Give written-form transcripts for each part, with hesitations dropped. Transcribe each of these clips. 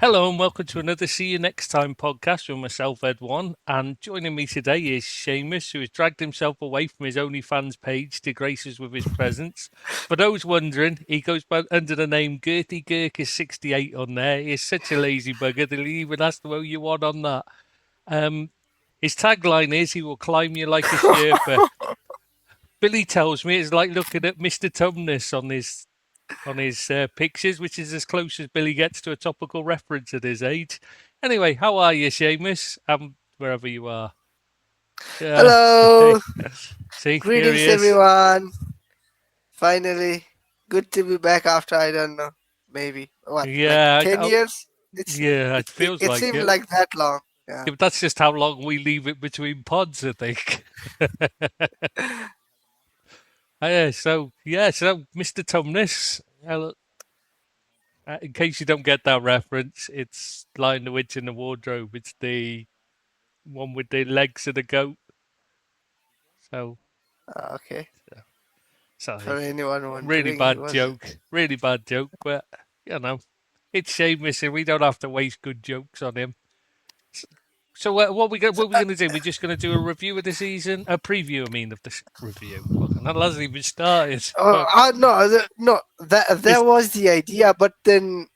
Hello and welcome to another See You Next Time podcast with myself, Ed One. And joining me today is Seamus, who has dragged himself away from his OnlyFans page to grace us with his presence. For those wondering, he goes by under the name Gertie Gurkis68 on there. He's such a lazy bugger that he even has to owe you one on that. Um, his tagline is he will climb you like a Sherpa. Billy tells me it's like looking at Mr. Tumnus on his pictures, which is as close as Billy gets to a topical reference at his age. Anyway, how are you, Seamus? Wherever you are. Hello, See, here he greetings is. everyone. Finally, good to be back after I don't know, maybe what, like Yeah, 10 years. yeah, It it it, feels it like seemed it. like that long. Yeah. Yeah, but that's just how long we leave it between pods, I think. So Mr. Tumnus, in case you don't get that reference, it's Lion the Witch in the Wardrobe. It's the one with the legs of the goat. So, Okay. For sorry. anyone Really wondering, he bad was. joke. Really bad joke, but you know, it's Seamus, and we don't have to waste good jokes on him. So So, what we gonna do? We're just gonna do a review of the season, a preview. I mean, of the review. Fucking hell, hasn't even started. Fuck. no, no, that It's was the idea. But then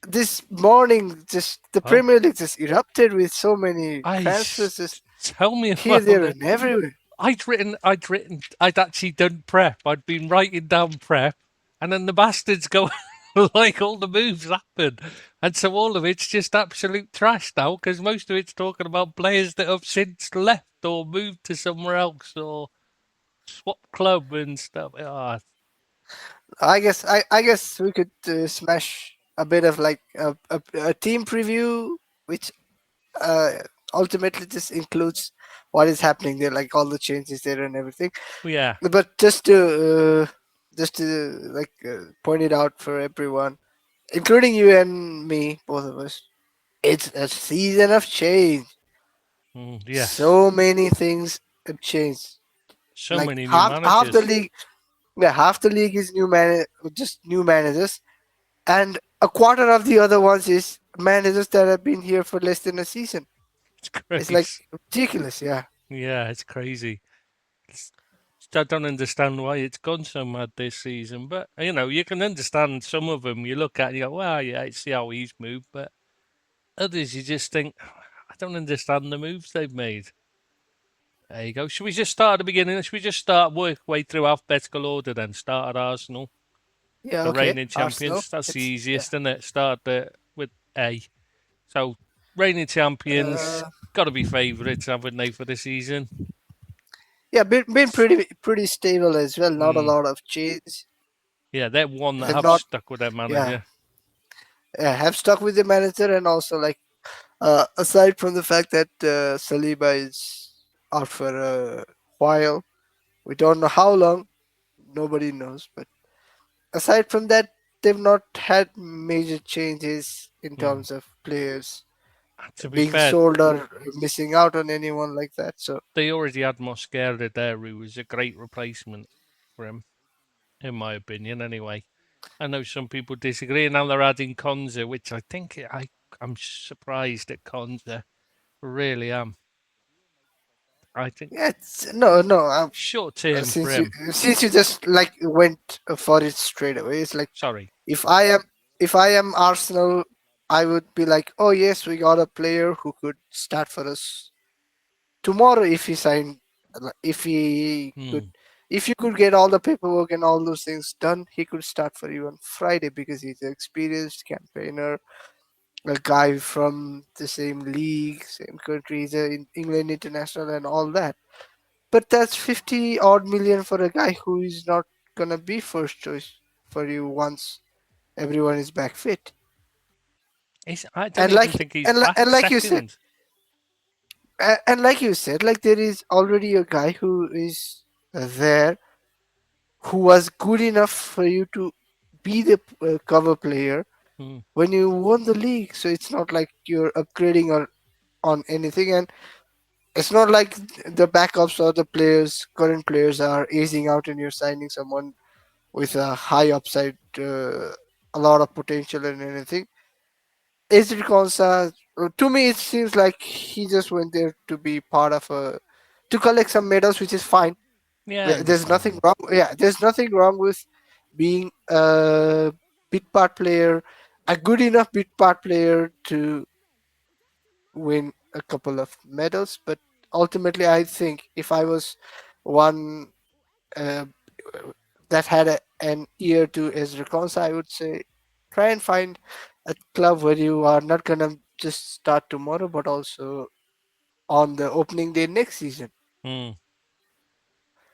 this morning, just the oh, Premier League just erupted with so many I transfers, just tell me here, about there, it. and everywhere. I'd actually done prep. I'd been writing down prep, and then the bastards go like all the moves happen, and so all of it's just absolute trash now because most of it's talking about players that have since left or moved to somewhere else or swapped club and stuff. I guess we could smash a bit of like a team preview, which uh, ultimately just includes what is happening there, like all the changes there and everything. Yeah, But just to like point it out for everyone, including you and me, both of us, it's a season of change. yes, So many things have changed. so Like many new half the managers. league, yeah, half the league is just new managers, and a quarter of the other ones is managers that have been here for less than a season. It's It's like crazy. ridiculous, yeah. Yeah, it's crazy. It's, I don't understand why it's gone so mad this season, but you can understand some of them. You look at and you go, well, yeah, I see how he's moved, but others you just think, I don't understand the moves they've made. There you go. Should we just start at the beginning? Should we just start work way through alphabetical order then? Start at Arsenal, Yeah, the okay. reigning Arsenal. champions. That's the Yeah. easiest, isn't it? Start with A. So, reigning champions, Uh, got to be favourites, haven't they, for the season? yeah, been pretty stable as well. Not a Mm. lot of change. Yeah, they're one that Have have not, stuck with their yeah, manager. have stuck with the manager, and also like aside from the fact that Saliba is out for a while, we don't know how long. Nobody knows. But aside from that, they've not had major changes in Mm. terms of players To be being fair, sold or missing out on anyone like that. So they already had Mosquera there, who was a great replacement for him, in my opinion, anyway. I know some people disagree, and now they're adding Konza, which I'm surprised at Konza. Really am. I think yeah, no. short term for him. Since you just like went for it straight away, it's like Sorry. if I am if I am Arsenal, I would be like, oh yes, we got a player who could start for us tomorrow if he signed, if he could, Hmm. if you could get all the paperwork and all those things done, he could start for you on Friday because he's an experienced campaigner, a guy from the same league, same country, he's a England international and all that. But that's 50 odd million for a guy who is not gonna be first choice for you once everyone is back fit. I don't And even like think he's back and like you said, second. and like you said, like there is already a guy who is there who was good enough for you to be the cover player Hmm. when you won the league. So it's not like you're upgrading on anything, and it's not like the backups or the players, current players, are aging out and you're signing someone with a high upside, a lot of potential and anything. Ezri Konsa, to me, it seems like he just went there to be part of a to collect some medals, which is fine. Yeah, There's nothing understandable. wrong. Yeah, there's nothing wrong with being a bit part player, a good enough bit part player to win a couple of medals. But ultimately, I think if I was one uh, that had an ear to Ezra Konsa, I would say try and find a club where you are not gonna just start tomorrow, but also on the opening day next season. Mm.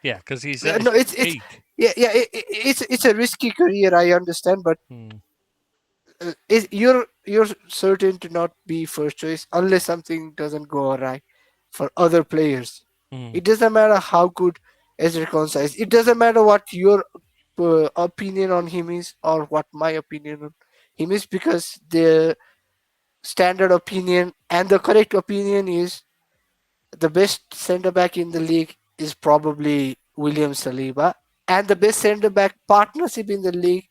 Yeah, because he's at No, his it's peak. yeah, it's a risky career. I understand, but Mm. you're certain to not be first choice unless something doesn't go awry for other players. Mm. It doesn't matter how good Ezra Konsa is. It doesn't matter what your opinion on him is or what my opinion on him is, because the standard opinion and the correct opinion is the best centre back in the league is probably William Saliba, and the best centre back partnership in the league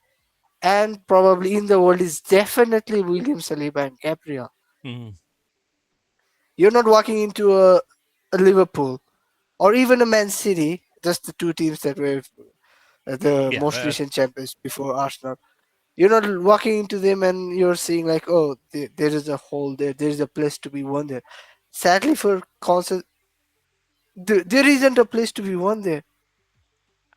and probably in the world is definitely William Saliba and Gabriel. Mm. You're not walking into a Liverpool or even a Man City, just the two teams that were the Yeah, most recent champions before Arsenal. You're not walking into them and you're seeing like, oh, there is a hole there, there is a place to be won there. Sadly for concert, there isn't a place to be won there.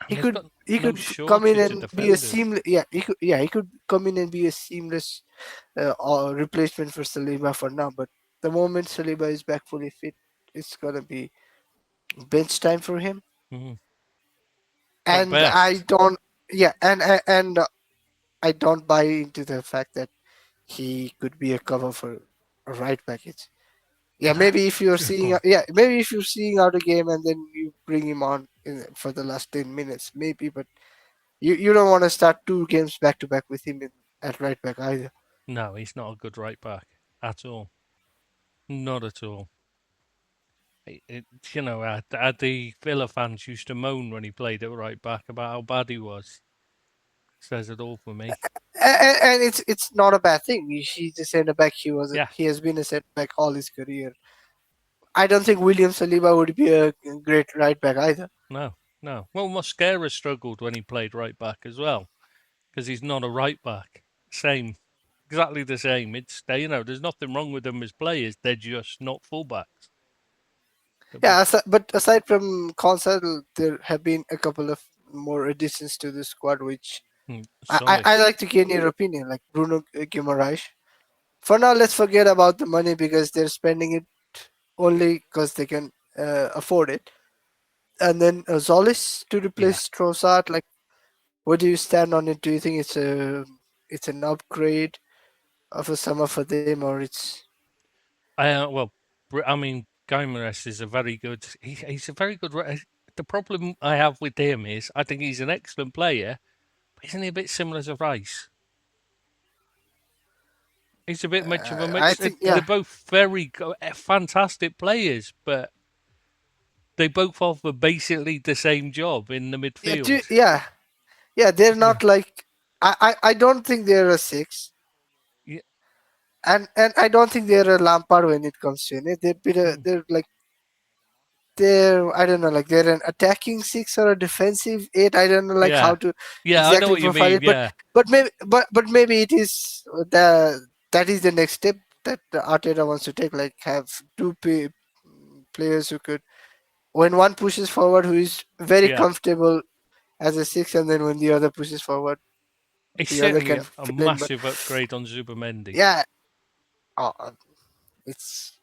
and He they've could got he no could come in shortage of and be a defenders. seamless he could come in and be a seamless replacement for Saliba for now. But the moment Saliba is back fully fit, it's gonna be bench time for him. Mm. At And I best. don't, yeah, and I don't buy into the fact that he could be a cover for a right back. Yeah, maybe if you're Go seeing, on. yeah, maybe if you're seeing out a game and then you bring him on for the last 10 minutes, maybe. But you don't want to start two games back to back with him at right back either. No, he's not a good right back at all. Not at all. The Villa fans used to moan when he played at right back about how bad he was. Says it all for me. And it's not a bad thing. He's a centre back. Yeah, He has been a centre back all his career. I don't think William Saliba would be a great right back either. no, no. Well, Mosquera struggled when he played right back as well because he's not a right back. Same, exactly the same. There's nothing wrong with them as players. They're just not fullbacks. But Yeah, but aside from Concert, there have been a couple of more additions to the squad, which I Solis, like to gain your opinion, like Bruno Guimaraes. For now, let's forget about the money because they're spending it only because they can afford it. And then Zolis to yeah. replace Trossard. Like, where do you stand on it? Do you think it's an upgrade of a summer for them, or it's Well, I mean, Guimaraes is a very good. He's a very good. The problem I have with him is I think he's an excellent player, but isn't he a bit similar to Rice? He's a bit much of a I mix. think They're yeah, both fantastic players, but they both offer basically the same job in the midfield. yeah. They're Yeah, not like I don't think they're a six, yeah, and I don't think they're a Lampard when it comes to it. mm, They're like they're I don't know, like they're an attacking six or a defensive eight. I don't know like how yeah, to yeah. I know exactly what you profile mean. it, Yeah, but maybe it is that is the next step that the Arteta wants to take. Like have players who could, when one pushes forward, who is very yeah. comfortable as a six, and then when the other pushes forward, It's the other certainly can a fill in. But massive upgrade on Zubamendi. yeah, it's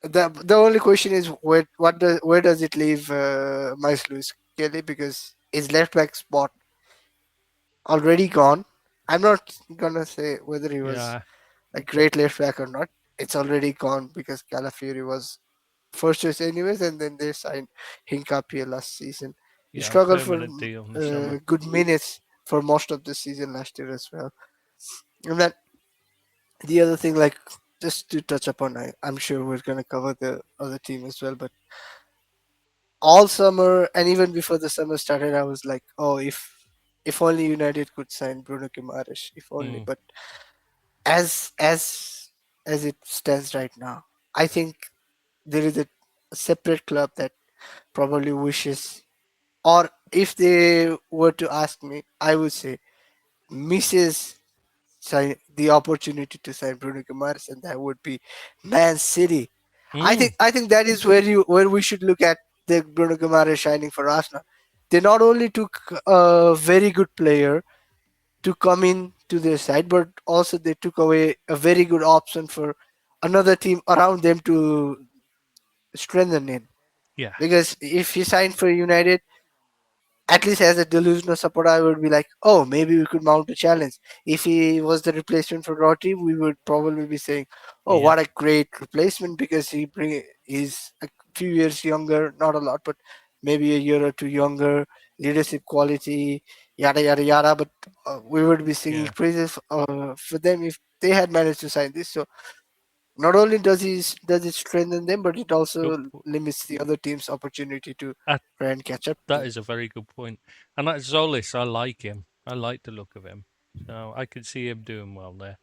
the only question is where does it leave Miles Lewis Kelly, because his left back spot already gone. I'm not gonna say whether he was Yeah, a great left back or not. It's already gone because Calafiori was first choice anyways, and then they signed Hincapie last season. He yeah. A struggled for permanent deal in the summer. good minutes for most of the season last year as well. And then the other thing, like just to touch upon, I'm sure we're gonna cover the other team as well, but all summer and even before the summer started, I was like, oh, if only United could sign Bruno Guimaraes, if only. Mm, But as as it stands right now. I think there is a separate club that probably wishes, or if they were to ask me, I would say misses the opportunity to sign Bruno Guimaraes, and that would be Man City. Mm, I think that is where we should look at the Bruno Guimaraes shining for Arsenal. They not only took a very good player to come in to their side, but also they took away a very good option for another team around them to strengthen in. yeah, Because if he signed for United, at least as a delusional supporter, I would be like, oh, maybe we could mount a challenge. If he was the replacement for Rotti, we would probably be saying, oh, yeah, what a great replacement because he's a few years younger, not a lot, but maybe a year or two younger, leadership quality, yada yada yada. But we would be singing yeah. praises for them if they had managed to sign this. So not only does it strengthen them, but it Good. also limits the other team's opportunity to That, try and catch up to that them. is a very good point. And that Zolis, I like him. I like the look of him. So I could see him doing well there.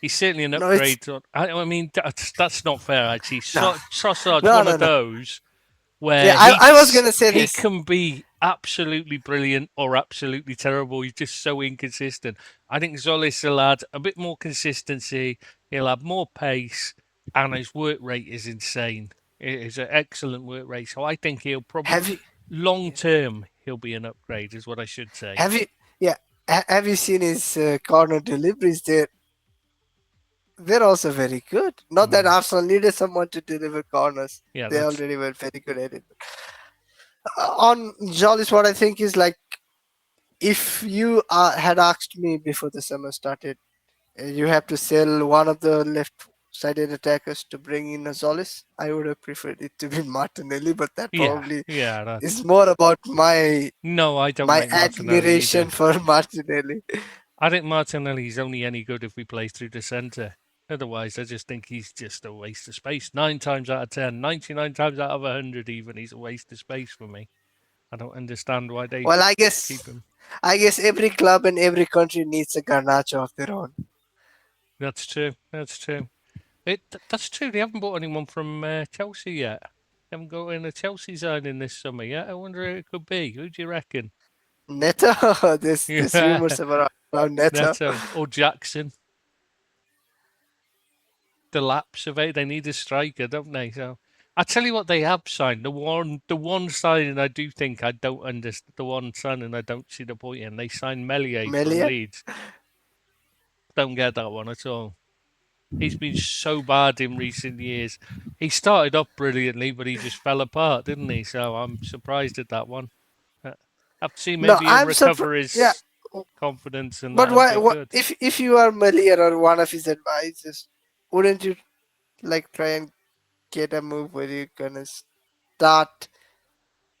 He's certainly an No, it's upgrade. I mean, that's not fair, actually. no, Trossard's no, one no, of no. those Yeah, where I was gonna say he this. can be absolutely brilliant or absolutely terrible. He's just so inconsistent. I think Zolis will add a bit more consistency. He'll have more pace, and his work rate is insane. It is an excellent work rate. So I think he'll probably Have you, long yeah, term he'll be an upgrade, is what I should say. have you, yeah, have you seen his corner deliveries? They're also very good. Not that Mm. Arsenal needed someone to deliver corners; Yeah, they that's already were very good at it. On Jolly's, what I think is like, if you had asked me before the summer started, you have to sell one of the left-sided attackers to bring in a Solis, I would have preferred it to be Martinelli, but that yeah, probably yeah. is That's more about my no, I don't my rate Martinelli admiration either. for Martinelli. I think Martinelli's only any good if we play through the centre. Otherwise, I just think he's just a waste of space. 9 times out of 10, 99 times out of 100, even, he's a waste of space for me. I don't understand why they Well, keep him. I guess every club in every country needs a Garnacho of their own. That's true. That's true. That's true. They haven't bought anyone from Chelsea yet. They haven't got in a Chelsea signing this summer yet. I wonder who it could be. Who do you reckon? Neto, there's Yeah, rumors about Neto. Neto or Jackson. The lapse of it. They need a striker, don't they? So I tell you what, they have signed the one signing I do think I don't understand. The one signing I don't see the point in. They signed Melier from Melia. Leeds. Don't get that one at all. He's been so bad in recent years. He started off brilliantly, but he just fell apart, didn't he? So I'm surprised at that one. Uh, Have to see No, maybe he'll I'm surprised. recover Yeah, his confidence and but that'll why? be What good. if you are Melia or one of his advisors? Wouldn't you like try and get a move where you're gonna start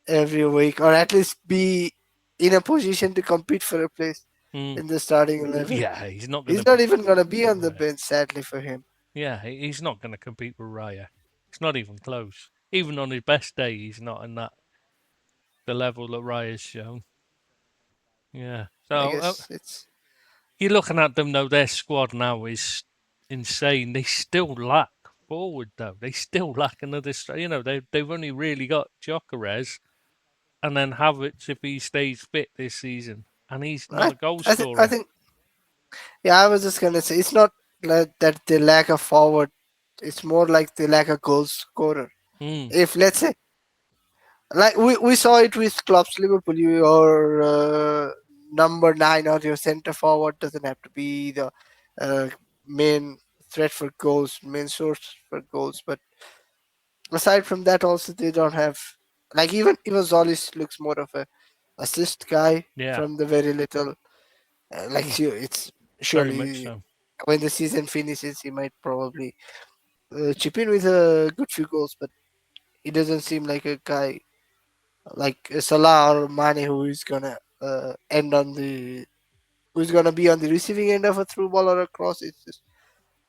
every week, or at least be in a position to compete for a place Mm. in the starting 11? Yeah, he's not going He's to. not even gonna be on the Right. bench, sadly for him. Yeah, he's not going to compete with Raya. It's not even close. Even on his best day, he's not in that the level that Raya's shown. Yeah. I So guess it's you're looking at them though. Their squad now is insane. They still lack forward though. They still lack another. They've only really got Jokeres and then Havertz if he stays fit this season, and he's not I a goal I scorer. think yeah. I was just gonna say it's not like that they lack a forward. It's more like they lack a goal scorer. Mm, If let's say like we saw it with Klopp's Liverpool, your number nine or your center forward doesn't have to be the uh, main threat for goals, main source for goals. But aside from that, also they don't have like even Zolis looks more of a assist guy yeah, from the very little. It's very much surely so. when the season finishes, he might probably chip in with a good few goals, but he doesn't seem like a guy like Salah or Mane who is gonna end on the who's gonna be on the receiving end of a through ball or a cross. It's just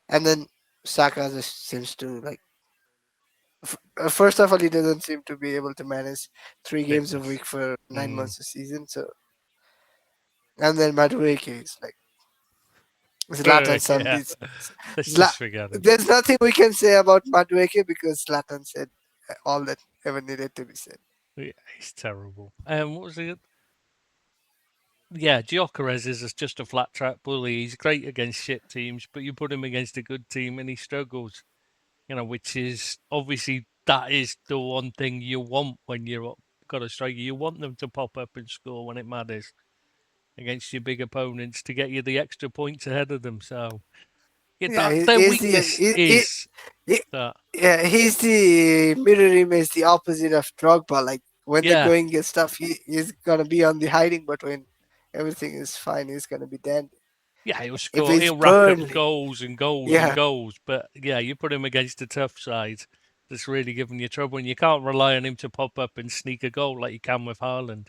and then Saka just seems to like. First of all, he doesn't seem to be able to manage 3 games a Fitness. week for nine Mm. months a season. So and then Madueke is like Zlatan's son. Yeah, This let's Zla- just forget it. There's nothing we can say about Madueke because Zlatan said all that ever needed to be said. Yeah, he's terrible. What was it? Yeah, Gyökeres is just a flat track bully. He's great against shit teams, but you put him against a good team and he struggles. Which is obviously that is the one thing you want when you're got a striker. You want them to pop up and score when it matters against your big opponents to get you the extra points ahead of them. So yeah, Yeah, that their he's the weakness is he- that. yeah, he's the mirror image, the opposite of Drogba. Like when the Yeah, going gets tough, he's gonna be on the hiding, but when everything is fine, he's gonna be dandy. yeah, he'll If score. it's He'll rack up Burnley, goals and goals and yeah, goals. But yeah, you put him against a tough side that's really giving you trouble, and you can't rely on him to pop up and sneak a goal like you can with Haaland.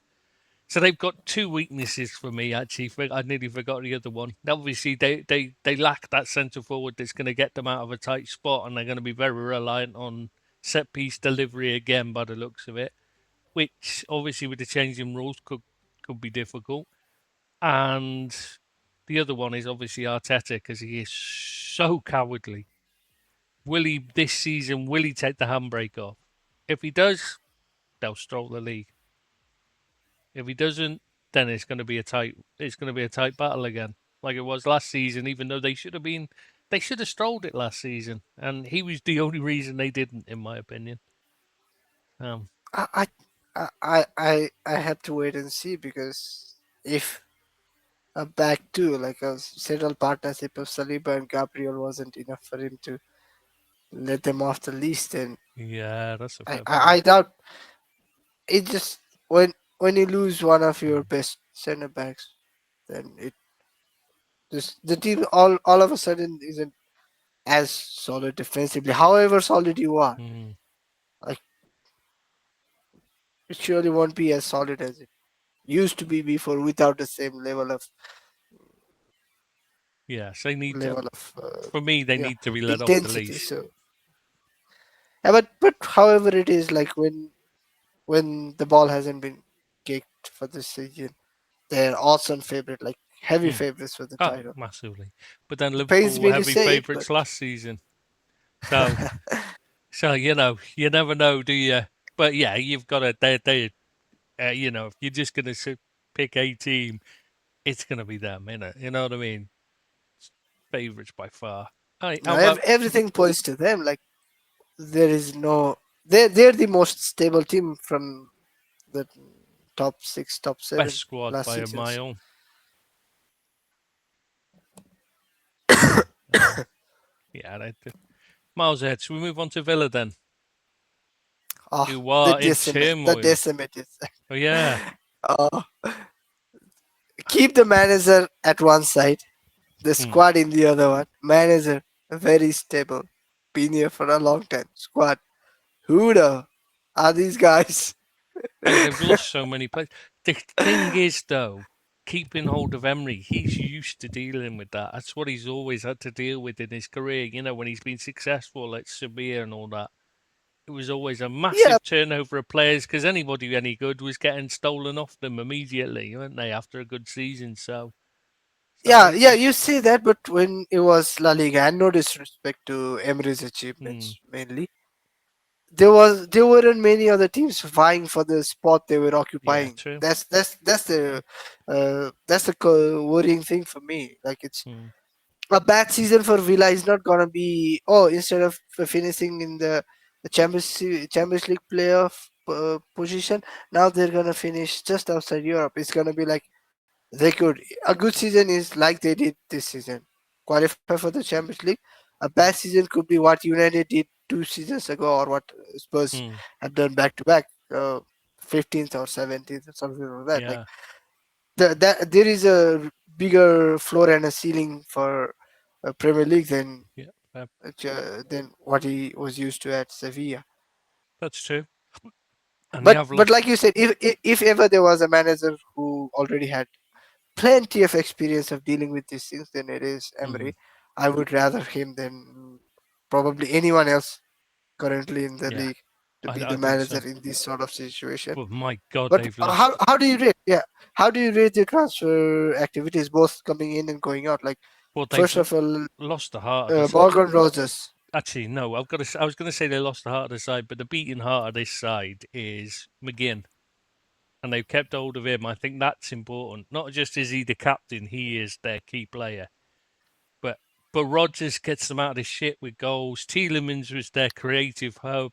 So they've got two weaknesses for me. Actually, I nearly forgot the other one. Obviously, they lack that centre forward that's going to get them out of a tight spot, and they're going to be very reliant on set piece delivery again, by the looks of it. Which obviously, with the changing rules, could be difficult. And the other one is obviously Arteta because he is so cowardly. Will he this season? Will he take the handbrake off? If he does, they'll stroll the league. If he doesn't, then it's going to be a tight battle again, like it was last season. Even though they should have strolled it last season, and he was the only reason they didn't, in my opinion. Um, I I have to wait and see because if a back two like a settled partnership of Saliba and Gabriel wasn't enough for him to let them off the leash, then yeah, that's a I fair I, point. I doubt it. Just when you lose one of your best center backs, then it just the team all of a sudden isn't as solid defensively. However solid you are, Mm, like it surely won't be as solid as it used to be before without the same yes, they need to. level of For me, they yeah need to be let off the intensity. leash. So yeah, but however it is, like when the ball hasn't been kicked for this season, they're awesome favorite, like heavy Mm. favorites for the Oh, title. massively. But then It Liverpool pains were me to heavy say it, but favourites last season, so you never know, do you? But yeah, you've got to. If you're just going to pick a team, it's going to be them, innit? You know what I mean? Favourites by far. Right, how about everything points to them. Like there is no, they're the most stable team from the top six, top best seven squad last by a seasons. mile? Uh, yeah, miles ahead. So we move on to Villa then, Oh, who are in the turmoil. decimated. Oh yeah. Oh, keep the manager at one side, the Hmm. squad in the other one. Manager very stable, been here for a long time. Squad, who the are these guys? Hey, they've lost so many players. The thing is, though, keeping hold of Emery, he's used to dealing with that. That's what he's always had to deal with in his career. When he's been successful at Sevilla and all that, it was always a Yeah, massive turnover of players because anybody any good was getting stolen off them immediately, weren't they, after a good season? So yeah. You say that, but when it was La Liga, and no disrespect to Emery's hmm, achievements, mainly there weren't many other teams vying for the spot they were yeah, occupying. true. That's the worrying thing for me. Like it's Hmm, a bad season for Villa is not gonna be, oh, instead of finishing in the Champions League playoff position, now they're gonna finish just outside Europe. It's gonna be like they could, a good season is like they did this season, qualify for the Champions League. A bad season could be what United did 2 seasons ago, or what Spurs hmm, have done back to back, 15th or 17th or something like that. Like yeah, there is a bigger floor and a ceiling for Premier League yeah, than what he was used to at Sevilla. that's true. And they But have like you said, if ever there was a manager who already had plenty of experience of dealing with these things, then it is hmm, Emery. I would rather him than probably anyone else currently in the yeah, league to be I the think manager so. in this sort of situation. But my God, But they've lost. how do you rate? Yeah, how do you rate the transfer activities, both coming in and going out? Like Well, they've First of all, lost the heart of this. Morgan Rogers. Actually, no, I was gonna say they lost the heart of the side, but the beating heart of this side is McGinn, and they've kept hold of him. I think that's important. Not just is he the captain, he is their key player. But Rogers gets them out of shit with goals. Tielemans was their creative hub.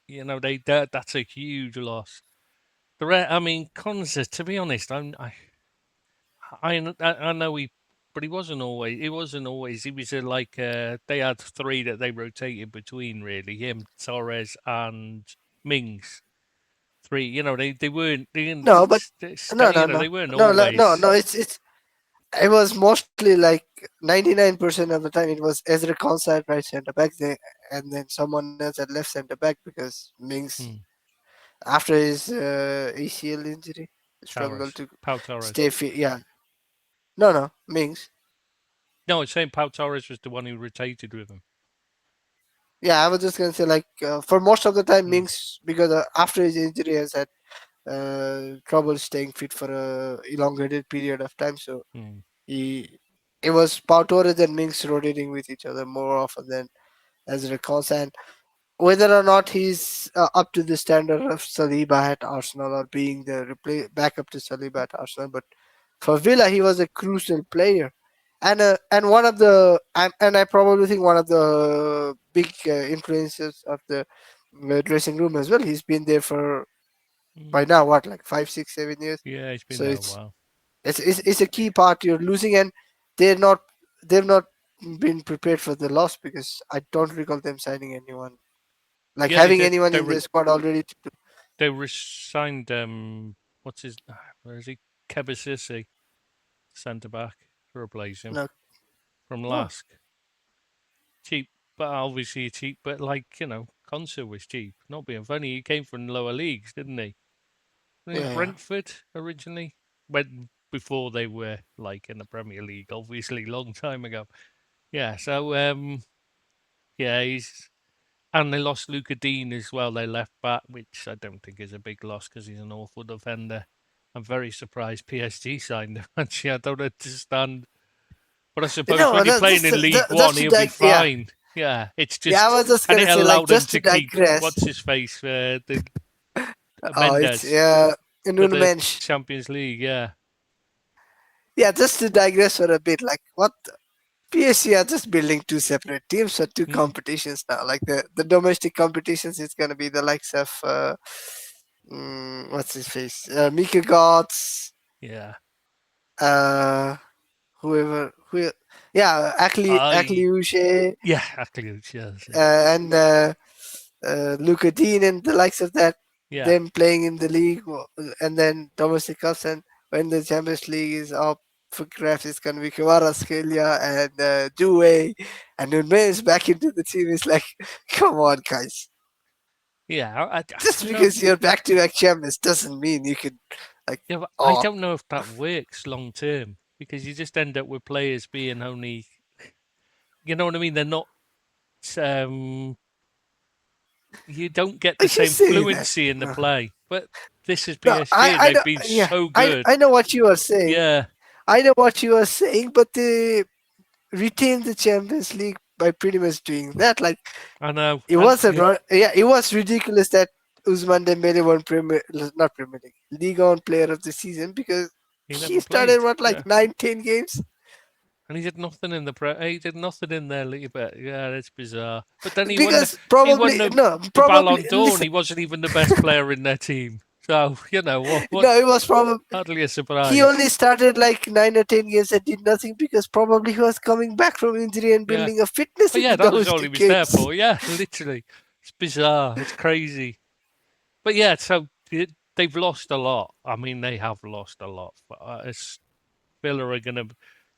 You know, that's a huge loss. I mean, Konza. To be honest, I know but he wasn't always. It wasn't always. He was like they had three that they rotated between. Really, him, Torres, and Mings. Three. You know, they weren't. They didn't. No, but You know, they weren't no, always. no. It's it was mostly like 99% of the time it was Ezra Konsa at right centre back there, and then someone else at left centre back because Mings, Hmm, after his ACL injury, struggled Torres, to Pau Torres. stay fit. Yeah, no, Mings. No, it's saying Pau Torres was the one who rotated with him. Yeah, I was just gonna say like for most of the time Hmm, Mings, because after his injury has had trouble staying fit for a elongated period of time, so hmm, he it was Pau Torres and Mings rotating with each other more often than Ezra Konsa. And whether or not he's up to the standard of Saliba at Arsenal or being the backup to Saliba at Arsenal, but for Villa he was a crucial player, and one of the and I probably think one of the big influences of the dressing room as well. He's been there for hmm. by now what, like 5, 6, 7 years. Yeah, he's been So there a while. it's a key part you're losing, and they're not they've not been prepared for the loss because I don't recall them signing anyone, like Yeah, they having did. anyone in the squad already to do. They resigned what's his where is he? Kebasisi, centre back, to replace him No, from oh Lask. Cheap, but obviously cheap. But like Conser was cheap. Not being funny, he came from lower leagues, didn't he? Wasn't he yeah, yeah. Brentford originally? When before they were like in the Premier League, obviously, long time ago. Yeah. So yeah, he's and they lost Luca Dean as well. They left back, which I don't think is a big loss because he's an awful defender. I'm very surprised PSG signed him. Actually, I don't understand. But I You suppose know, when you're playing in League One, he'll be yeah, fine. Yeah, it's yeah. I just, was just and gonna it say like allowed them just to to keep digress. what's his face, the Oh, it's Mendes for Nuno the Mensch. Champions League. Yeah, Yeah, just to digress for a bit, like what PSG are just building two separate teams for two mm, competitions now. Like the domestic competitions is gonna be the likes of what's his face, Mika Gots, yeah. uh, who, yeah, I Uche, yeah, actually, yeah, that's it. and Luca Dean and the likes of that, Yeah, them playing in the league, and then domestic cups, and when the Champions League is up for grabs, it's gonna be Kvaratskhelia and Due, and Nunez back into the team. It's like, come on, guys. yeah. I Just don't know. because you're back-to-back champions doesn't mean you can, like, Yeah, but I oh, don't know if that works long term because you just end up with players being only, you know what I mean? They're not. Um, you don't get I the can same say that. fluency in the No, play. But this is no, PSG, and I they've know, been yeah, so good. I know what you are saying. Yeah, I know what you are saying, but they retained the Champions League by pretty much doing that. Like, I know. it And was yeah, it was ridiculous that Usman Dembele won not Premier League, League On Player of the Season because he he never started played. what, like Yeah, 9, 10 games. and he did nothing in the He did nothing in there, little bit. Yeah, that's bizarre. But then he won. Because He probably won no, the probably Ballon d'Or, and listen. he wasn't even the best player in their team. So what? No, it was probably Hardly a he surprise. only started like 9 or 10 games and did nothing because probably he was coming back from injury and Yeah. building a fitness Oh in yeah, the that was all he domestic was there games. for. Yeah, literally. It's bizarre. It's crazy. But yeah, so they've lost a lot. I mean, they have lost a lot. But Villa are gonna.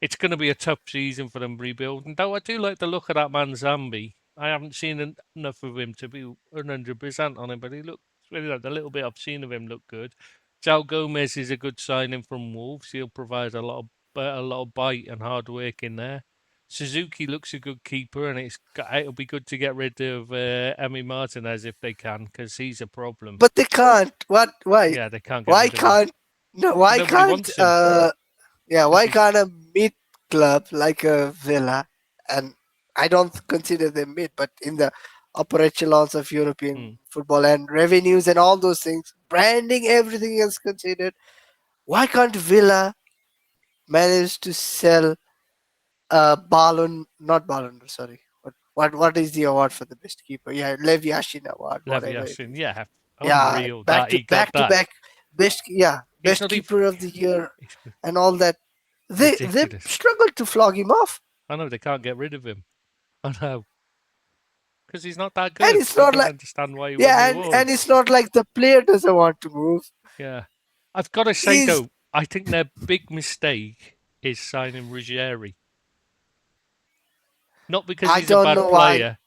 It's gonna be a tough season for them rebuilding. Though I do like the look of that man Zambi. I haven't seen enough of him to be 100% on him, but he looks really like the little bit I've seen of him look good. João Gomez is a good signing from Wolves. He'll provide a lot of bite and hard work in there. Suzuki looks a good keeper, and it'll be good to get rid of Emi Martinez if they can, because he's a problem. But they can't. What? Why? Yeah, they can't get Why rid of him. can't? No, why Nobody can't? wants him Yeah, because why he's can't a mid club like a Villa, and I don't consider them mid, but in the upper echelons of Mm. European football and revenues and all those things, branding, everything else considered, why can't Villa manage to sell a Ballon, not Ballon, sorry. What is the award for the best keeper? Yeah, Lev Yashin award, whatever it Leviathan, is. yeah, Yeah, unreal that he got back to that. back best, yeah, He's best not even. keeper of the year It's and all that. They ridiculous. struggled to flog him off. I know they can't get rid of him. I know because he's not that And good. it's I not don't like, understand why he won the yeah, award. and it's not like the player doesn't want to move. Yeah, I've got to say He's though, I think their big mistake is signing Ruggieri. Not because I he's a don't bad know why. player,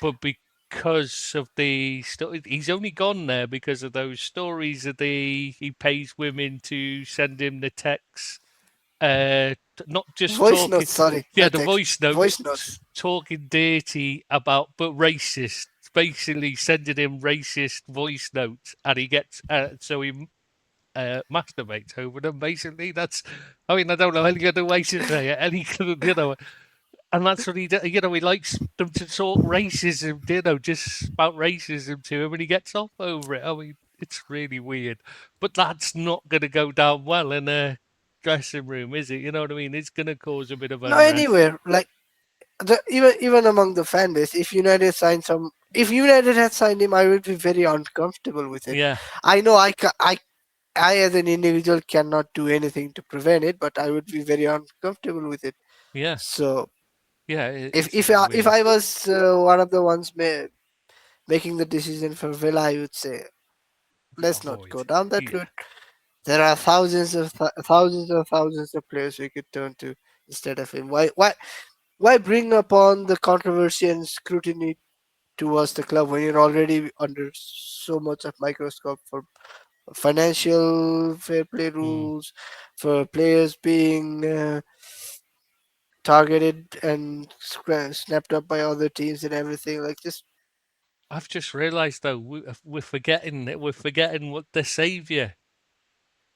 but because of the he's only gone there because of those stories that he pays women to send him the texts, not just Voice talking, notes, sorry, yeah, not the text. voice notes, Voice notes. talking dirty about, but racist, basically sending him racist voice notes, and he gets so he masturbates over them. Basically, that's. I mean, I don't know any other way to say it. Any, and that's what he does. He likes them to talk racism, just about racism to him, and he gets off over it. I mean, it's really weird. But that's not going to go down well in a dressing room, is it? You know what I mean? It's going to cause a bit of No, unrest. anywhere like even among the fan base, if United had signed him, I would be very uncomfortable with it. Yeah, I know I as an individual cannot do anything to prevent it, but I would be very uncomfortable with it. yeah, So yeah. if It's if weird. I was one of the ones making the decision for Villa, I would say let's not Avoid. go down that Yeah. route. There are thousands and thousands of players we could turn to instead of him. Why bring upon the controversy and scrutiny towards the club when you're already under so much of microscope for financial fair play Mm. rules, for players being targeted and snapped up by other teams and everything? Like just I've just realised though we're forgetting what the saviour,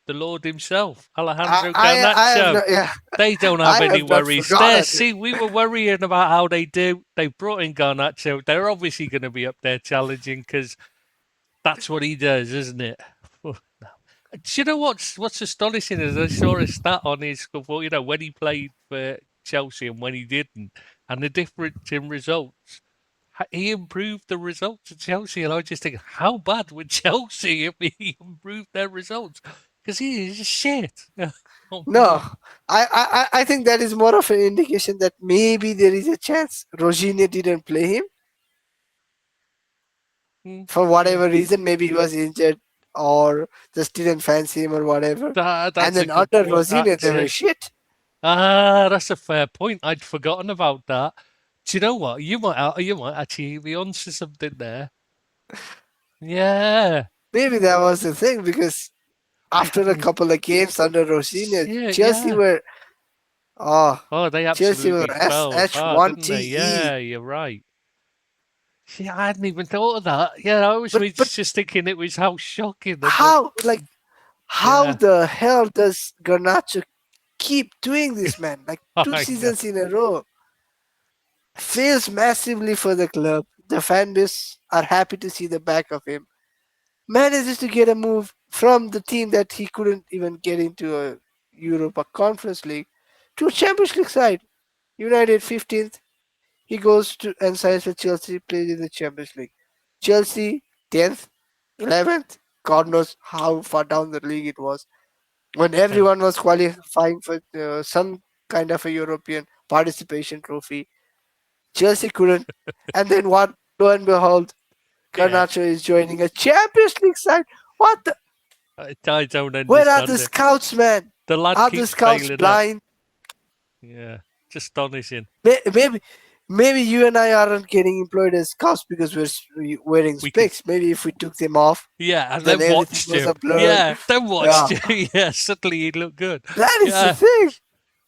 the Lord Himself, Alejandro I have Garnacho. not, yeah, They don't have I any have not worries there. forgotten it. See, we were worrying about how they do. They brought in Garnacho. They're obviously going to be up there challenging because that's what he does, isn't it? Do you know what's astonishing is I saw a stat on his, when he played for Chelsea and when he didn't, and the difference in results. He improved the results at Chelsea, and I just think, how bad would Chelsea if he improved their results? Because he is shit. No, Unbelievable. I think that is more of an indication that maybe there is a chance Roginha didn't play him for Yeah. whatever reason. Maybe he was injured or just didn't fancy him or whatever. And That's a then good under point. Rosinha, they were shit. That's a fair point. I'd forgotten about that. Do you know what? You might actually be onto something there. Yeah. Maybe that was the thing because I after a hadn't. couple of games under Rosinha, Yeah, Chelsea yeah. were oh Oh, they Chelsea were absolutely fell apart, didn't they? SH1TE. Yeah, you're right. Yeah, I hadn't even thought of that. Yeah, I was But just thinking it was how shocking that the. how how Yeah, the hell does Garnacho keep doing this, man? Like two I know. seasons in a row. Fails massively for the club. The fan base are happy to see the back of him. Manages to get a move from the team that he couldn't even get into a Europa Conference League to a Champions League side. United 15th. He goes to and signs for Chelsea, plays in the Champions League. Chelsea 10th, 11th. God knows how far down the league it was. When Ten. everyone was qualifying for some kind of a European participation trophy, Chelsea couldn't. And then what? Lo and behold, Yeah, Garnacho is joining a Champions League side. What the? I don't Where are the understand it. scouts, man? The lad Are the keeps scouts failing up. blind? Yeah, it's astonishing. Maybe you and I aren't getting employed as scouts because we're wearing We could. specs. Maybe if we took them off, Yeah, and then then everything watched was him. a blur. Yeah, then Yeah, watched him. Yeah, suddenly he looked good. that is the Yeah, thing.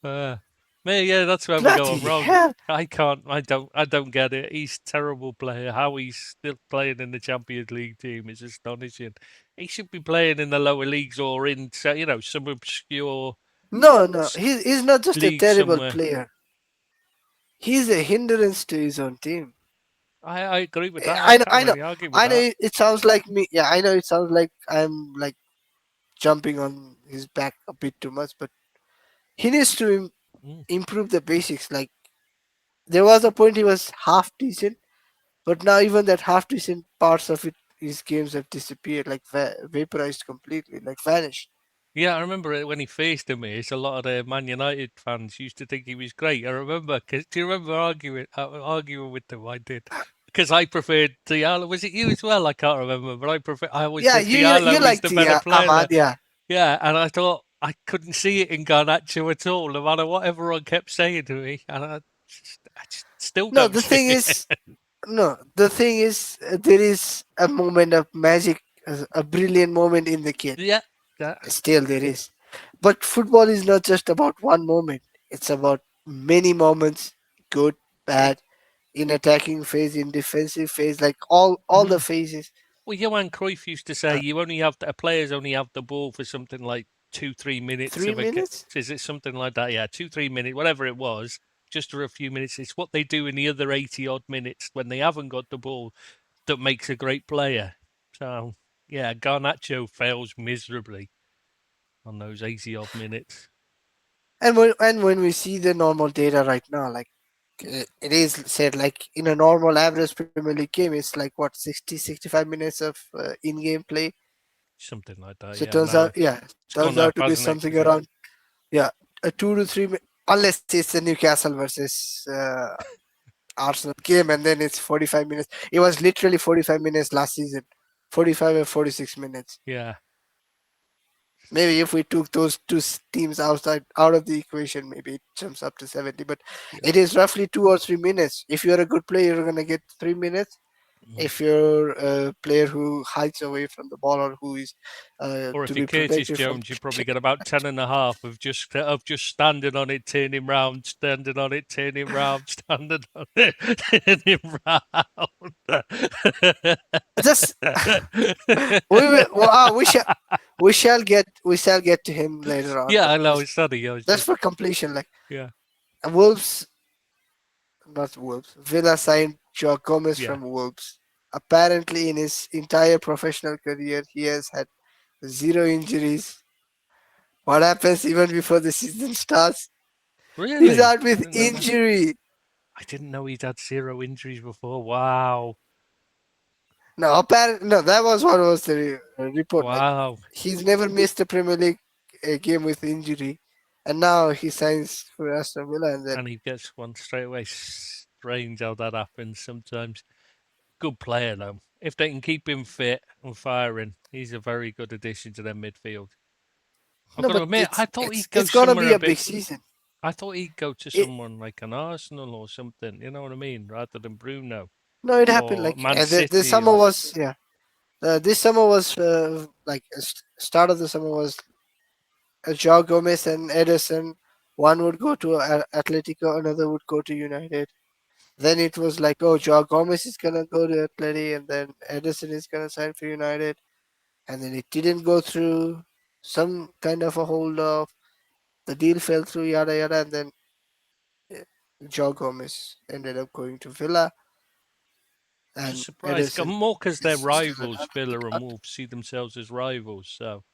uh, yeah, that's where we're Bloody going wrong. hell! I can't. I don't get it. He's a terrible player. How he's still playing in the Champions League team is astonishing. He should be playing in the lower leagues or in, some obscure. No, s- he's not just a league terrible somewhere. player. He's a hindrance to his own team. I agree with that. I I know, can't I know, really argue with I know. that. It sounds like me. Yeah, I know. It sounds like I'm like jumping on his back a bit too much, but he needs to Mm. improve the basics. Like there was a point he was half decent, but now even that half decent parts of it, his games have disappeared, like vaporized completely, like vanished. Yeah, I remember it when he faced him. It's a lot of the Man United fans used to think he was great. I remember. Do you remember arguing with them? I did because I preferred Diallo. Was it you as well? I can't remember, but I always Yeah, said you Diallo was like the the better player Ahmad, there. yeah. Yeah, and I thought I couldn't see it in Garnacho at all, no matter what everyone kept saying to me, and I just still No, don't the see thing it. is, no, the thing is, there is a moment of magic, a brilliant moment in the kid. Yeah, that, Still, there is. But football is not just about one moment. It's about many moments, good, bad, in attacking phase, in defensive phase, like all the mhm. phases. Well, Johan Cruyff used to say Uh, you only have players only have the ball for something like 2-3 minutes three of a game. minutes. Is it something like that? Yeah, 2-3 minutes, whatever it was, just for a few minutes. It's what they do in the other 80 odd minutes when they haven't got the ball that makes a great player. So yeah, Garnacho fails miserably on those 80 odd minutes. And when we see the normal data right now, like it is said like in a normal average Premier League game, it's like what 60-65 minutes of in-game play. Something like that. So it Yeah, turns now out, yeah, it's turns gone out up, to be hasn't it? something Because of around, yeah, a 2 to 3 unless it's the Newcastle versus Arsenal game, and then it's 45 minutes. It was literally 45 minutes last season, 45 or 46 minutes. yeah, Maybe if we took those two teams out of the equation, maybe it jumps up to 70. But yeah. it is roughly 2 or 3 minutes. If you're a good player, you're gonna get 3 minutes. Mm. If you're a player who hides away from the ball or who is Or to if you're be Curtis protected from Jones, you probably get about 10.5 of just standing on it, turning round, standing on it, turning round, standing on it, turning just we shall get to him later on. Yeah, But I know just it's funny. I was just just for completion, like yeah, Wolves, not Wolves. Villa signed Joe Gomez yeah. from Wolves. Apparently, in his entire professional career, he has had zero injuries. What happens even before the season starts? He's Really? out I with didn't know that. injury. I didn't know he'd had zero injuries before. Wow, No, that was what was the report. Like wow. he's never missed a Premier League game with injury, and now he signs for Aston Villa, and then And he gets one straight away. Strange how that happens sometimes. Good player though. If they can keep him fit and firing, he's a very good addition to their midfield. I've no, got to but admit, it's I thought it's he'd go it's gonna somewhere be a a bit. big season. I thought he'd go to It someone like an Arsenal or something. You know what I mean? Rather than Bruno no, it happened or like Man the City summer or was, yeah. This summer was like start of the summer was Joao Gomez and Ederson. One would go to Atletico, another would go to United. Then it was like, oh, Joao Gomez is gonna go to Atleti, and then Ederson is gonna sign for United, and then it didn't go through. Some kind of a hold off. The deal fell through, yada yada, and then uh, Joao Gomez ended up going to Villa, just and surprised. Ederson More because they're is still at rivals. Villa and Atletico. Wolves see themselves as rivals. So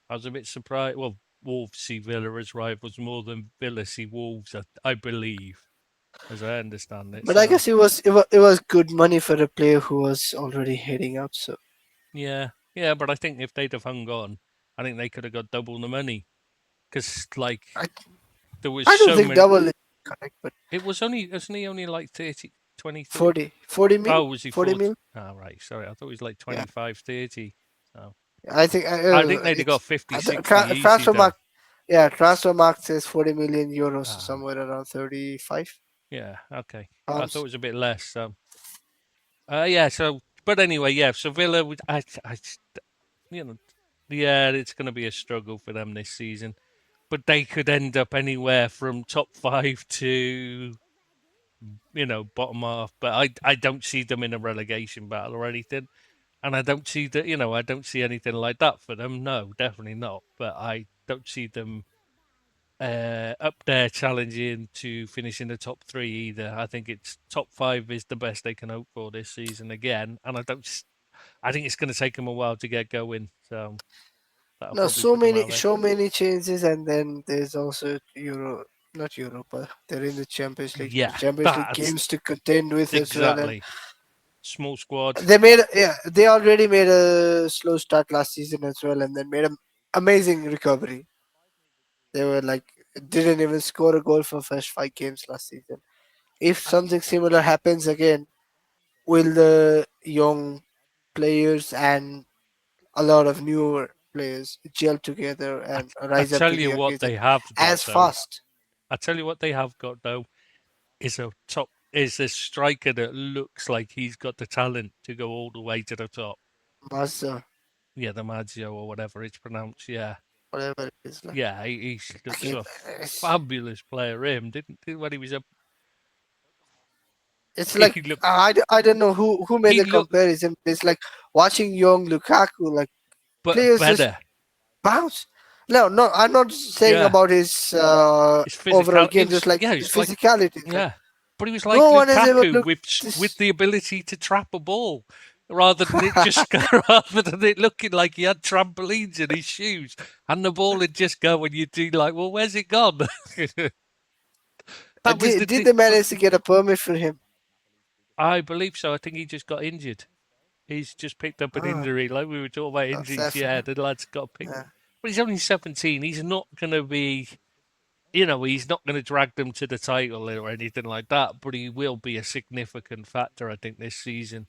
I was a bit surprised. Well, Wolves see Villa as rivals more than Villa see Wolves, I believe, as I understand it. But I So guess it was good money for a player who was already heading up. So yeah, yeah. But I think if they'd have hung on, I think they could have got double the money. Because like I there was I don't so think many. double is correct, but It was only wasn't he only like 30, 23? 40 mil, Oh, was he 40 40? mil. Oh, right. Sorry, I thought he was like Yeah, 25, 30. So I think I think they'd have got it's 50, the 60 easy transfer though. mark. Yeah, transfer mark says 40 million euros, so Ah, somewhere around 35 yeah. Okay. I thought it pounds. was a bit less. So yeah. So but anyway, yeah. So Villa, you know, yeah, it's going to be a struggle for them this season. But they could end up anywhere from top five to bottom half. But I don't see them in a relegation battle or anything. And I don't see that, I don't see anything like that for them. No, definitely not. But I don't see them up there challenging to finish in the top three either. I think it's top five is the best they can hope for this season again, and I think it's going to take them a while to get going. So that'll No, probably put them out there. so many changes, and then there's also not Europa. They're in the Yeah, Champions League that's games to contend with as well, and exactly small squad. they already made a slow start last season as well, and then made an amazing recovery. They were like didn't even score a goal for first 5 games last season. If something similar happens again, will the young players and a lot of newer players gel together I, and I rise up tell to the you what occasion they have got as though. fast? I tell you what they have got though is a striker that looks like he's got the talent to go all the way to the top. Mazda, Yeah, the Maggio or whatever it's pronounced. Yeah, whatever it is. Like, yeah, he looks okay, a fabulous player. Him didn't when he was up. it's like He looked I don't know who made he the looked comparison. It's like watching young Lukaku, like but players just better. bounce. No, I'm not saying Yeah, about his his overall physical. He game, just was like yeah, his he's like physicality. Like yeah, but he was like no one has ever Lukaku looked with this. the ability to trap a ball. Rather than it just rather than it looking like he had trampolines in his shoes and the ball would just go and you'd be like, well, where's it gone? That was Did they manage to get a permit for him? I believe so. I think he just got injured. He's just picked up an Ah, injury. Like we were talking about that's sad injuries. for Yeah, him. the lad's got picked. Yeah. But he's only 17. He's not going to be, he's not going to drag them to the title or anything like that. But he will be a significant factor, I think, this season.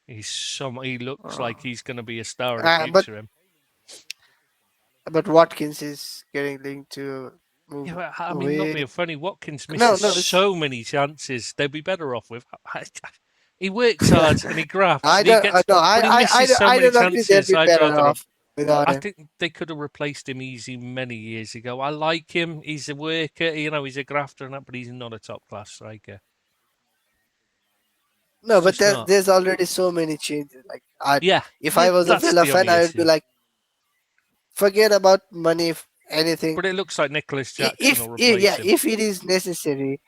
He looks like Oh. he's going to be a star of the Uh, but future. Him. but Watkins is getting linked to Yeah, move but I mean, not away. being funny, Watkins No, misses no, it's so many chances. They'd be better off with. He works hard and he grafts I and he don't gets, no but he misses so I many don't agree they'd chances. be I'd better rather off without I him. think they could have replaced him easy many years ago. I like him. He's a worker, he's a grafter and that, but he's not a top class striker. No, He's but just not. there's already so many changes. Like Yeah, if yeah, I was a that's Villa the fan, only I would be issue. like, forget about money, if anything. But it looks like Nicholas Jackson will Yeah, replace him. if it is necessary,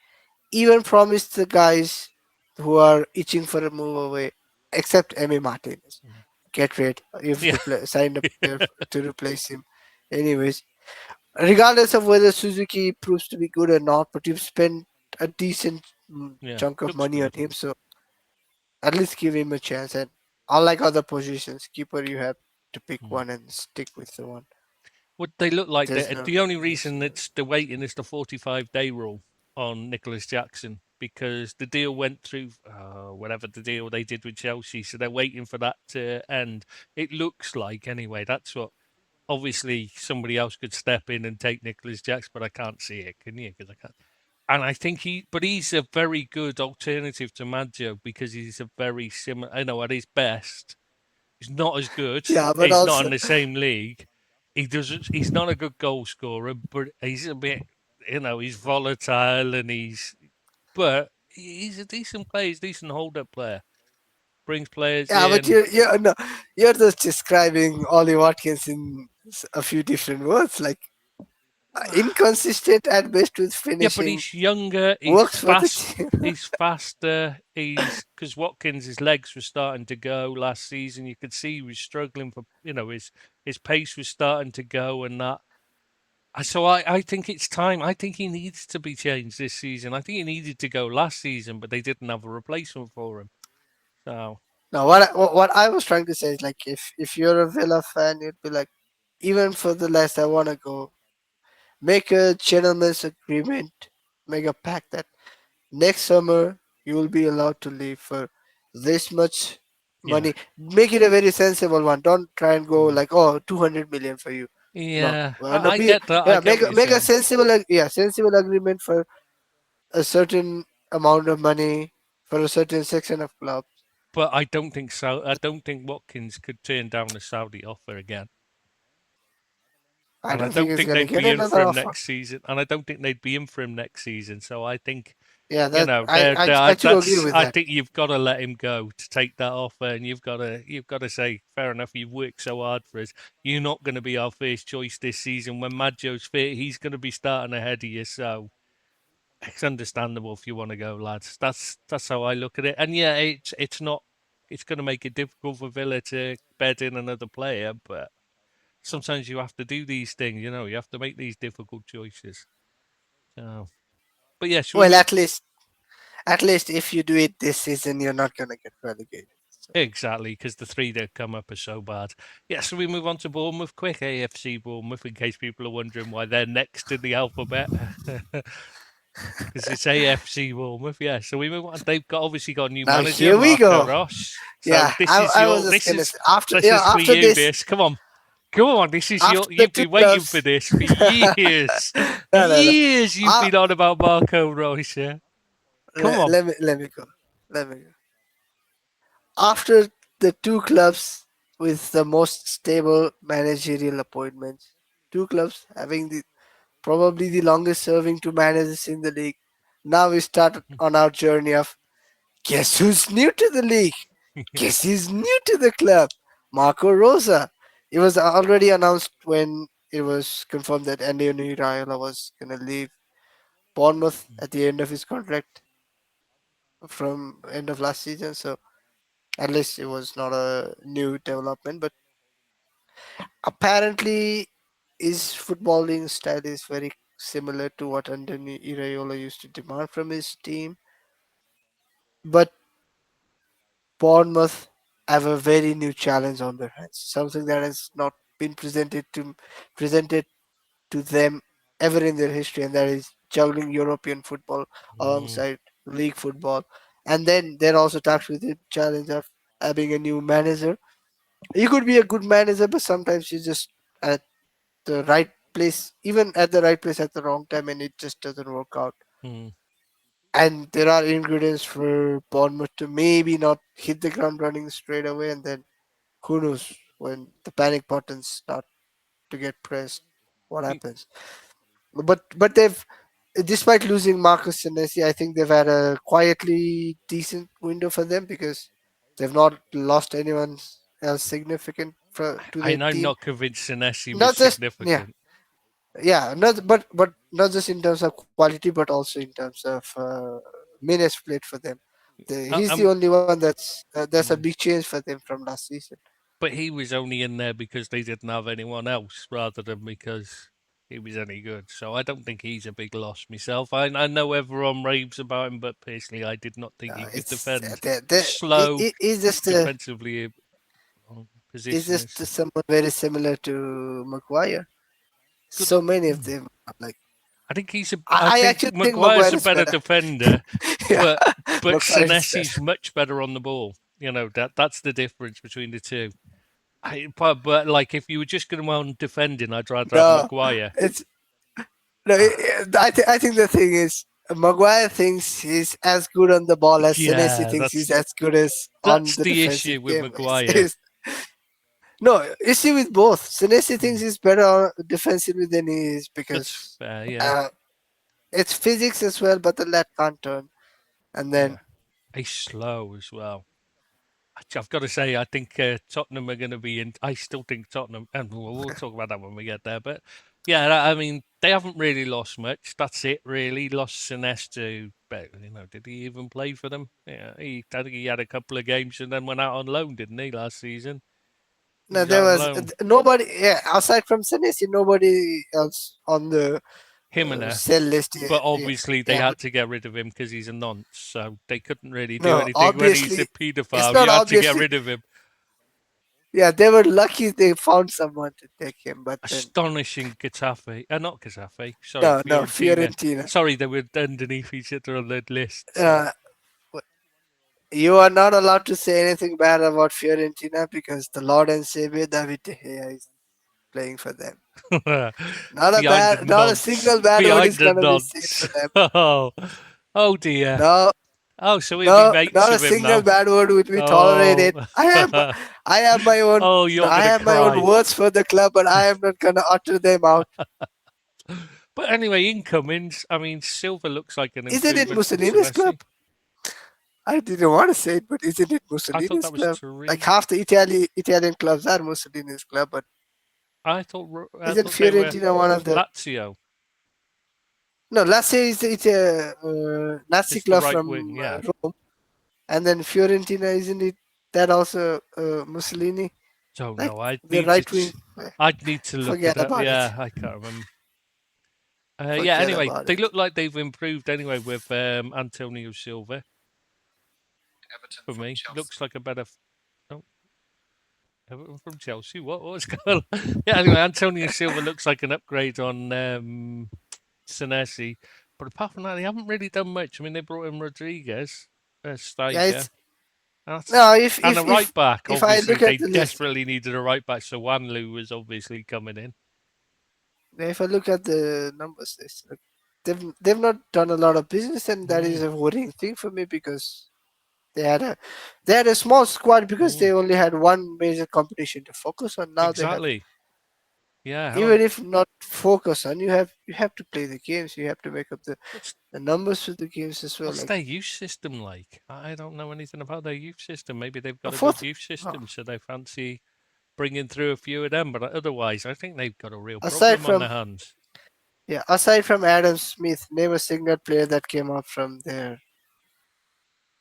even promise the guys who are itching for a move away, except Emi Martinez, get rid. You've Yeah, signed a player to replace him. Anyways, regardless of whether Suzuki proves to be good or not, but you've spent a decent yeah, chunk of looks money on good. him, so at least give him a chance. And unlike other positions, keeper, you have to pick Mm. one and stick with the one. Would they look like There's that? no, The only there's reason no. it's the waiting is the 45-day rule on Nicholas Jackson because the deal went through, whatever the deal they did with Chelsea, so they're waiting for that to end. It looks like, anyway, that's what. Obviously, somebody else could step in and take Nicholas Jackson, but I can't see it, can you? Because I can't. And I think he's a very good alternative to Maggio because he's a very similar. I know at his best, he's not as good. Yeah, but He's not also in the same league. He doesn't. He's not a good goal scorer, but he's a bit. He's volatile and but he's a decent player. He's a decent hold-up player. Brings players yeah, but in. you're no, you're just describing Ollie Watkins in a few different words, like inconsistent at best with Yeah, but finishing. he's younger. He's Works for the fast. team. He's faster. He's because Watkins' legs were starting to go last season. You could see he was struggling for his pace was starting to go and that. So I think it's time. I think he needs to be changed this season. I think he needed to go last season, but they didn't have a replacement for him. So No, what I was trying to say is like if you're a Villa fan, you'd be like, even for the less I want to go, make a gentleman's agreement, make a pact that next summer you will be allowed to leave for this much yeah, money. Make it a very sensible one. Don't try and go mm. like, oh, 200 million for you. No, Yeah. no, I be get that. I yeah, get what you're make a saying. sensible sensible agreement for a certain amount of money for a certain section of clubs. But I don't think so. I don't think Watkins could turn down the Saudi offer again. I And I don't think don't he's think gonna they'd get be in for another him offer. next season. And I don't think they'd be in for him next season. So I think Yeah, You that know, I do agree that's. with I that. think you've got to let him go to take that offer, and you've got to say, fair enough. You've worked so hard for us. You're not going to be our first choice this season. When Maggio's fit, he's going to be starting ahead of you. So it's understandable if you want to go, lads. That's how I look at it. And yeah, it's not. It's going to make it difficult for Villa to bed in another player, but sometimes you have to do these things. You know, you have to make these difficult choices. So, but yeah, should we Well, move? at least if you do it this season, you're not gonna get relegated. So Exactly, because the three that come up are so bad. Yeah, so we move on to Bournemouth quick. AFC Bournemouth, in case people are wondering why they're next in the alphabet. Because it's AFC Bournemouth, yeah. So we move on. They've got obviously got a new now manager, here we Marco go. Roche. So Yeah, I was just gonna say after this yeah is for after you. this This, come on, come on. This is your. after the You've two been waiting for clubs. this for years, No, no, no. years. You've I, been on about Marco Roche. Yeah? Come on. let me go. Let me go. After the two clubs with the most stable managerial appointments, two clubs having the probably the longest serving two managers in the league. Now we start on our journey of guess who's new to the league? Guess who's new to the club? Marco Rosa. It was already announced when it was confirmed that Antonio Raiola was going to leave Bournemouth at the end of his contract from end of last season. So at least it was not a new development. But apparently, his footballing style is very similar to what Antonio Iraola used to demand from his team. But Bournemouth have a very new challenge on their hands, something that has not been presented to them ever in their history, and that is juggling European football Mm, alongside league football. And then they're also tasked with the challenge of having a new manager. You could be a good manager, but sometimes you just at the right place, even at the right place at the wrong time, and it just doesn't work out. mm. And there are ingredients for Bournemouth to maybe not hit the ground running straight away, and then who knows when the panic buttons start to get pressed, what Y- happens? But they've, despite losing Marcus Senesi, I think they've had a quietly decent window for them because they've not lost anyone else significant to their I'm team. not convinced Senesi was Not just yeah, significant. yeah, not but not just in terms of quality, but also in terms of minutes played for them. He's the I'm, only one that's a big mm. change for them from last season. But he was only in there because they didn't have anyone else rather than because he was any good. So I don't think he's a big loss myself. I know everyone raves about him, but personally, I did not think he could It's defend. it Slow, is just defensively is position just is someone very similar to Maguire. good. So many of Mm. them are like I think he's a. I I think actually think Maguire's Maguire a is better better. defender, Yeah, but Maguire is Senesi's better. much better on the ball. You know that's the difference between the two. But like if you were just going on defending, I'd rather have No, Maguire. it's no. I think the thing is Maguire thinks he's as good on the ball as Senesi Yeah, thinks he's as good as on that's the the defensive issue with game. Maguire. No, you see with both, Senesi thinks Mm, he's better defensively than he is that's because fair. Yeah, uh, it's physics as well, but the lad can't turn. And yeah. then He's slow as well. I've got to say, I think Tottenham are going to be in. I still think Tottenham, and we'll talk about that when we get there. But yeah, I mean, they haven't really lost much. That's it, really. Lost Sinestro, but did he even play for them? Yeah, I think he had a couple of games and then went out on loan, didn't he, last season? He no, was there out on was loan. nobody. Yeah, aside from Senesi, nobody else on the sell Jimenez, list. but Yeah, obviously they yeah, had but to get rid of him because he's a nonce. So they couldn't really do no, anything when he's a obviously it's paedophile. not You had to get obviously. rid of him. Yeah, they were lucky they found someone to take him, but then Astonishing Getafe. Not Getafe. Sorry, no, Fiorentina. Fiorentina. Sorry, they were underneath each other on the list. So Uh, you are not allowed to say anything bad about Fiorentina because the Lord and Savior David De Gea is playing for them. behind the Not a nonce. single bad word Behind is the gonna be said nonce. for them. Oh, oh dear. No, Oh, so we'll be no, mates not a with him single now. bad word would be Oh, tolerated. I have my own, oh, you're I gonna have my own cry. words for the club, but I am not gonna utter them out. But anyway, incomings. I mean, Silva looks like an Isn't it improvement from Mussolini's club? Senesi. I didn't want to say it, but isn't it I thought Mussolini's that was club? Like Turin. half the Italian clubs are Mussolini's club, but I isn't thought they were Fiorentina one of the? Lazio. No, Lazio is it's a Nazi It's the club right wing. from Yeah. Rome, and then Fiorentina, isn't it? That also Mussolini, Don't like know. the right wing. I'd need to look Forget it up. about it. Yeah, I can't remember. Yeah. Forget Anyway, about they it. look like they've improved anyway with Antonio Silva. For me, looks like a better. Oh, Everton from Chelsea. What's going on? Yeah. Anyway, Antonio Silva looks like an upgrade on Senesi. But apart from that, they haven't really done much. I mean, they brought in Rodriguez, a Yeah, it's striker. That's, no. and a right back. If I Obviously, look at they the list, desperately needed a right back. So Wanlu was obviously coming in. if I look at the numbers list, like, they've not done a lot of business, and that is Mm, a worrying thing for me because they had a they had a small squad because mm, they only had one major competition to focus on. Now they have, exactly. Yeah. even if not focus on, you have to play the games. You have to make up What's the numbers with the games as well. what's Like their youth system like? I don't know anything about their youth system. Maybe they've a got a good fourth. youth Oh, system, so they fancy bringing through a few of them. But otherwise, I think they've got a real aside problem on from their hands. aside from Adam Smith, name a single player that came up from there.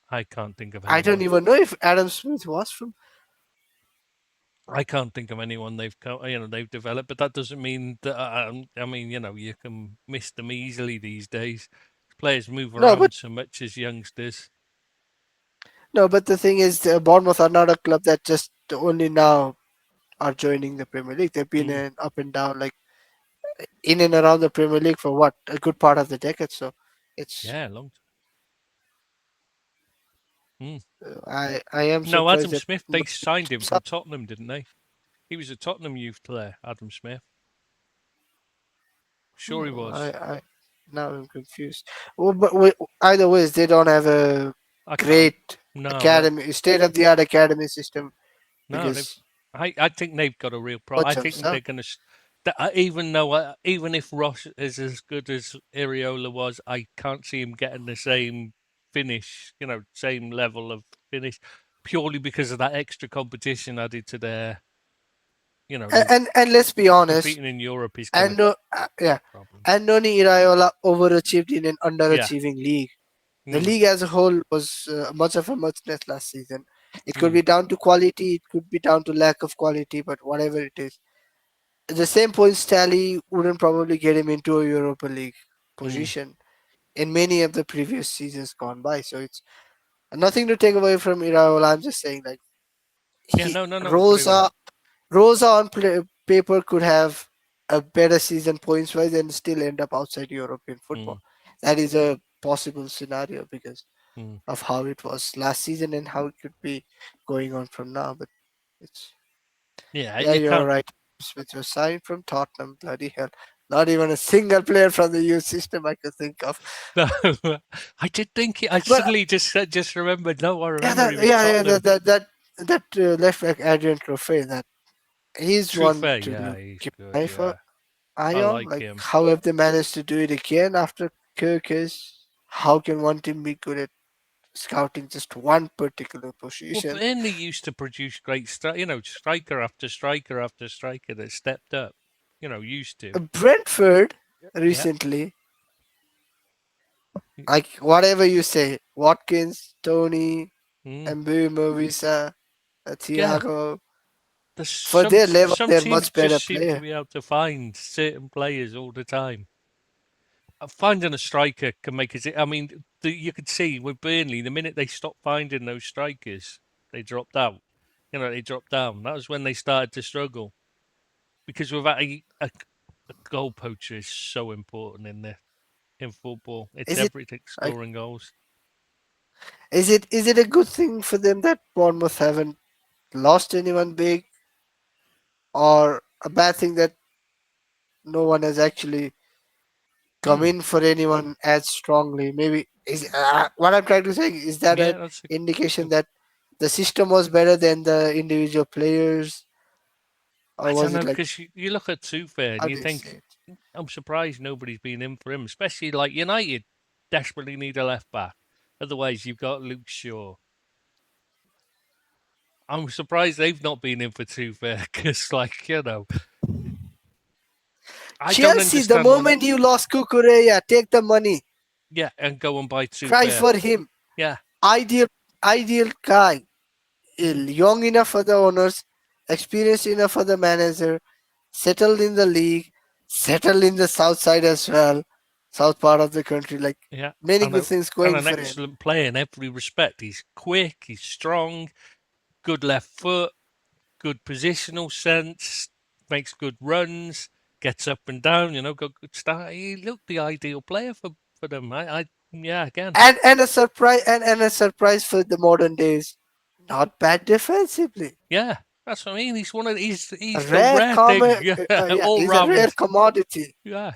I can't think of I don't anyone. even know if Adam Smith was from. I can't think of anyone they've developed, but that doesn't mean that. I mean, you can miss them easily these days. Players move No, but around so much as youngsters. no, but the thing is, Bournemouth are not a club that just only now are joining the Premier League. They've been Mm, in up and down, like in and around the Premier League for what a good part of the decade. So it's yeah, long time. Mm. I am No, surprised Adam that Smith. no They signed him teams from Tottenham, didn't they? He was a Tottenham youth player, Adam Smith. Sure, he was. I now I'm confused. Well, but either ways, they don't have a I can't. great No, no, academy, state of the art academy system no. because I think they've got a real problem. I much of think so. they're going to. Even if Ross is as good as Iriola was, I can't see him getting the same finish. Same level of finish, purely because of that extra competition added to their. And The let's be honest, competing in Europe is going to and yeah, problem. and Noni Iraola overachieved in an Yeah. underachieving league. The Mm, league as a whole was much of a muchness last season. It could mm, be down to quality, it could be down to lack of quality, but whatever it is, the same points tally wouldn't probably get him into a Europa League mm. position in many of the previous seasons gone by. So it's nothing to take away from Iraola. I'm just saying, like Yeah. he No. Agree with Rosa that. Rosa on paper could have a better season points wise and still end up outside European Mm, football. That is a possible scenario because mm. of how it was last season and how it could be going on from now. But it's Yeah. yeah, You you're can't. right. With your sign from Tottenham, bloody hell. Not even a single player from the youth system I could think of. No, I did think it. I But suddenly just remembered. No, I yeah, remember he was yeah, Tottenham. that left back Adrian Trophée, that he's True one fair, to yeah, he's keep good. an eye for. Yeah, I Eye on, like like him. how have they managed to do it again after Kirk is? How can one team be good at scouting just one particular Well, position? Burnley used to produce great striker after striker after striker that stepped up. Used to. Brentford Yeah. recently, like whatever you say, Watkins, Tony, Mm, Mbumo, Visa, yeah. Thiago, There's for their level, some they're teams much just better seem to player. be able to find certain players all the time. Finding a striker can make it. I mean, you could see with Burnley, the minute they stopped finding those strikers, they dropped out. They dropped down. That was when they started to struggle. Because without a goal poacher is so important in football. It's Is it everything like scoring goals. is it a good thing for them that Bournemouth haven't lost anyone big, or a bad thing that no one has actually come Hmm. in for anyone as strongly? Maybe is what I'm trying to say is that Yeah, an that's indication that the system was better than the individual players, I or don't was it know like because you look at Tufa and how you do you say think it? I'm surprised nobody's been in for him, especially like United desperately need a left back. Otherwise, you've got Luke Shaw. I'm surprised they've not been in for two fair because, like, I don't Chelsea, the understand one. moment you lost Kukureya, take the money, Yeah, and go and buy two cry fair. for him. Yeah, Ideal, ideal guy. Young enough for the owners, experienced enough for the manager, settled in the league, settled in the south side as well, south part of the country. Like yeah, many and good a, things and going an for him. excellent player in every respect. He's quick, he's strong, good left foot, good positional sense, makes good runs, gets up and down. Got good start. He looked the ideal player for them. Yeah, again, And a surprise and a surprise for the modern days. Not bad defensively. yeah. That's what I mean. He's one of A he's the rare rare thing. comment. Yeah, Yeah, all he's a rare round. commodity. Yeah,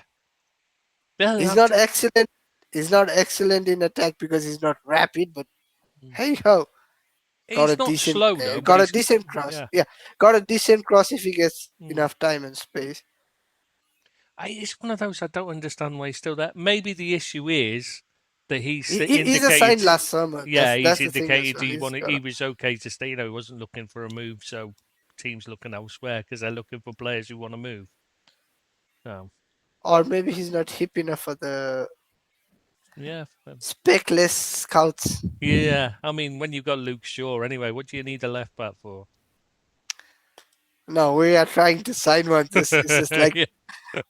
yeah. He's not excellent. He's not excellent in attack because he's not rapid. But hey ho, He's not slow though, but got a he's decent cross. yeah. Yeah, got a decent cross if he gets Mm. enough time and space. It's one of those I don't understand why he's still there. Maybe the issue is that he's He's a signed indicated. last summer. Yeah, he's That's the thing as indicated well. He's he got was okay to stay. He wasn't looking for a move, so teams looking elsewhere because they're looking for players who want to move. So or maybe he's not hip enough for the yeah, speckless scouts. yeah. I mean, when you've got Luke Shaw, anyway, what do you need a left back for? No, we are trying to sign one. This is just like Yeah.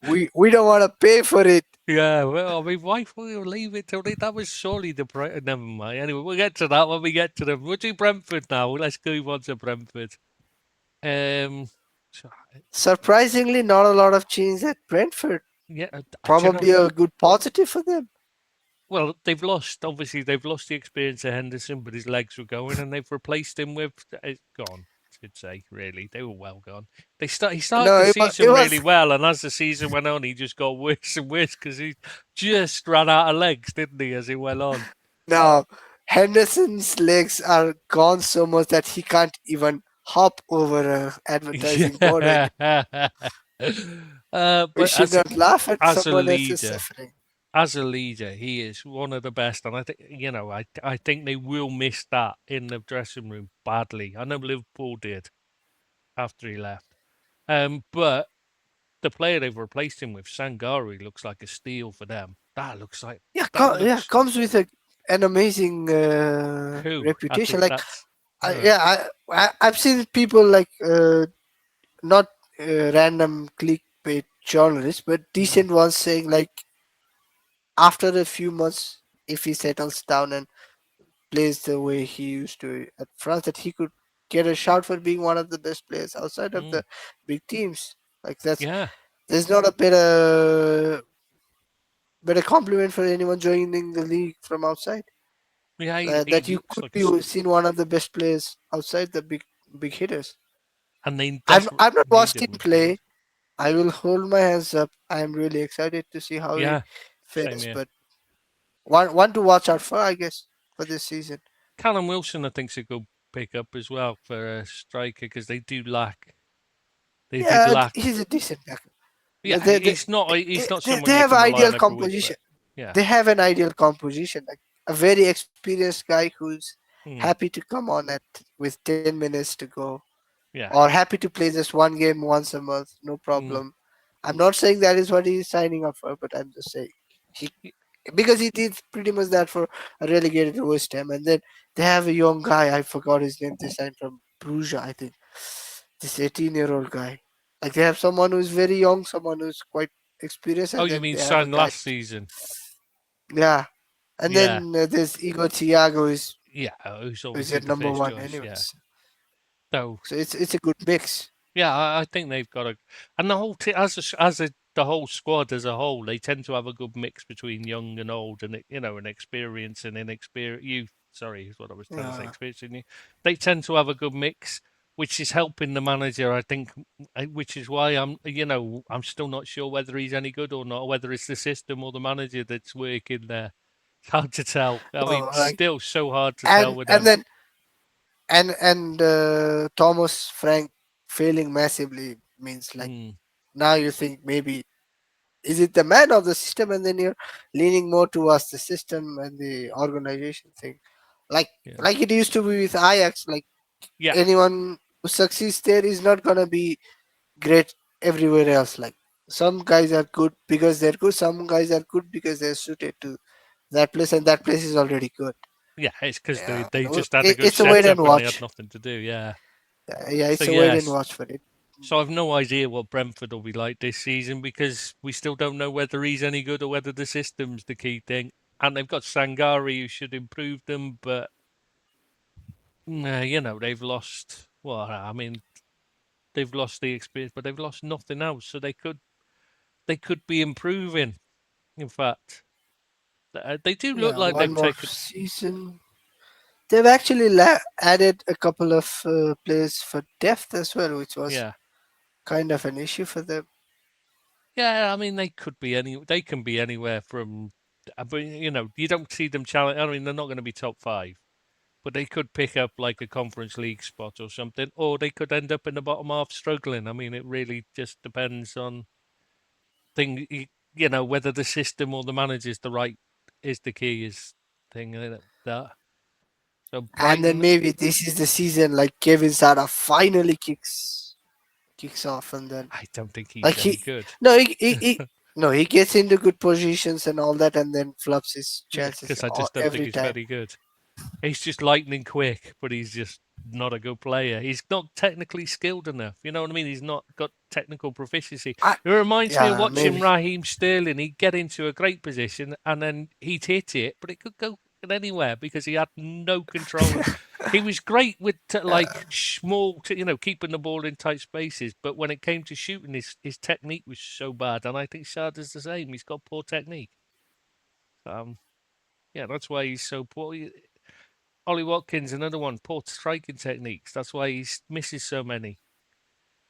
we don't want to pay for it. Yeah, well, I mean, why will you leave it till that was surely the never mind. Anyway, we'll get to that when we get to them. We'll do Brentford now. Let's go on to Brentford. Um, so, Surprisingly, not a lot of change at Brentford. yeah, do you know? Probably a good positive for them. Well, they've lost. Obviously, they've lost the experience of Henderson, but his legs were going, and they've replaced him with gone. I should say, really, they were well gone. He started No, the it season really was well, and as the season went on, he just got worse and worse because he just ran out of legs, didn't he, as he went on? no. Henderson's legs are gone so much that he can't even hop over a advertising board Yeah. anymore. We But should not laugh at as a someone else's leader, suffering. he is one of the best, and I think I think they will miss that in the dressing room badly. I know Liverpool did after he left, but the player they've replaced him with, Sangari, looks like a steal for them. That Yeah, looks comes with an amazing who I reputation. think Like, that's uh, I've seen people like not random clickbait journalists, but mm, decent ones saying like after a few months, if he settles down and plays the way he used to at France, that he could get a shout for being one of the best players outside of mm, the big teams. Like that's yeah, there's not a better compliment for anyone joining the league from outside. yeah. He That you looks could like be seen one of the best players outside the big hitters. and they I've desperately not need watched a him midfield. play. I will hold my hands up. I am really excited to see how he Yeah, same fares, here. but one to watch out for, I guess, for this season. Callum Wilson, I think's a good pick up as well for a striker because they do lack. They did Yeah, lack. he's a decent backer. Yeah, They, they, he's not they someone you have can rely ideal on every week, but composition. yeah. They have an ideal composition, like a very experienced guy who's Mm, happy to come on at with 10 minutes to go, yeah. or happy to play just one game once a month, no Mm. problem. I'm not saying that is what he's signing up for, but I'm just saying he Y- because he did pretty much that for a relegated West Ham, and then they have a young guy. I forgot his name. They signed from Bruges, I think. This 18-year-old guy. Like they have someone who's very young, someone who's quite experienced, Oh, and you then mean they have a signed guy. last season? Yeah, and Yeah. then there's Igor Thiago Yeah. Who's who's obviously at the number first one, choice. Yeah. anyways. So So it's a good mix. yeah, I think they've got a, and the whole the whole squad as a whole, they tend to have a good mix between young and old, and and experience and inexperience. Youth, sorry, is what I was trying to say. Yeah. Experience and youth. They tend to have a good mix, which is helping the manager, I think. Which is why I'm still not sure whether he's any good or not, whether it's the system or the manager that's working there. It's hard to tell. I No, mean, like still so hard to tell and with and them. then and Thomas Frank failing massively means like Mm, now you think maybe is it the man or the system? And then you're leaning more towards the system and the organization thing, like Yeah. like it used to be with Ajax. Like Yeah. anyone who succeeds there is not gonna be great everywhere else. Like some guys are good because they're good. Some guys are good because they're suited to that place, and that place is already good. Yeah, it's because Yeah, they just had a good it's a wait and setup and they had watch. nothing to do. Yeah. Yeah, So it's a wait and yes. watch for it. So I've no idea what Brentford will be like this season because we still don't know whether he's any good or whether the system's the key thing. And they've got Sangari who should improve them, but they've lost. Well, I mean, they've lost the experience, but they've lost nothing else. So they could be improving. In fact, they do look Yeah, like one they've more taken. season. They've actually added a couple of players for depth as well, which was Yeah, kind of an issue for them. yeah. I mean, they could be any. They can be anywhere from. But you don't see them challenge. I mean, they're not going to be top five, but they could pick up like a Conference League spot or something, or they could end up in the bottom half struggling. I mean, it really just depends on whether the system or the manager is the right is the key is thing that. So And then Brighton, maybe this is the season like Kevin Sara finally kicks off, and then I don't think like he's any he good. no he no he gets into good positions and all that, and then flops his Yeah, chances because I just don't think every he's time. very good. He's just lightning quick, but he's just not a good player. He's not technically skilled enough. You know what I mean? He's not got technical proficiency. I It reminds me of yeah watching maybe. Raheem Sterling. He'd get into a great position and then he'd hit it, but it could go anywhere because he had no control. He was great with like small, keeping the ball in tight spaces. But when it came to shooting, his technique was so bad. And I think Sharda's the same. He's got poor technique. Um, yeah, that's why he's so poor. Ollie Watkins, another one, poor striking techniques. That's why he misses so many.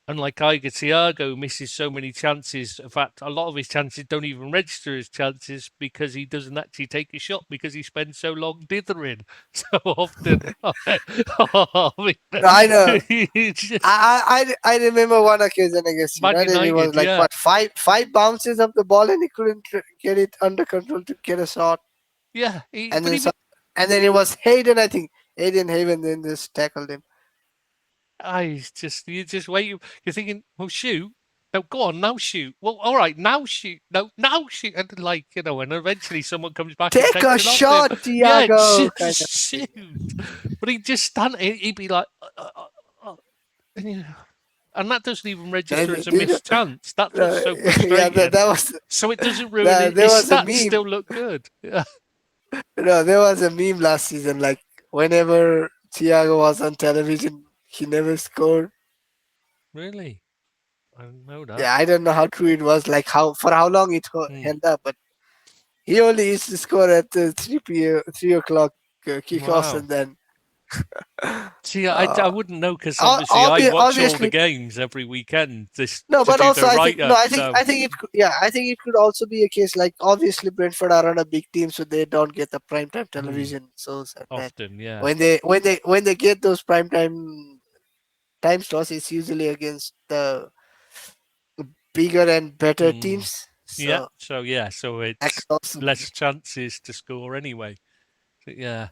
Unlike Iger Thiago, misses so many chances. In fact, a lot of his chances don't even register as chances because he doesn't actually take a shot because he spends so long dithering so often. I No, I know. mean, it's just I remember one occasion against Man United. It was United, like yeah, what five bounces of the ball, and he couldn't get it under control to get a shot. yeah. And But then even and then it was Hayden. I think Hayden Haven then just tackled him. It's just you just wait. You're thinking, well, shoot. No, go on now, shoot. Well, all right, now shoot. No, now shoot. And and eventually someone comes back and Take a takes it off him. shot, Yeah, Tiago, kind just of shoot. thing. But he'd just stand. He'd be like, and and that doesn't even register And, as a missed chance. That's what's so yeah, frustrating. that was So it doesn't ruin it. there His was a stats meme. still look good. Yeah, No, there was a meme last season. Like whenever Thiago was on television, he never scored. really. I don't know that. Yeah, I don't know how true it was. Like how long it Hmm. held up, but he only used to score at 3 o'clock kickoffs, Wow. and then See, I uh, wouldn't know because obviously I watch all the obviously games every weekend this no, to but do also the I think write no, up. So I think it could also be a case like obviously Brentford are on a big team, so they don't get the primetime hmm, television shows, and then often, yeah. when they get those primetime time slots, it's usually against the bigger and better Hmm. teams. Yeah. So So that it's could also be less chances to score anyway. So, yeah.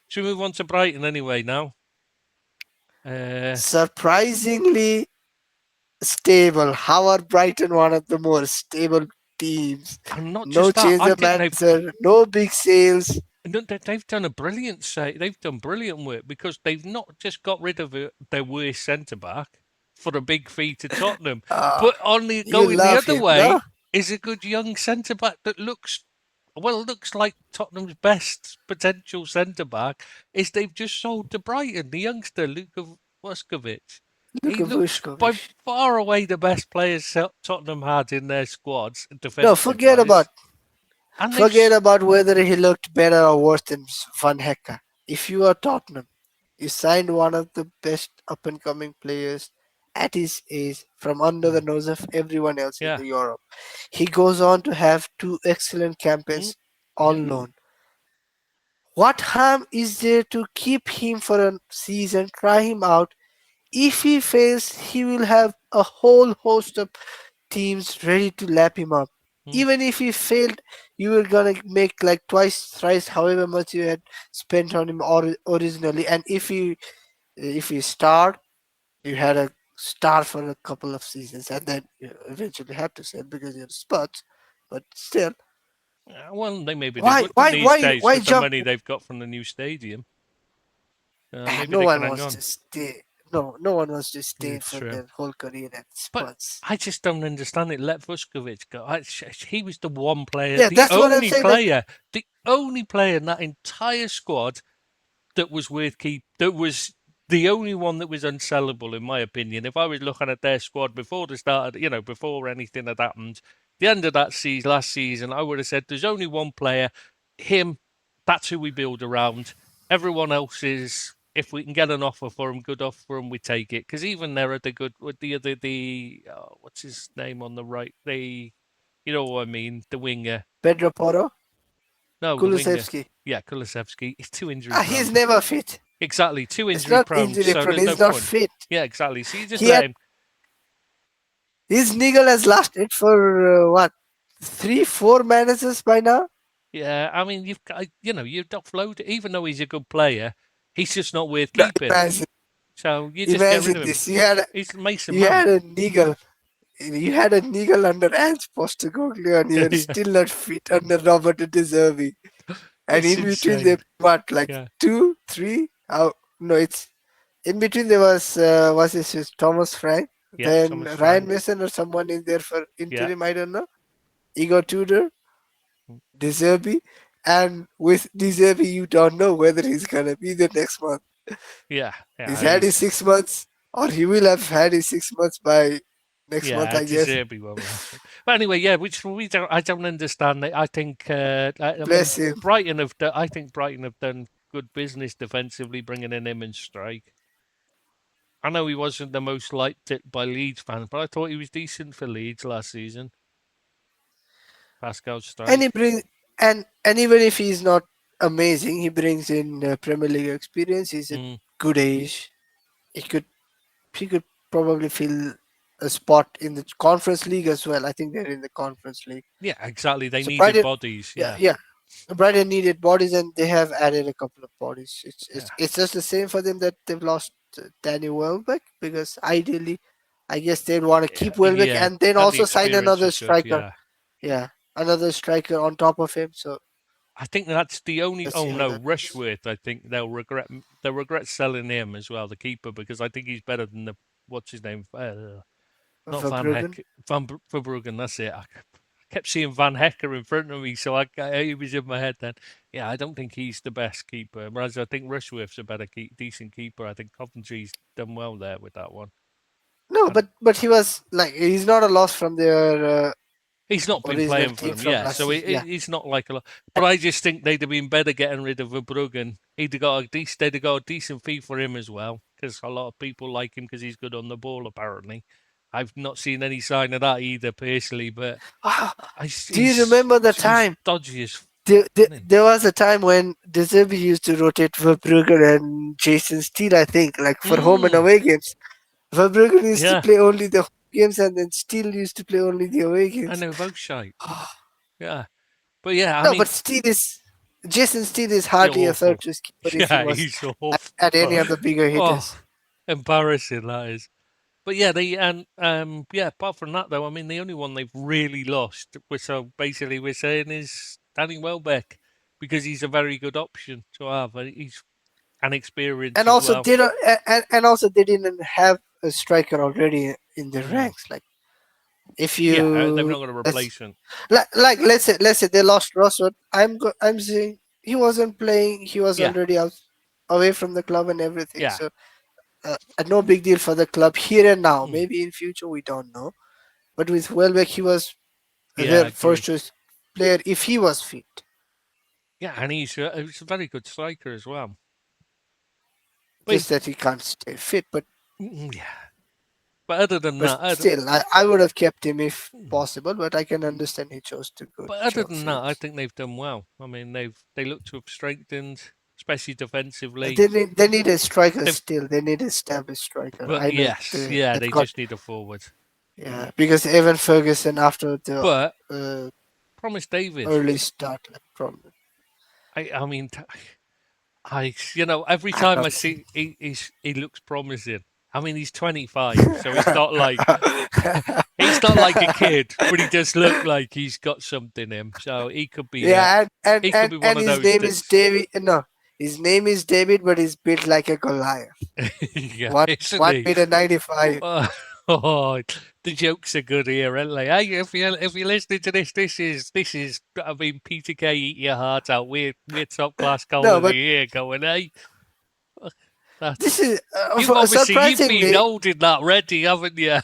Should we move on to Brighton anyway now? Uh, surprisingly stable. How are Brighton one of the more stable teams? and not No just that, change I of think they've manager, no big sales. no, they've done a brilliant they've done brilliant work because they've not just got rid of their worst centre back for a big fee to Tottenham, Ah, but on the you going the love other him, no? way is a good young centre back that looks like Tottenham's best potential centre back. Is they've just sold to Brighton the youngster Luka Vuskovic. Look He at looks by Vuskovic. far away the best player Tottenham had in their squads No, defensive wise, and forget about whether he looked better or worse than Van Hecke. If you are Tottenham, you signed one of the best up and coming players at his age from under the mm, nose of everyone else in yeah. the Europe. He goes on to have two excellent Mm, campaigns yeah. on loan. What harm is there to keep him for a season, try him out? If he fails, he will have a whole host of teams ready to lap him up. Mm. even if he failed, you were gonna make like twice, thrice, however much you had spent on him originally. And if he starred, you had a star for a couple of seasons, and then you eventually had to sell because you're Spurs. But still, Well, they maybe they why, wouldn't why, these why, days why with the jump? money they've got from the new stadium. Maybe No they can one hang wants on. to stay. No, no one wants to Yeah, stay it's for true. their whole career at But Spurs. I just don't understand it. Let Vuskovic go. He was the one player, Yeah, that's what I'm saying. Like, the only player in that entire squad that was worth keep. That was the only one that was unsellable, in my opinion. If I was looking at their squad before the start, before anything had happened, the end of that season, last season, I would have said there's only one player, him. That's who we build around. Everyone else is. If we can get an offer for him, good offer for him, we take it. Because even there are the good with the what's his name on the right? You know what I mean? The winger. Pedro Porro, No, the winger. Kulusevski. Yeah, Kulusevski. He's too injury He's prone. never fit. Exactly, too It's injury not prone, injury so prone. there's no He's not point. fit. Yeah, exactly. So you just He let had him. his niggle has lasted for what, 3, 4 managers by now. Yeah, I mean, you've offloaded. Even though he's a good player, he's just not worth No, keeping. So you just get rid imagine of him. this. You had a, He's Mason you Mount. had a niggle. You had a niggle under Ange Postecoglou, and you're Yeah, still not fit under Roberto De Zerbi. And it's in between, they insane. what, like Yeah, 2, 3? Oh no, it's in between. There was this Thomas Frank, yeah, then Thomas Ryan Frank. Mason or someone in there for Yeah, interim. I don't know. Igor Tudor, De Zerbi, and with De Zerbi, you don't know whether he's gonna be there next month. yeah, He's yeah. had his 6 months, or he will have had his 6 months by next month, Yeah, I guess. Deserby won't last. But anyway, yeah, which we don't. I don't understand it. I think. I mean, Bless him. Brighton have. I think Brighton have done good business defensively, bringing in him and Strike. I know he wasn't the most liked it by Leeds fans, but I thought he was decent for Leeds last season. Pascal And he Strike. brings and even if he's not amazing, he brings in Premier League experience. He's a Mm, good age. He could he could probably fill a spot in the Conference League as well. I think they're in the Conference League. yeah, exactly. They So needed Brighton, bodies. yeah, Yeah, yeah. Brighton needed bodies, and they have added a couple of bodies. It's yeah, it's, it's just the same for them that they've lost Danny Welbeck, because ideally, I guess they'd want to keep Welbeck yeah. and then And the also sign experience another is good. striker. Yeah. Yeah, another striker on top of him. So I think that's the only. let's Oh see how no, that goes. Rushworth. I think they'll regret. They'll regret selling him as well, the keeper, because I think he's better than the what's his name. Not Van Verbruggen. Heck, Verbruggen. That's it. I kept seeing Van Hecker in front of me, so he was in my head then. Yeah, I don't think he's the best keeper. Whereas I think Rushworth's a better, decent keeper. I think Coventry's done well there with that one. No, And but he was like, he's not a loss from their he's not been original playing for team them, from yeah. last So season. Yeah. he's not like a lot. But I just think they'd have been better getting rid of Verbruggen. They'd have got a decent fee for him as well, because a lot of people like him because he's good on the ball. Apparently, I've not seen any sign of that either personally. But Ah, do you he's remember the he's time? dodgy as funny. There was a time when De Zerbi used to rotate Verbruggen and Jason Steele, I think, like for home and Mm, away games. Verbruggen used to yeah, play only the home games, and then Steele used to play only the away and games. they were both shite. Yeah, but yeah, I No, but mean, Steele is Jason Steele is you're hardly a third awful. choice keeper if he Yeah, was he's at awful. any of the bigger hitters. Oh, embarrassing that is. But yeah, they and yeah. Apart from that, though, I mean, the only one they've really lost, which so basically we're saying is Danny Welbeck, because he's a very good option to have. He's an experience And as also well. they don't, and also they didn't have a striker already in the Mm. ranks. Like if Yeah, they're you not going to let's replace him. like let's say they lost Roswood. I'm saying he wasn't playing. He was Yeah, already out away from the club and everything. yeah, So no big deal for the club here and now. mm. Maybe in future we don't know. But with Welbeck, he was Yeah. their I first agree. choice player if he was fit. Yeah, and he's a very good striker as well. But Just that he can't stay fit. yeah, but other than But that, still, I would have kept him if mm, possible. But I can understand he chose to go but to other than Chelsea. that, I think they've done well. I mean, they look to have strengthened, especially defensively. They need a striker They've, still. They need an established striker. but I know yes, yeah, they've they got, just need a forward. yeah, because Evan Ferguson after the But uh, Promise David. early start like problem. I mean, every I've time I not seen. see he looks promising. I mean, he's 25, so he's not like a kid, but he does look like he's got something in him. So Yeah, he could be one and of his those name is that's David. No, his name is David, but he's built like a Goliath. yeah, One isn't one he? meter 95. Oh, oh, the jokes are good here, aren't they? Hey, if you're listening to this, this is. I mean, Peter Kay, eat your heart out. We're top class No, quality but here, going. Hey, this that's is you've been surprisingly. holding that ready, haven't you?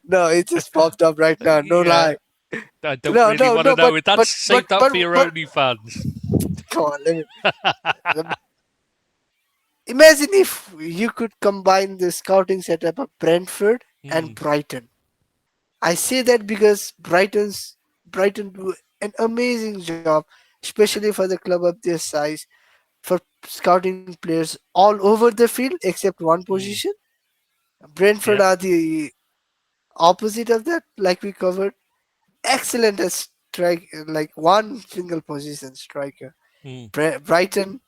No, it just popped up right now. No Yeah, lie. I don't No, really no, want to no. know it. That's save that But for your but OnlyFans. come on, let me. Imagine if you could combine the scouting setup of Brentford and Hmm. Brighton. I say that because Brighton do an amazing job, especially for the club of their size, for scouting players all over the field except one Hmm. position. Brentford Yeah. are the opposite of that, like we covered. Excellent as strike, like one single position striker. Hmm. Brighton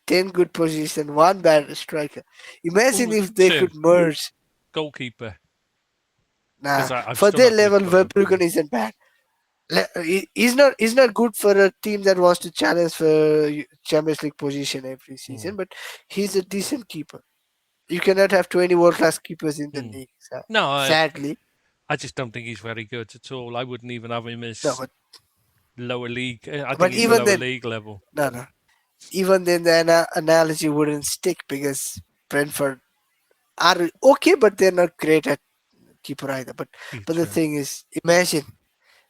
10 good position, one bad striker. Imagine Oh, if they two could merge. goalkeeper. Nah, Because I'm for still their not going to level, put him up Verbruggen again. isn't bad. He's not good for a team that wants to challenge for Champions League position every Hmm. season, but he's a decent keeper. You cannot have 20 world class keepers in the Hmm. league, No, sadly. I just don't think he's very good at all. I wouldn't even have him No, as lower league. I think but he's even lower then, league level. no. Even then, the analogy wouldn't stick because Brentford are okay, but they're not great at keeper either. He's But the true. thing is, imagine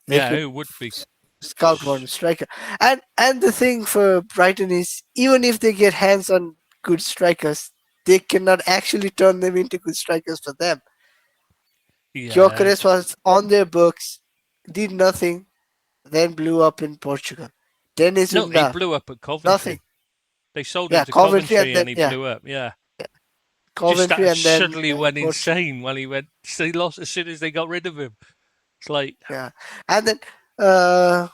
they Yeah, could it would be. scout one striker. And the thing for Brighton is, even if they get hands on good strikers, they cannot actually turn them into good strikers for them. Yeah. Gyökeres was on their books, did nothing, then blew up in Portugal. Dennis No, he Undav, blew up at Coventry. nothing. They sold him Yeah, to Coventry and Coventry then and he yeah, blew up. Yeah. Just Coventry and then suddenly went Portugal. insane when he went. So he lost as soon as they got rid of him. It's like, Yeah, and then uh,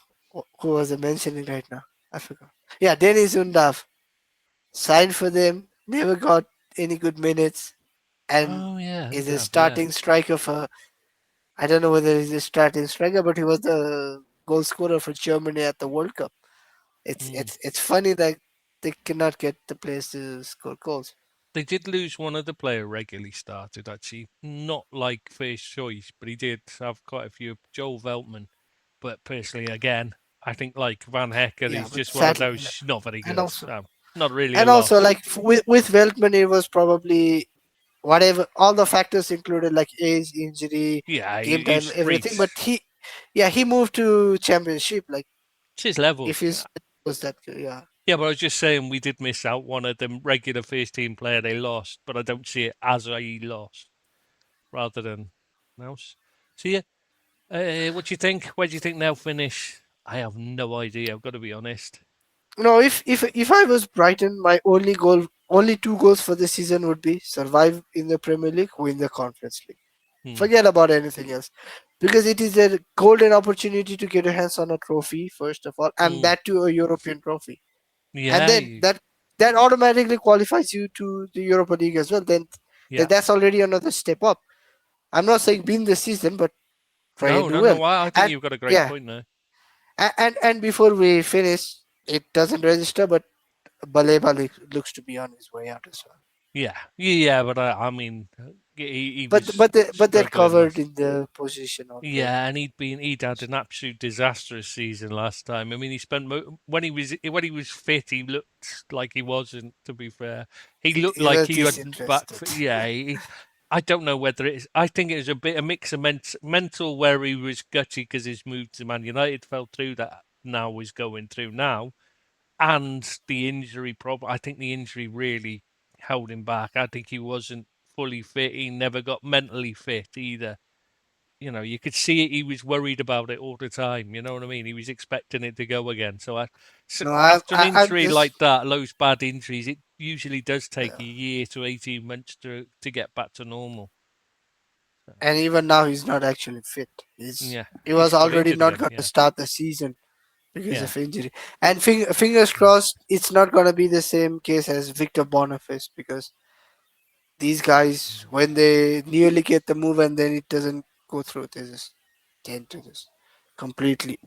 who was I mentioning right now? I forgot. Yeah, Dennis Undav signed for them, never got any good minutes, and oh yeah, is a Undav, yeah. starting striker for. I don't know whether he's a starting striker, but he was the goal scorer for Germany at the World Cup. Mm. It's funny that they cannot get the players to score goals. They did lose one other player regularly started actually, not like first choice, but he did have quite a few. Joel Veltman, but personally, again, I think like Van Hecker Yeah, is but just one of sadly, those not very and good. also Not really a and also loss. like with Veltman, it was probably whatever all the factors included like age, injury, Yeah, game he's time, everything. But great. he moved to championship. Like It's his level. if his was that good, yeah. Yeah, but I was just saying we did miss out one of the regular first team player they lost, but I don't see it as a loss rather than else. So yeah, what do you think? Where do you think they'll finish? I have no idea. I've got to be honest. No, if I was Brighton, my only two goals for the season would be survive in the Premier League, win the Conference League. Hmm. Forget about anything else, because it is a golden opportunity to get your hands on a trophy first of all, and Hmm. that too a European trophy, and Yeah. then that automatically qualifies you to the Europa League as well. Then Yeah. that's already another step up. I'm not saying win the season, but try and No, do no, well. no. I think And you've got a great yeah, point there. and before we finish, it doesn't register, but Baleba looks to be on his way out as well. Yeah. Yeah, but I mean, he was But they're struggling covered last. in the position already. Yeah, and he'd had an absolute disastrous season last time. I mean, he spent when he was fit, he looked like he wasn't. To be fair, he looked He like was he hadn't back. disinterested. Yeah, I don't know whether it's. I think it was a mix of mental where he was gutty because his move to Man United fell through. That now is going through now, and the injury problem. I think the injury really held him back. I think he wasn't fully fit. He never got mentally fit either. You could see it. He was worried about it all the time. You know what I mean? He was expecting it to go again. So No, after an I'm injury just like that, those bad injuries, it usually does take yeah. a year to 18 months to get back to normal. and even now he's not actually fit. Yeah, He was he's got already injured not again. going to Yeah, start the season because yeah, of injury. And fingers mm, crossed, it's not going to be the same case as Victor Boniface, because these guys, mm. when they nearly get the move and then it doesn't go through, they just tend to just completely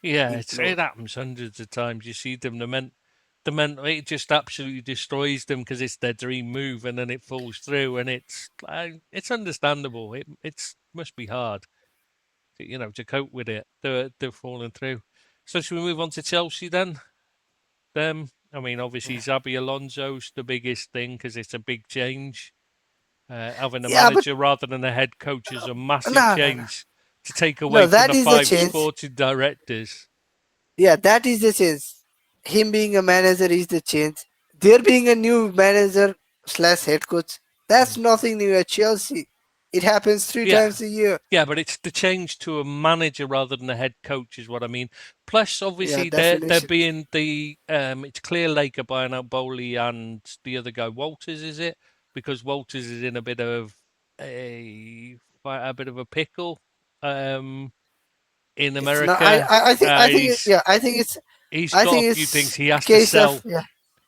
Yeah. It implode. happens hundreds of times. You see them. The men. It just absolutely destroys them because it's their dream move, and then it falls through, and it's understandable. It's must be hard, to cope with it. They're falling through. So should we move on to Chelsea then? I mean, obviously Yeah, Xabi Alonso's the biggest thing because it's a big change. Having a yeah, but manager rather than a head coach is a massive no, no, no, change to take away no. from That the is the five change. sporting directors. Yeah, that is the change. Him being a manager is the change. There being a new manager slash head coach, that's Mm. nothing new at Chelsea. It happens three Yeah, times a year. yeah, but it's the change to a manager rather than a head coach is what I mean. Plus, Yeah, obviously, they're definition. being it's Clear Lake are buying out Bowley and the other guy Walters, is it? Because Walters is in a bit of a pickle in It's not. America. I think. I think. He's Yeah. he's I got think a few it's things he a has to case of. sell. Yeah.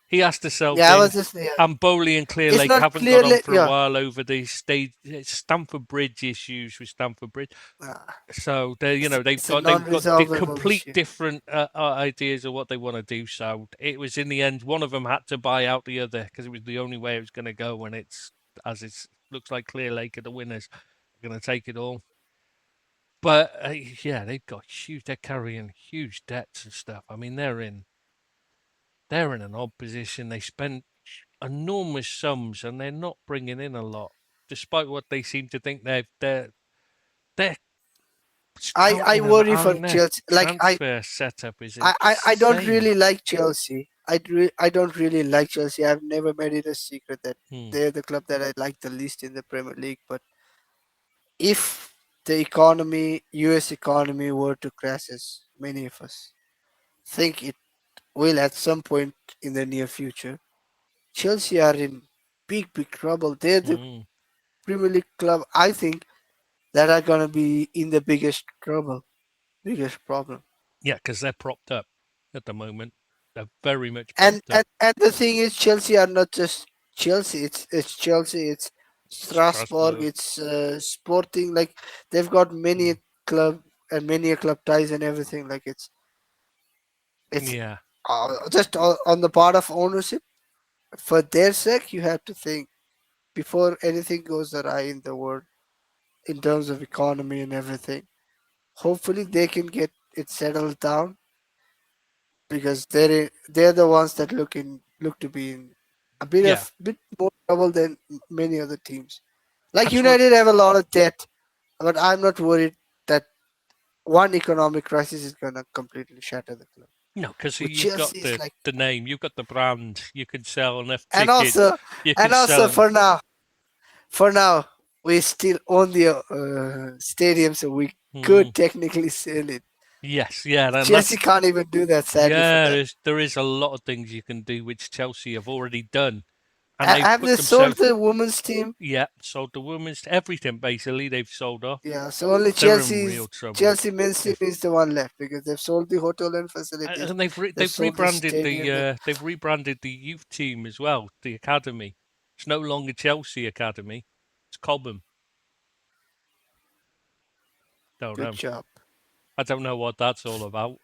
He has to sell Yeah. I was things. just. Yeah. And Bowley and Clear It's Lake not haven't got on clearly. for a Yeah. while over the stage Stamford Bridge issues with Stamford Bridge. Uh, So they, they've it's a got the non-resolvable complete issue. different ideas of what they want to do. So it was in the end, one of them had to buy out the other because it was the only way it was going to go. And it's as it looks like Clear Lake are the winners. They're going to take it all. But yeah, they've got huge. They're carrying huge debts and stuff. I mean, they're in an odd position. They spent enormous sums and they're not bringing in a lot, despite what they seem to think they're I scouting. And worry I for mean, their Chelsea. transfer setup is I don't insane. really like Chelsea. I don't really like Chelsea. I've never made it a secret that Hmm. they're the club that I like the least in the Premier League. But if the economy, US economy, were to crash, as many of us think it will at some point in the near future, Chelsea are in big trouble. They're the Hmm. Premier League club, I think, that are gonna be in the biggest trouble, biggest problem. Yeah, because they're propped up at the moment. They're very much And, propped up. the thing is, Chelsea are not just Chelsea. It's Chelsea. It's Strasbourg. Strasbourg. It's Sporting. Like they've got many Hmm. club and many a club ties and everything. Like it's Yeah. just on the part of ownership. For their sake, you have to think before anything goes awry in the world in terms of economy and everything. Hopefully, they can get it settled down because they're the ones that look to be in a Yeah. bit more trouble than many other teams. Like That's what. United have a lot of debt, but I'm not worried that one economic crisis is gonna completely shatter the club. No, because With you've got Chelsea, it's like, the name, you've got the brand. You can sell enough and tickets. also, You can sell them. for now, we still own the stadium, so we Hmm. could technically sell it. Yes, yeah, and Chelsea that's can't even do that, sadly, for yeah. them. There is a lot of things you can do which Chelsea have already done, and they've Have put they sold themselves. the women's team? Yeah, sold the women's everything basically. They've sold off. Yeah, so only They're in real trouble. Chelsea men's team If is the one left because they've sold the hotel and facilities, and they've they've sold the rebranded stadium. they've rebranded the youth team as well, the academy. It's no longer Chelsea Academy. It's Cobham. Don't Good know. job. I don't know what that's all about.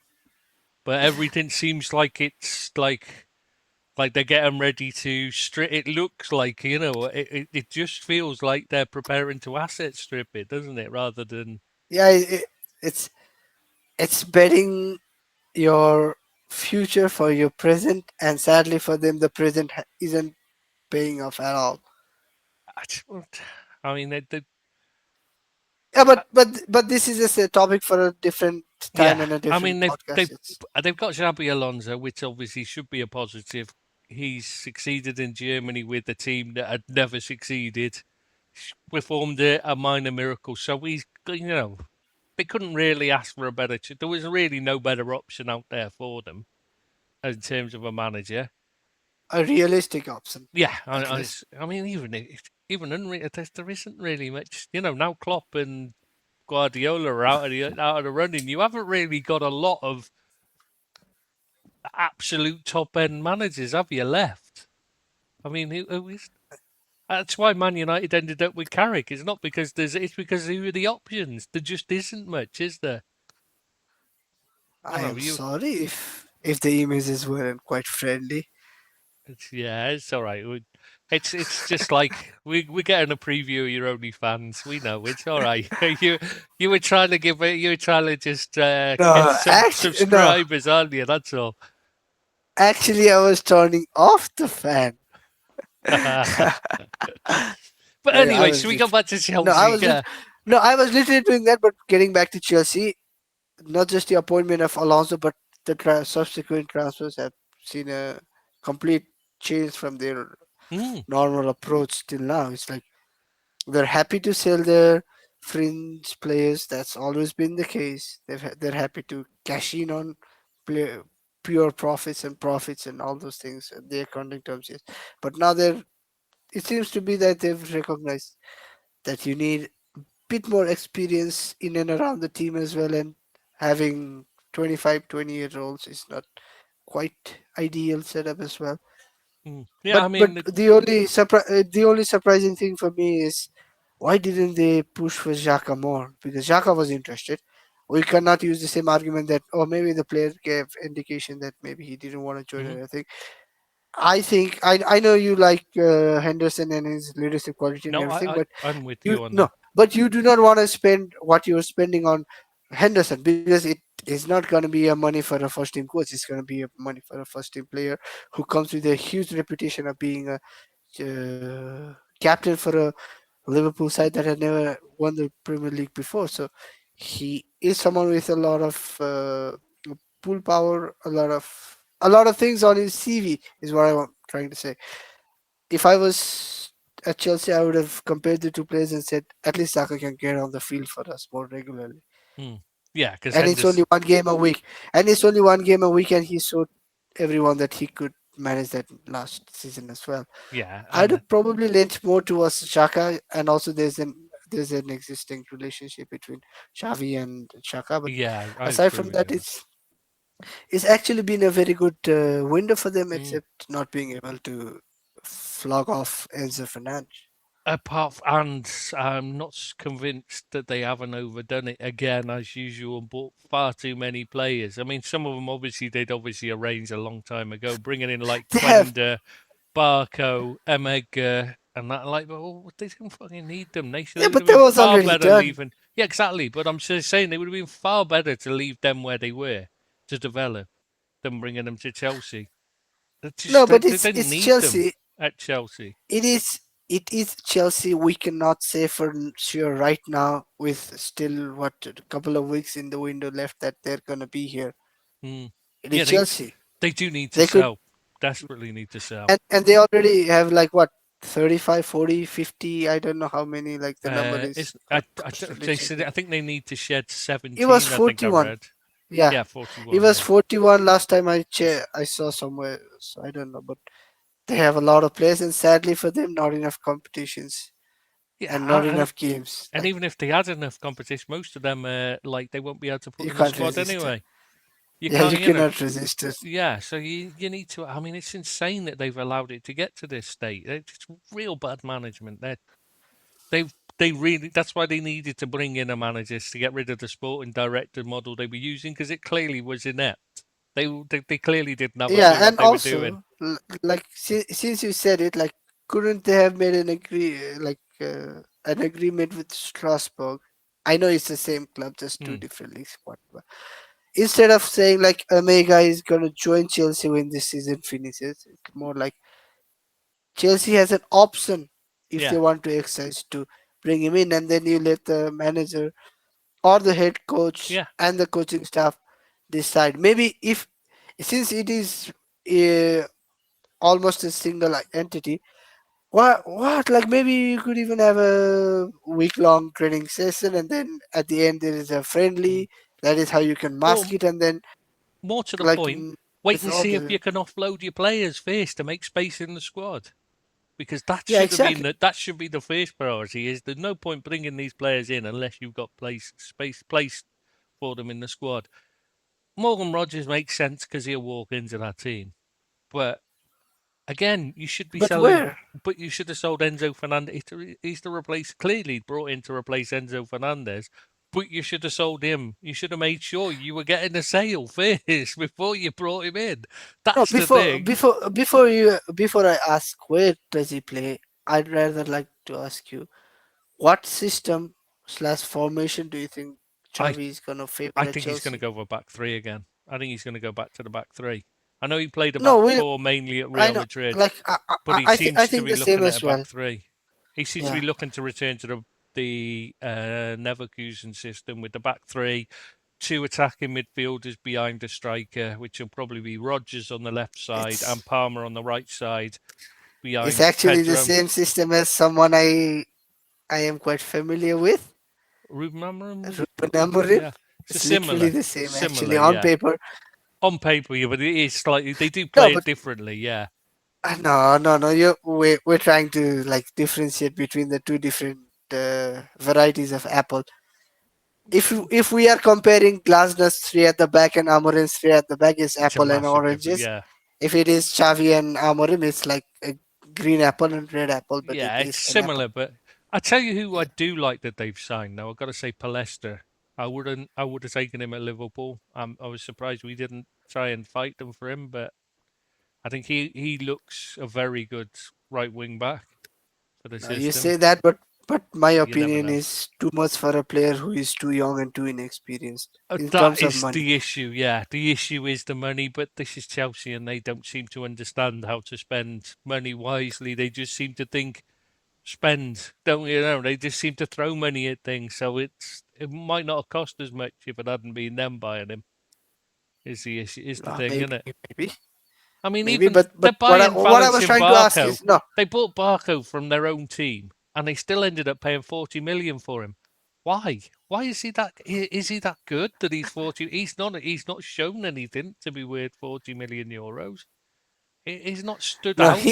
But everything seems like it's like they're getting ready to strip. It looks like it just feels like they're preparing to asset strip it, doesn't it? Rather than Yeah, it's it's betting your future for your present, and sadly for them, the present isn't paying off at all. I mean, Yeah, uh, but this is just a topic for a different time yeah. and a I different mean, podcast. It's they've got Xabi Alonso, which obviously should be a positive. He's succeeded in Germany with a team that had never succeeded. Performed a minor miracle, so they couldn't really ask for a better. There was really no better option out there for them in terms of a manager. a realistic option, Yeah, at least. I mean, even if even there isn't really much. Now Klopp and Guardiola are out of the running. You haven't really got a lot of absolute top end managers, have you, left? I mean, who is? That's why Man United ended up with Carrick. It's not because it's because who are the options? There just isn't much, is there? I I don't know. am sorry if the images weren't quite friendly. It's all right. It's just like we're getting a preview of your OnlyFans. We know it's all right. You were trying to you were trying to just get No, some actually, no. subscribers, aren't you? That's all. Actually, I was turning off the fan. But I anyway, was should we go lit- back to no, I Chelsea? was lit- no, I was literally doing that. But getting back to Chelsea, not just the appointment of Alonso, but the subsequent transfers have seen a complete change from their Mm, normal approach till now. It's like they're happy to sell their fringe players. That's always been the case. They're happy to cash in on play, pure profits and all those things. The accounting terms, yes. But now it seems to be that they've recognized that you need bit more experience in and around the team as well, and having 25, 20-year olds is not quite ideal setup as well. Yeah, I But mean, the only surprising thing for me is why didn't they push for Xhaka more? Because Xhaka was interested. We cannot use the same argument that maybe the player gave indication that maybe he didn't want to join mm, or anything. I know you like Henderson and his leadership quality and no, everything, I but I'm with you you on no, that. but you do not want to spend what you're spending on Henderson because it is not going to be a money for a first team coach. It's going to be a money for a first team player who comes with a huge reputation of being a captain for a Liverpool side that had never won the Premier League before. So he is someone with a lot of pull power, a lot of things on his CV is what I'm trying to say. If I was at Chelsea, I would have compared the two players and said at least Saka can get on the field for us more regularly. Mm. Yeah, because And it's only Henderson. one game a week. And it's only one game a week, and he showed everyone that he could manage that last season as well. Yeah, I'd and have probably leant more towards Xhaka, and also there's an existing relationship between Xavi and Xhaka. But yeah, I aside agree from with you that, on that. it's actually been a very good window for them, Mm. except not being able to flog off Enzo Fernandez. And I'm not convinced that they haven't overdone it again, as usual, and bought far too many players. I mean, some of them obviously they'd obviously arranged a long time ago, bringing in like They have, Quenda, Barco, Emega, and that. Like, well, they didn't fucking need them. yeah, It would but have that been was far already better done. leaving. Yeah, exactly. But I'm just saying it would have been far better to leave them where they were to develop than bringing them to Chelsea. No, but They didn't it's need them Chelsea. at Chelsea. It is Chelsea. We cannot say for sure right now, with still what a couple of weeks in the window left, that they're gonna be here. Mm. It Yeah, is Chelsea. they do need to They could, sell. Desperately need to sell. and they already have like what 35, 40, 50. I don't know how many. Like the number is It's constantly they said changing. I think they need to shed It was 17. I think I 41. read. Yeah, Yeah, it 41. was Yeah, 41 last time I saw somewhere. So I don't know, but they have a lot of players, and sadly for them, not enough competitions and not yeah, enough games. and Like even if they had enough competition, most of them like they won't be able to put you in the can't squad resist it. anyway. You Yeah, can't, you cannot resist it. Yeah, so you need to. I mean, it's insane that they've allowed it to get to this state. It's real bad management. They they really. That's why they needed to bring in a manager to get rid of the sporting director model they were using because it clearly was inept. They clearly didn't have a clue Yeah, what and they were doing. also, like since you said it, like couldn't they have made an agreement with Strasbourg? I know it's the same club, just two Hmm. different leagues. Whatever. Instead of saying like Omega is gonna join Chelsea when this season finishes, it's more like Chelsea has an option if they Yeah, want to exercise to bring him in, and then you let the manager or the head coach yeah. and the coaching staff decide. Maybe if since it is uh, almost a single entity, what like maybe you could even have a week long training session, and then at the end there is a Hmm. friendly. That is how you can mask Or it, and then more to the like point, wait with and all see if the you can offload your players first to make space in the squad. because that Yeah, should have been exactly. that should be the first priority. Is there's no point bringing these players in unless you've got space placed for them in the squad. Morgan Rogers makes sense because he'll walk into that team, but again, you should be But selling. where? But you should have sold Enzo Fernandez. He's to replace, clearly brought in to replace Enzo Fernandez. But you should have sold him. You should have made sure you were getting a sale first before you brought him in. No, That's the thing. before I ask where does he play, I'd rather like to ask you what system slash formation do you think I Xavi is gonna favor I at think he's going to Chelsea? go for back three again. I think he's going to go back to the back three. I know he played a No, back we four mainly at I Real know, Madrid, like but he I seems to think be the same looking at a as back well. three. He seems to be Yeah, looking to return to the Neverkusen system with the back three, two attacking midfielders behind the striker, which will probably be Rodgers on the left side it's and Palmer on the right side it's behind actually the Pedro. same system as someone I am quite familiar with, Ruben Amorim? Ruben Amorim. Yeah. It's a It's literally similar, the same similar, actually on yeah. paper. On paper, yeah, but it is slightly, they do No, play but it differently, yeah. no. We're trying to like differentiate between the two different varieties of apple. If we are comparing Glasner's three at the back and Amorim's three at the back is It's a apple and massive difference, oranges. yeah. If it is Xavi and Amorim, it's like a green apple and red apple, but it Yeah, it's is an apple. similar, but I tell you who I Yeah. do like that they've signed. Now I've got to say Palester. I would have taken him at Liverpool. I was surprised we didn't try and fight them for him, but I think he looks a very good right wing back for the Now you system. say that, but my You never opinion know. is too much for a player who is too young and too inexperienced in That terms of is money. the issue, yeah. The issue is the money, but this is Chelsea and they don't seem to understand how to spend money wisely. They just seem to think spend, don't you know? They just seem to throw money at things, so it might not have cost as much if it hadn't been them buying him. Is the issue? Is the thing, Maybe, isn't it? maybe, I mean, maybe, even but they're buying what I was Valentin trying to ask Barco. is no, They bought Barco from their own team, and they still ended up paying 40 million for him. Why? Why is he that? Is he that good that he's 40? He's not. He's not shown anything to be worth 40 million euros. He's not stood no, out.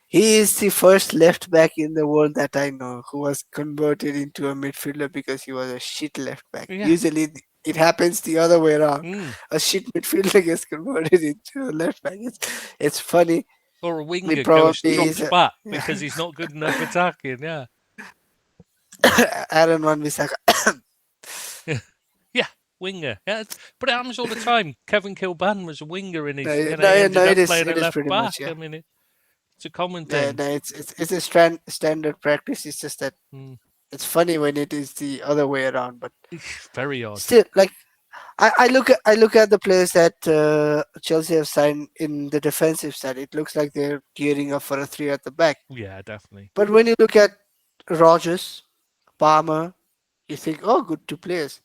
he is the first left back in the world that I know who was converted into a midfielder because he was a shit left back. Yeah. Usually it happens the other way around. Mm. A shit midfielder gets converted into a left back. It's funny. Or a He winger probably is drops back yeah. because he's not good enough attacking. Yeah. Aaron Wan Bissaka. Yeah, winger. Yeah, but it happens all the time. Kevin Kilban was a winger in his, No, he no, ended up playing it at is left pretty much back. yeah. I mean, it's a common No, thing. no, it's a standard practice. It's just that Mm. it's funny when it is the other way around, but Very odd. still, like I look at the players that Chelsea have signed in the defensive side. It looks like they're gearing up for a three at the back. Yeah, definitely. But when you look at Rogers, Palmer, you think, oh, good two players.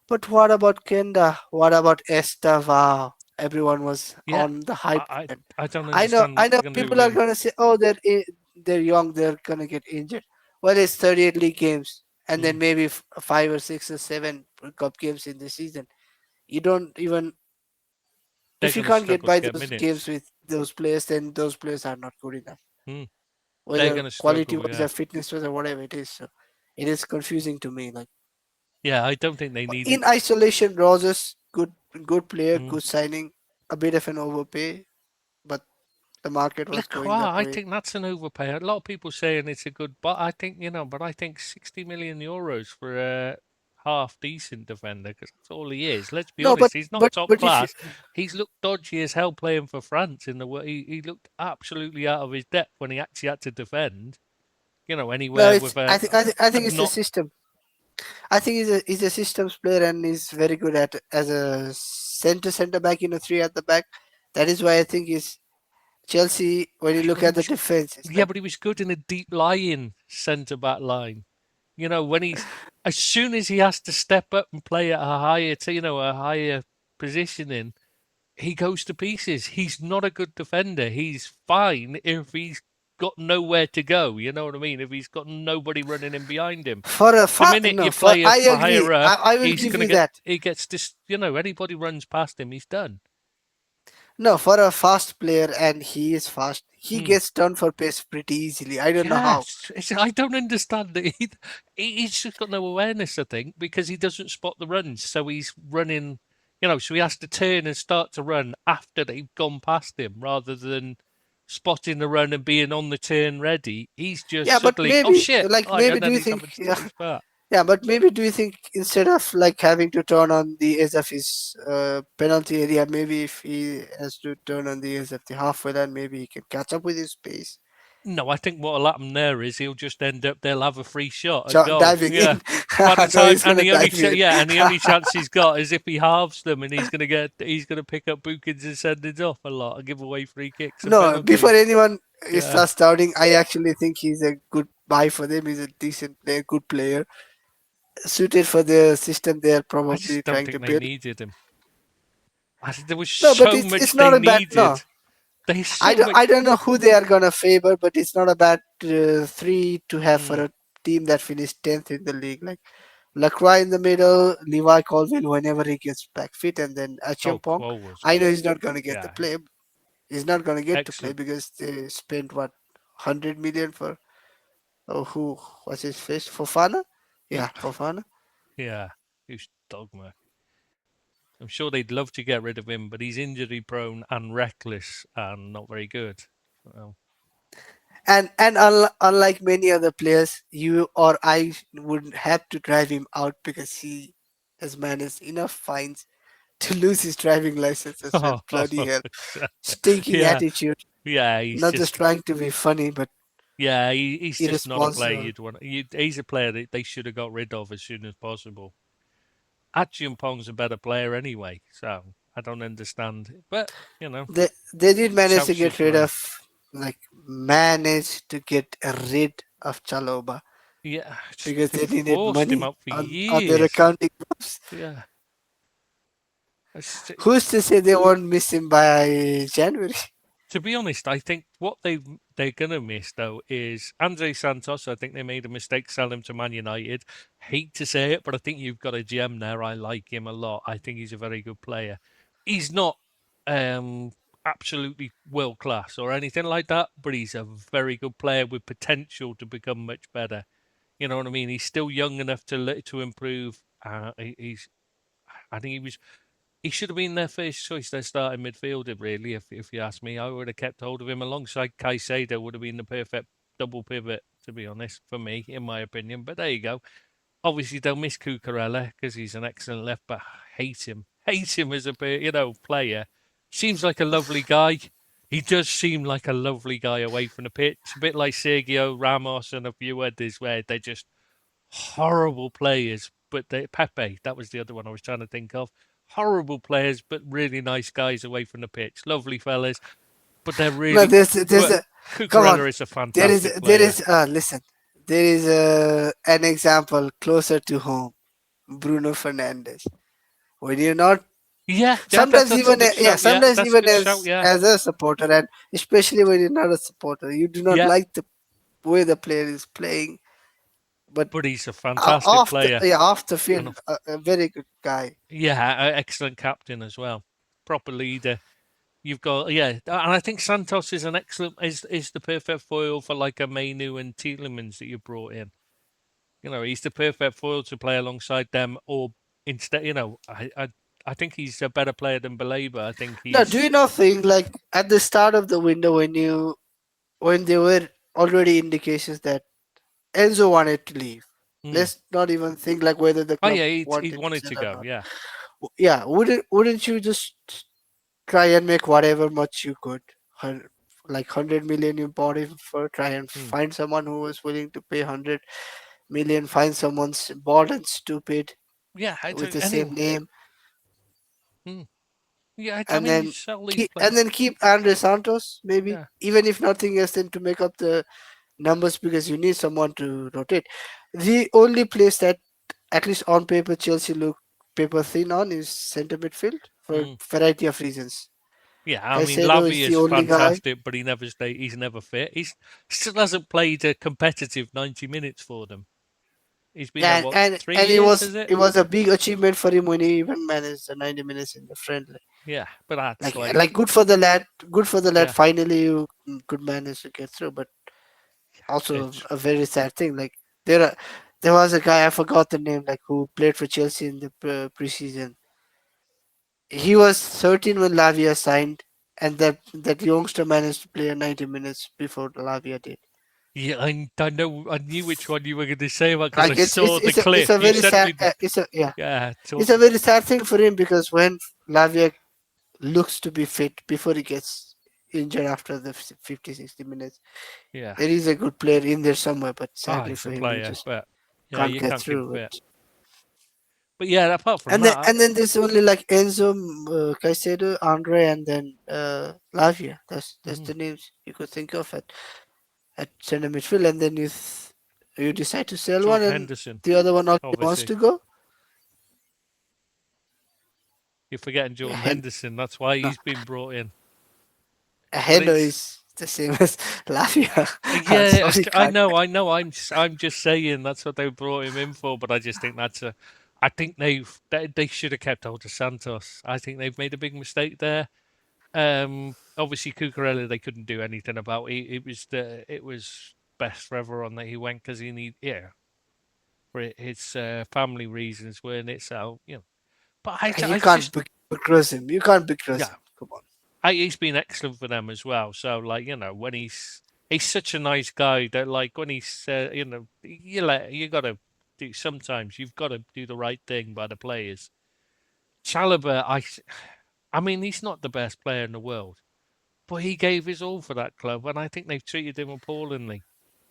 But what about Kenda? What about Esta? Wow, everyone was Yeah, on the hype I, I, train. I don't understand I what know. they're going to do with People are him. gonna say, oh, they're young, they're gonna get injured. Well, it's 38 league games, and then Mm. maybe five or six or seven cup games in the season. You don't even They're if you going to can't get struggle to by get those games minutes. with those players, then those players are not good enough. Mm. They're Whether going to quality struggle. wise Yeah, or fitness wise or whatever it is, so it is confusing to me. Like yeah. I don't think they need it. in isolation, Rogers, good player, Mm. good signing, a bit of an overpay, but the market was Look, going wow, that I way. think that's an overpay. A lot of people saying it's a good, but I think but I think 60 million euros for a half decent defender because that's all he is. Let's be No, honest, he's not top but if you class. He's looked dodgy as hell playing for France in the way he looked absolutely out of his depth when he actually had to defend. no, Anywhere it's with I a think it's the not. system. I think he's a systems player and he's very good at as a center back in a three at the back. That is why I think he's Chelsea. When you look But he at the was, defense, it's yeah, like but he was good in a deep lying centre back line. When he's as soon as he has to step up and play at a higher, a higher positioning, he goes to pieces. He's not a good defender. He's fine if he's got nowhere to go. You know what I mean? If he's got nobody running in behind him. for a The far minute no you for play I agree. higher up, I will he's give gonna you get. that. He gets this. Anybody runs past him, he's done. No, for a fast player, and he is fast, he Hmm. gets turned for pace pretty easily. I don't know how. Yes, I don't understand it. He's just got no awareness, I think, because he doesn't spot the runs. So he's running, so he has to turn and start to run after they've gone past him rather than spotting the run and being on the turn ready. He's just Yeah, but suddenly, oh maybe, shit, like, like, maybe and do then you he's think, having to yeah, stop his back. yeah, but maybe do you think instead of like having to turn on the edge of his penalty area, maybe if he has to turn on the edge of the halfway line, maybe he can catch up with his pace. No, I think what'll happen there is he'll just end up, they'll have a free shot at goal. Diving Yeah. in. By the No, time, he's and gonna the only, dive in. yeah, and the only chance he's got is if he halves them and he's going to pick up bookings and send it off a lot and give away free kicks and No, before penalties. anyone Yeah. starts doubting, I actually think he's a good buy for them. He's a decent player, good player, suited for the system they're I probably just don't trying to think they build. needed him. There was No, but so it's much not they a bad no. needed. There's so I much. don't know who they are gonna favor, but it's not a bad three to have for Mm. a team that finished 10th in the league. Like Lacroix in the middle, Levi Colville whenever he gets back fit, and then Oh, Achampong. Quo was I know good. he's not gonna get the Yeah. play. He's not gonna get to play Excellent. because they spent what 100 million for who was his face Fofana? Y- Yeah, Fofana. Yeah. Who's dogma? I'm sure they'd love to get rid of him, but he's injury prone and reckless and not very good. Well, And unlike many other players, you or I wouldn't have to drive him out because he has managed enough fines to lose his driving license as well. Bloody hell. Stinking yeah, attitude. yeah, he's Not just just trying to be funny, but yeah, he's just not a player irresponsible. you'd want. He's a player that they should have got rid of as soon as possible. Achium Pong's a better player anyway, so I don't understand. But you know, They did manage to get Chelsea's rid run. of, like, manage to get rid of Chaloba Yeah, because they they needed forced him money out for on their years. accounting books. Yeah, it's, Who's to say they won't miss him by January? to be honest, I think what they're gonna miss though is Andre Santos. I think they made a mistake selling him to Man United. Hate to say it, but I think you've got a gem there. I like him a lot. I think he's a very good player. He's not um absolutely world class or anything like that, but he's a very good player with potential to become much better. You know what I mean? He's still young enough to improve. He's I think he should have been their first choice, their starting midfielder, really, if you ask me. I would have kept hold of him alongside Caicedo, would have been the perfect double pivot, to be honest, for me, in my opinion. But there you go. Obviously, they'll miss Cucurella because he's an excellent left back. Hate him. Hate him as a player. Seems like a lovely guy. He does seem like a lovely guy away from the pitch. A bit like Sergio Ramos and a few others where they're just horrible players, but Pepe, that was the other one I was trying to think of. Horrible players, but really nice guys away from the pitch. Lovely fellas, but they're No, really. there's But a come on. Cucurella is a fantastic There player. is listen. There is an example closer to home. Bruno Fernandes. When you're not Yeah, yeah, sometimes that's a even good yeah, shout. Yeah, sometimes that's a even good shout. Yeah, as a supporter, and especially when you're not a supporter, you do not yeah, like the way the player is playing, but but he's a fantastic player, off the field, and a very good guy. yeah, excellent captain as well. Proper leader. You've got and I think Santos is an excellent is the perfect foil for like a Mainu and Tielemans that you brought in. He's the perfect foil to play alongside them, or instead, I think he's a better player than Baleba. I think Now, do he's. you not think, like, at the start of the window, when there were already indications that Enzo wanted to leave, Hmm. let's not even think like whether the Oh club yeah, he wanted to wanted sell to or go. not. Yeah. Yeah, wouldn't you just try and make whatever much you could? Like 100 million you bought him for, try and Hmm. find someone who was willing to pay 100 million, find someone's bald and stupid Yeah. with the same Anyway. name, Hmm. Yeah. I and mean, you then sell these players. keep Andre Santos, maybe Yeah. even if nothing else, then to make up the numbers because you need someone to rotate. The only place that, at least on paper, Chelsea look paper thin on is centre midfield for a Hmm. variety of reasons. Yeah. I mean, Caicedo Lavi is the is only guy, fantastic, but he's never fit. He's still hasn't played a competitive 90 minutes for them. He's been there and what and 3 and years? Is it? it was a big achievement for him when he even managed the 90 minutes in the friendly. Yeah, but that's Like good for the lad. Good for the lad. yeah, Finally, you could manage to get through. But also it's a very sad thing. Like there are, there was a guy I forgot the name. Like who played for Chelsea in the preseason. He was 13 when Lavia signed, and that youngster managed to play 90 minutes before Lavia did. yeah. I know. I knew which one you were going to say about because I Like saw the it's clip. a You very sent sad me the it's a yeah yeah. it's a very sad thing for him because when Lavia looks to be fit before he gets injured after the 50 60 minutes, Yeah. there is a good player in there somewhere, but Ah, sadly he's for a him, he player, just but yeah, can't you get can't keep through fit. it. But yeah, apart from that, And then there's only like Enzo, Caicedo, Andre, and then Lavia. That's mm, the names you could think of at center midfield, and then you decide to sell one, Jordan and Henderson, the other one not wants obviously, to go. you're forgetting Yeah, Jordan Henderson. That's why no, he's been brought in. But Hendo it's is the same as Lavia. I'm yeah, sorry, I can't. know, I know. I'm just saying that's what they brought him in for. But I just think that's a. I think they should have kept hold of Santos. I think they've made a big mistake there. Obviously Cucurella they couldn't do anything about. It was best for everyone that he went because he need for his family reasons, weren't it? So but You I can't just begrudge him. You can't begrudge yeah, him. Come on. he's been excellent for them as well. So like when he's such a nice guy that like when he's you gotta do sometimes you've got to do the right thing by the players. Chalobah, I mean he's not the best player in the world, but he gave his all for that club, and I think they've treated him appallingly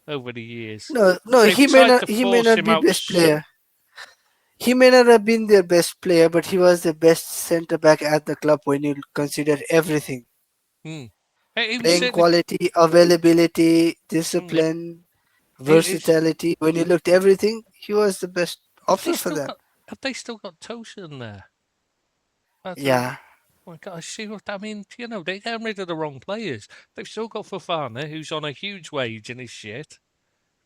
over the years. No, no, They've tried to he may force not him be out. best player. He may not have been their best player, but he was the best centre back at the club when you consider everything. Hmm. He was Playing certainly. quality, availability, Yeah, discipline, it's, versatility. When you looked everything, he was the best have they option for still them. got have they still got Tosin in there? I don't. Yeah. Oh my God, I see what I mean. They get rid of the wrong players. They've still got Fofana, who's on a huge wage and is shit.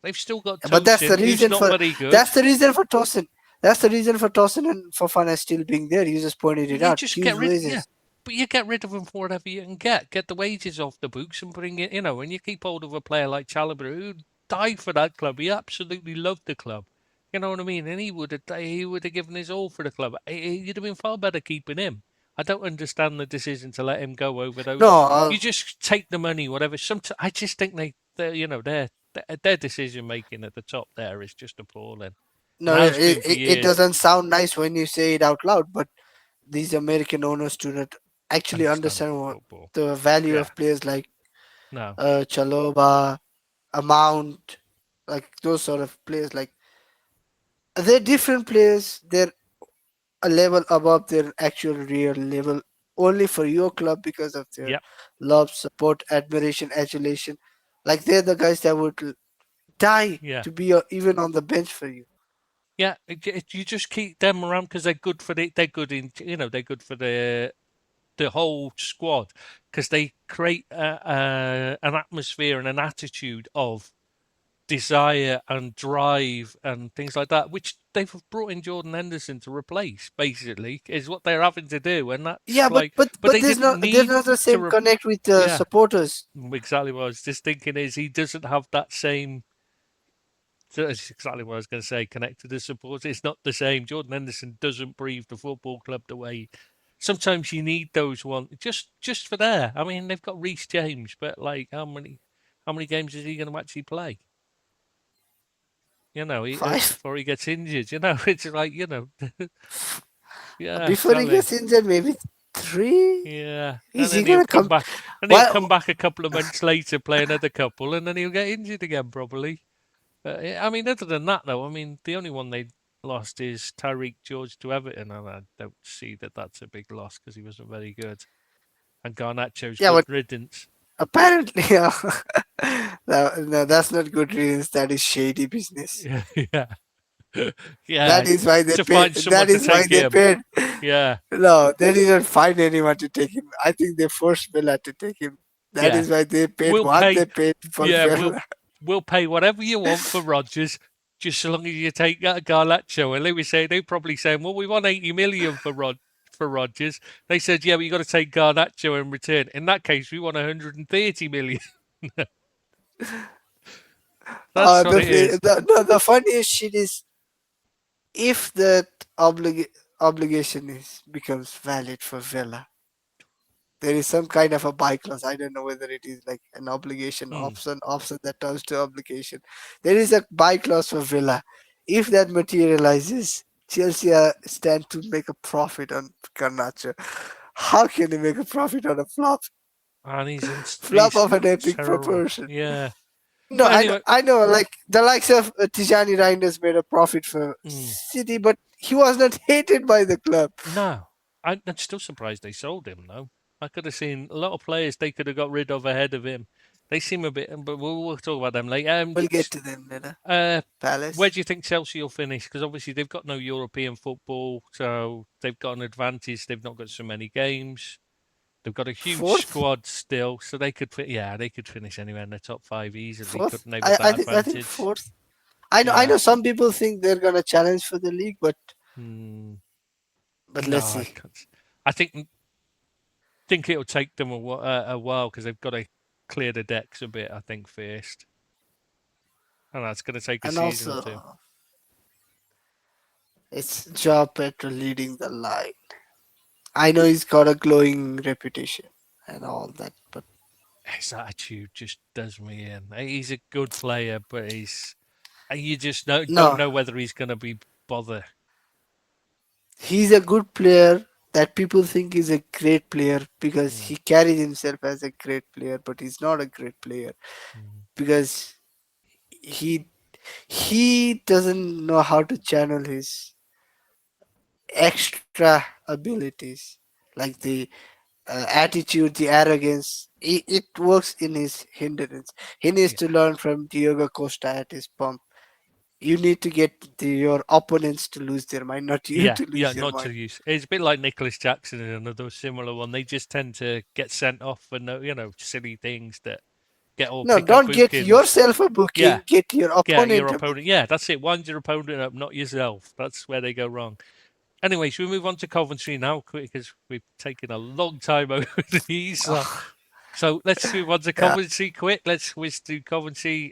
They've still got But Tosin, who's not very good. that's the reason for Tosin. That's the reason for Tosin and Fofana still being there. You just pointed Well, it you out. just Huge get rid, yeah. wages. But you get rid of them for whatever you can get. Get the wages off the books and bring it, and you keep hold of a player like Chalobah who died for that club. He absolutely loved the club. You know what I mean? And he would have given his all for the club. You'd have been far better keeping him. I don't understand the decision to let him go over No, those. You just take the money, whatever. I just think their decision making at the top there is just appalling, no, and has been for it years. doesn't sound nice when you say it out loud, but these American owners do not actually Understand understand what football. the value Yeah. of players like No. Chaloba, Amount, like those sort of players. Like they're different players. They're a level above their actual real level only for your club because of their Yep. love, support, admiration, adulation. Like they're the guys that would die Yeah. to be even on the bench for you. Yeah, you just keep them around because they're good for they're good they're good for the whole squad because they create an atmosphere and an attitude of desire and drive and things like that, which they've brought in Jordan Henderson to replace. Basically, is what they're having to do, and that's Yeah, like, but they didn't there's need not the to. same connect with the Yeah, supporters. exactly what I was just thinking. Is he doesn't have that same. So that's exactly what I was going to say. Connected to support, it's not the same. Jordan Henderson doesn't breathe the football club the way. Sometimes you need those one just for there. I mean, they've got Reece James, but like, how many games is he going to actually play? Five. Before he gets injured. It's like yeah, Before he exactly. gets injured, maybe three. Yeah, and Is he then he'll gonna come come? back, and he'll Why? come back a couple of months later, play another couple, and then he'll get injured again probably. I mean, other than that, though, I mean, the only one they lost is Tyreek George to Everton, and I don't see that that's a big loss because he wasn't very good. And Garnacho's Yeah, good but riddance. apparently, no, no, that's not good reasons. That is shady business. Yeah, yeah, yeah. That is why they To pay. find someone That to is why take they him. paid. Yeah, No, they didn't find anyone to take him. I think they forced Villa to take him. That yeah. is why they paid We'll what they pay. paid for Yeah, Villa. we'll pay whatever you want for Rodgers, just so long as you take that Garnacho. And they were saying they're probably saying, well, we want 80 million for for Rodgers. They said, yeah, but you got to take Garnacho in return. In that case, we want 130 million. That's what The, it is. the funniest shit is if that obligation is becomes valid for Villa, there is some kind of a buy clause. I don't know whether it is like an obligation Hmm. option that turns to obligation. There is a buy clause for Villa. If that materializes, Chelsea stand to make a profit on Garnacho. How can they make a profit on a And flop he's of an epic terrible. proportion? Yeah. No, But anyway, I know, like the likes of Tijani Reinders made a profit for hmm, City, but he was not hated by the club. no. I'm still surprised they sold him, though. I could have seen a lot of players they could have got rid of ahead of him. They seem a bit, but we'll talk about them later. We'll get to them later. Uh, where Palace. do you think Chelsea will finish? Because obviously they've got no European football, so they've got an advantage. They've not got so many games. They've got a huge Fourth? squad still, so they could finish anywhere in the top five easily. Fourth? Couldn't they with that I think advantage? fourth. I Yeah. know some people think they're gonna challenge for the league, Hmm. but No, let's I see. can't. I think it'll take them a while because they've got to clear the decks a bit. I think first, and that's going to take a And season or two. also it's Joe Petro leading the line. I know he's got a glowing reputation and all that, but His attitude just does me in. He's a good player, but you just don't no, know whether he's going to be bother. he's a good player that people think is a great player because Mm, he carries himself as a great player, but he's not a great player mm. because he he doesn't know how to channel his extra abilities like the attitude, the arrogance. It works in his hindrance. He needs Yeah, to learn from Diogo Costa at his pump. You need to get your opponents to lose their mind, not you yeah, to yeah. lose your Not to mind. use. It's a bit like Nicholas Jackson and another similar one. They just tend to get sent off for no, silly things that get all No, pick up don't get bookings. yourself a Yeah, booking, get your yeah, your opponent a opponent. booking. Yeah, that's it. Wind your opponent up, not yourself. That's where they go wrong. Anyway, should we move on to Coventry now, quick, because we've taken a long time over these. Oh, So let's move on to yeah. Coventry, quick. Let's whiz to Coventry.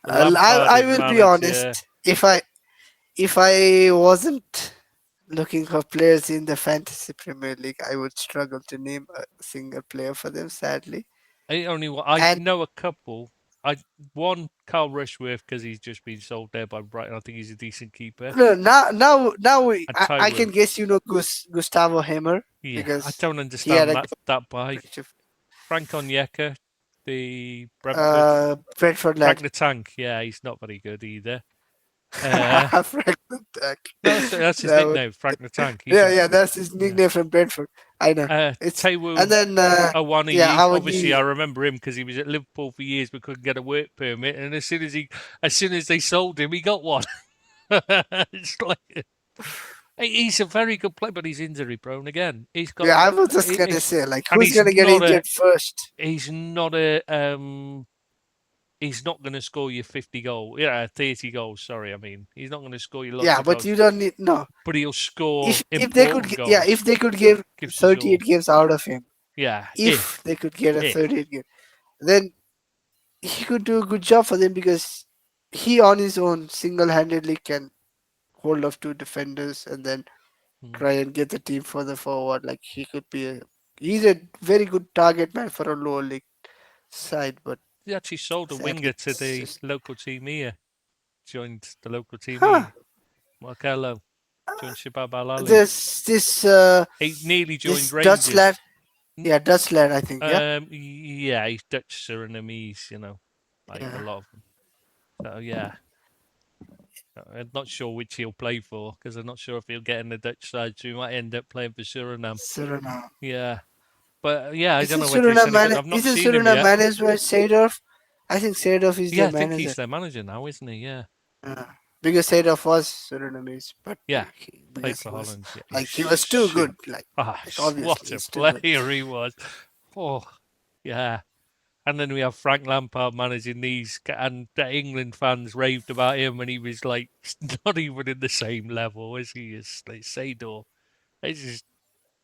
Lampard I as will be honest. manager. If I wasn't looking for players in the fantasy Premier League, I would struggle to name a single player for them, sadly. I And know a couple. I one Carl Rushworth because he's just been sold there by Brighton. I think he's a decent keeper. no, And I can Tyrone. guess you know Gustavo Hammer Yeah, I because don't he had understand a that buy. good shift. Frank Onyeka, the Brentford. Brentford Frank lad. the Tank. Yeah, he's not very good either. Uh, Frank the Tank. no, that's his That was, nickname, Frank the Tank. yeah, that's his Yeah. nickname from Brentford. I know. It's and Taewoo then yeah, Awaniyi. Obviously, Awani. I remember him because he was at Liverpool for years but couldn't get a work permit. And as soon as they sold him, he got one. It's like he's a very good player, but he's injury prone again. Yeah, I was just gonna say, like, And who's gonna get injured first? he's not a he's not going to score you 50 goals. Yeah, 30 goals. Sorry, I mean he's not going to score you lots Yeah, of but goals, you don't need no. but he'll score If they could, important yeah, goals. if they could give Gives us 38 all. games out of him, Yeah, if they could get a if 38 game, then he could do a good job for them because he on his own single-handedly can hold off two defenders and then mm. try and get the team further forward. Like he could be a, he's a very good target man for a lower league side, but He actually sold a sadly, winger to it's the just local team here. Joined the local team huh. here. Marcelo joined Shabab Al Ali. This He nearly joined this Dutch lad, Rangers. yeah, Dutch lad, I think, yeah, Yeah, he's Dutch Surinamese, like a yeah. lot of them. So yeah, I'm not sure which he'll play for because I'm not sure if he'll get in the Dutch side. So he might end up playing for Suriname. Suriname. Yeah, but yeah, I don't know whether he's any good. I've not Isn't seen him Suriname yet. managed by Seedorf? I think Seedorf is Yeah, their I think he's manager. their manager now, isn't he? Yeah, Uh, because Seedorf was Surinamese, but yeah. Played because for Holland. Yeah, he was too shoot. good. Like obviously What a he's too good. player he was. Oh, yeah. And then we have Frank Lampard managing these, and the England fans raved about him, and he was like not even in the same level as he is, like Sador. It's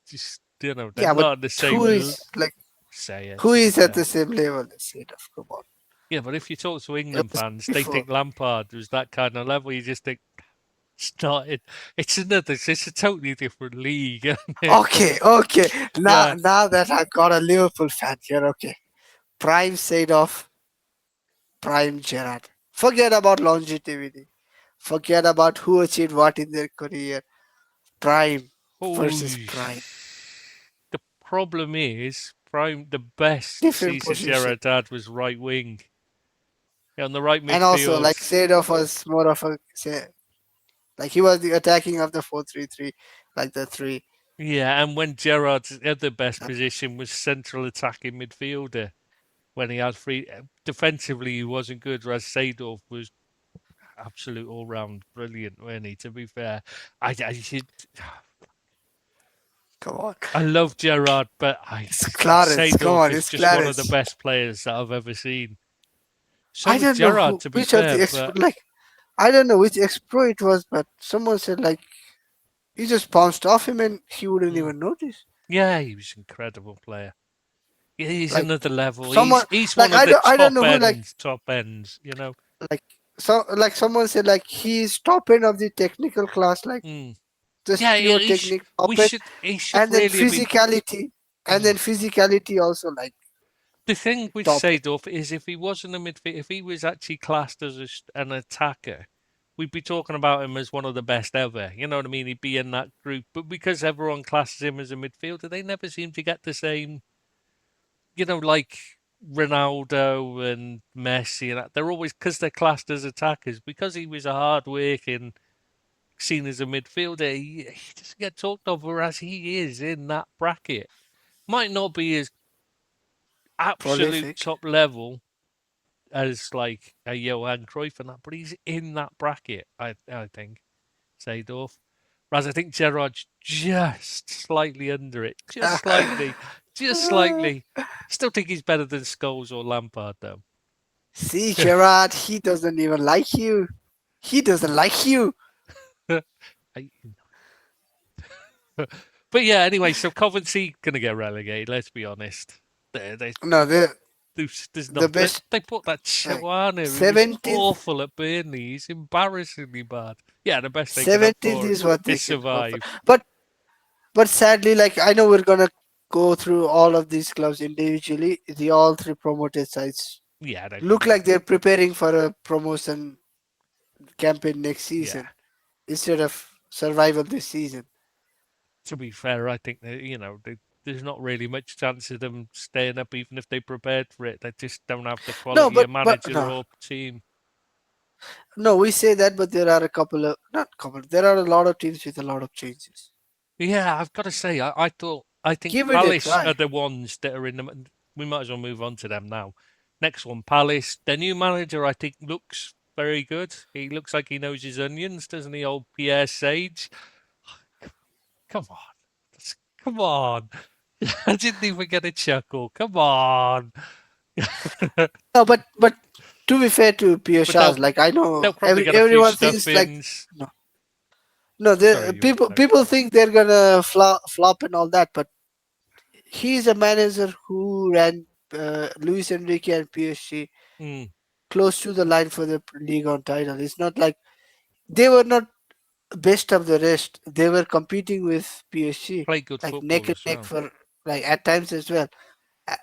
just you know, they're Yeah, but not at the who same is like say it, who to be is at fair. the same level as Seedorf? Come on. Yeah, but if you talk to It England was fans, they before. think Lampard was that kind of level. You just think started. It's another. It's a totally different league, isn't it? Okay, okay. Now Yeah. now that I got a Liverpool fan here, okay. Prime Seedorf, Prime Gerrard. Forget about longevity. Forget about who achieved what in their career. Prime Oh, versus Prime. the problem is, Prime. The best Different season position. Gerrard had was right wing. Yeah, on the right And also, midfield. like Seedorf was more of a like he was the attacking of the 4-3-3, like the three. Yeah, and when Gerrard's other best position was central attacking midfielder, when he had free defensively, he wasn't good. Whereas Seedorf was absolute all round brilliant, wasn't he? To be fair, I should. Come on, I love Gerrard, but it's Clarence. Come Seedorf on, is it's just one of the Clarence. best players that I've ever seen. So I was don't know Gerrard, who, to be which of fair, the but like I don't know which expro it was, but someone said like he just bounced off him and he wouldn't mm, even notice. yeah, he was an incredible player. Yeah, he's Like another level. someone He's like one of the I don't top know who ends, top ends. You know. like like someone said like he's top end of the technical class, like Mm. just Yeah, pure he sh- technique top we end, should. He should and then really have been. physicality, and then Mm. physicality also like The thing with top end. Seedorf is if he wasn't a midfield, if he was actually classed as an attacker, we'd be talking about him as one of the best ever. You know what I mean? He'd be in that group. But because everyone classes him as a midfielder, they never seem to get the same, like Ronaldo and Messi and that. They're always, because they're classed as attackers, because he was a hard working, seen as a midfielder, he doesn't get talked of, whereas he is in that bracket. Might not be as absolute Prolific. top level as like a Johan Cruyff and that, but he's in that bracket. I think Seedorf. Whereas I think Gerrard's just slightly under it, just slightly, just slightly. Still think he's better than Scholes or Lampard though. See, Gerard, he doesn't even like you. He doesn't like you. I- but yeah, anyway, so Coventry gonna get relegated. Let's be honest. They No, there's the not. They, best they put that like Shawana who was 17th. awful at Burnley. He's embarrassingly bad. Yeah, the best they can hope 17th for is what they is can hope for. survive. But sadly, like I know we're gonna go through all of these clubs individually. The all three promoted sides Yeah, they've look done like well. they're preparing for a promotion campaign next Yeah. season instead of survival this season. To be fair, I think that there's not really much chance of them staying up, even if they prepared for it. They just don't have the No, quality of but manager no, or team. no. We say that, but there are a couple of not couple. There are a lot of teams with a lot of changes. Yeah, I've got to say, I think Give it a Palace try. are the ones that are in the. We might as well move on to them now. Next one, Palace. Their new manager, I think, looks very good. He looks like he knows his onions, doesn't he, old Pierre Sage? Come on. Come on. I didn't even get a chuckle. Come on. No, but to be fair to Pio But Shahs, like I know they'll probably get a few everyone thinks like stuff-ins. no, no. Sorry, you were saying. People think they're gonna flop and all that, but he's a manager who ran Luis Enrique and PSG Mm, close to the line for the league on title. It's not like they were not best of the rest. They were competing with PSG play good like neck football and as neck well. for like at times as well.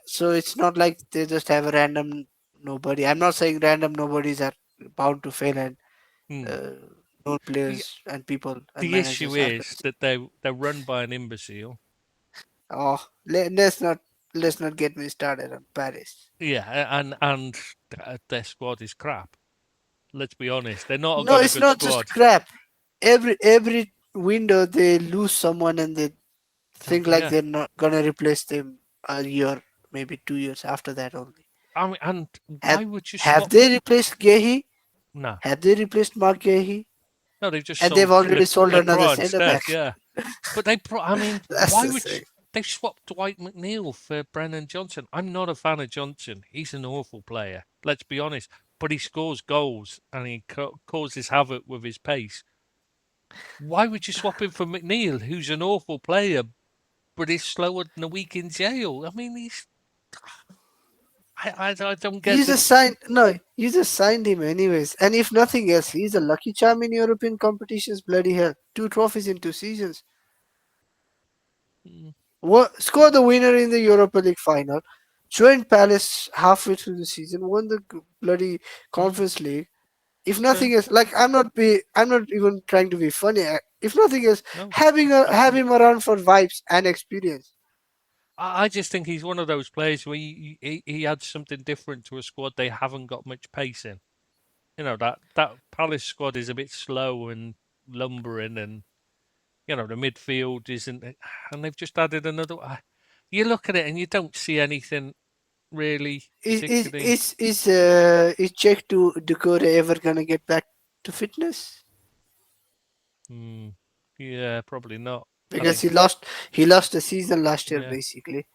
So it's not like they just have a random nobody. I'm not saying random nobodies are bound to fail and Mm. uh, known The, players and people and the issue managers are. is that they're run by an imbecile. Oh, let's not get me started on Paris. Yeah, and their squad is crap. Let's be honest. They're not No, got a it's good not just squad. crap. Every window they lose someone and they think like Yeah. they're not gonna replace them a year, maybe 2 years after that only. I mean, and Have why would you have swap? they replaced Gehi? No, Have they replaced Mark Gehi? no, they've just And they've sold already sold another Lacroix centre back. instead. Yeah, but I mean, That's why the would thing. they swapped Dwight McNeil for Brennan Johnson? I'm not a fan of Johnson. He's an awful player. Let's be honest. But he scores goals and he causes havoc with his pace. Why would you swap him for McNeil, who's an awful player, but is slower than a week in jail? I mean, I don't get You the. just signed no, you just signed him anyways. And if nothing else, he's a lucky charm in European competitions. Bloody hell, 2 trophies in 2 seasons. Mm, Score the winner in the Europa League final. Joined Palace halfway through the season. Won the bloody mm, Conference League. If yeah, nothing else, like I'm not even trying to be funny. If nothing else, no. have him around for vibes and experience. I just think he's one of those players where he adds something different to a squad they haven't got much pace in. That Palace squad is a bit slow and lumbering, and the midfield isn't, and they've just added another. You look at it and you don't see anything really Is is particularly. is is is Czech to Decore ever gonna get back to fitness? Hmm, yeah, probably not. And Because he lost the season last year yeah, basically.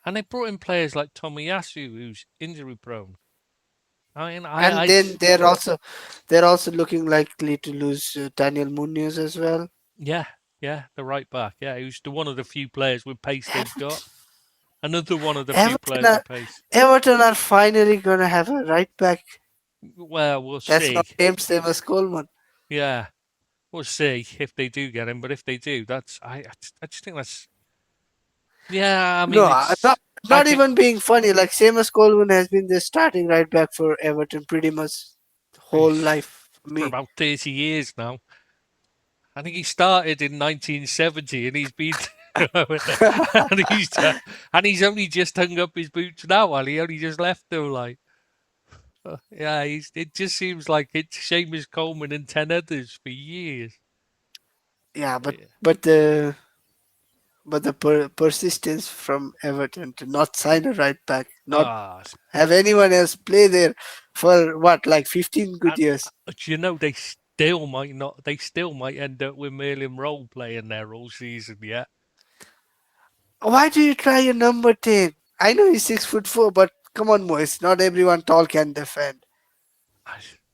and they brought in players like Tomiyasu, who's injury prone. I mean, And then they're also looking likely to lose Daniel Munoz as well. yeah, yeah, the right back, yeah, who's one of the few players with pace they've got. Everton, Another one of the few Everton players are with pace. Everton are finally gonna have a right back. Well, we'll That's see. not named same as Coleman. Yeah, we'll see if they do get him. But if they do, I just think that's yeah. I No, mean, not I not think even being funny. Like Seamus Coleman has been the starting right back for Everton pretty much whole life for for me. about 30 years now. I think he started in 1970, and he's been and he's only just hung up his boots now. While he only just left them, like yeah, it just seems like it's Seamus Coleman and 10 others for years. Yeah, but Yeah. but the but the persistence from Everton to not sign a right back, not Ah, have anyone else play there for what, like 15 good and years. they still might not. They still might end up with Merlin Roll playing there all season. Yeah. Why do you try a number 10? I know he's 6'4", but come on, boys. Not everyone tall can defend.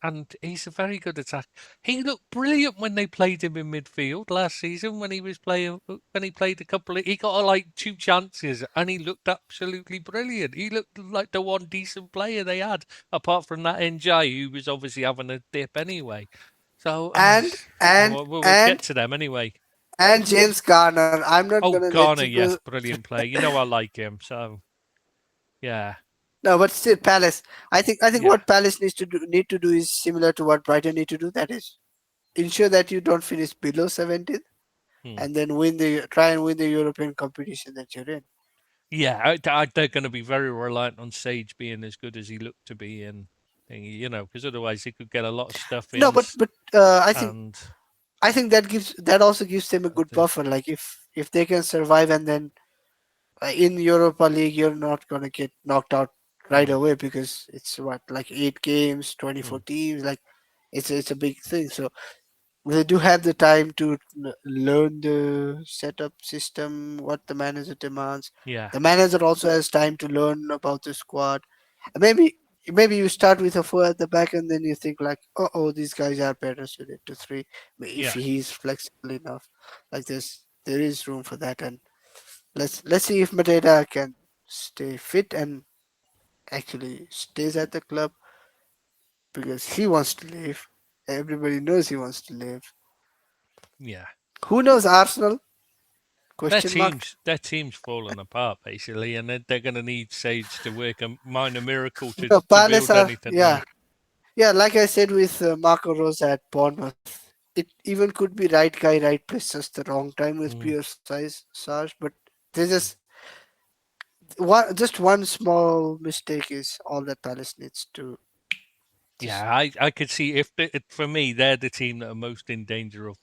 And he's a very good attack. He looked brilliant when they played him in midfield last season when he was playing when he played a couple of he got like 2 chances and he looked absolutely brilliant. He looked like the one decent player they had, apart from that NJ who was obviously having a dip anyway. So And and we'll get and to them anyway. and James Garner. I'm not Oh, gonna let you Garner, go. yes, brilliant player. You know I like him, so yeah, No, but still, Palace. I think yeah, what Palace need to do is similar to what Brighton need to do. That is ensure that you don't finish below 17th, hmm. and then try and win the European competition that you're in. Yeah, they're going to be very reliant on Sage being as good as he looked to be in, because otherwise he could get a lot of stuff No, in, but I think and I think that also gives them a I good do. buffer. Like if they can survive and then in Europa League you're not gonna get knocked out right Hmm, away because it's what, like 8 games, 24 hmm, teams. Like it's a big thing. So they do have the time to learn the setup system, what the manager demands. yeah, The manager also has time to learn about the squad. And maybe you start with a four at the back and then you think like, oh, these guys are better suited to three. If yeah, he's flexible enough, like this, there is room for that. And let's see if Mateta can stay fit and actually stays at the club because he wants to leave. Everybody knows he wants to leave. yeah. Who knows Arsenal? Their Question mark. teams, their team's fallen apart basically, and they're going to need Sage to work a minor miracle No, to Palace build are, anything yeah, there. yeah. Like I said with Marco Rose at Bournemouth, it even could be right guy, right place, just the wrong time with Mm. pure size, Sarge. But there's just one small mistake is all that Palace needs to just Yeah, I could see for me they're the team that are most in danger of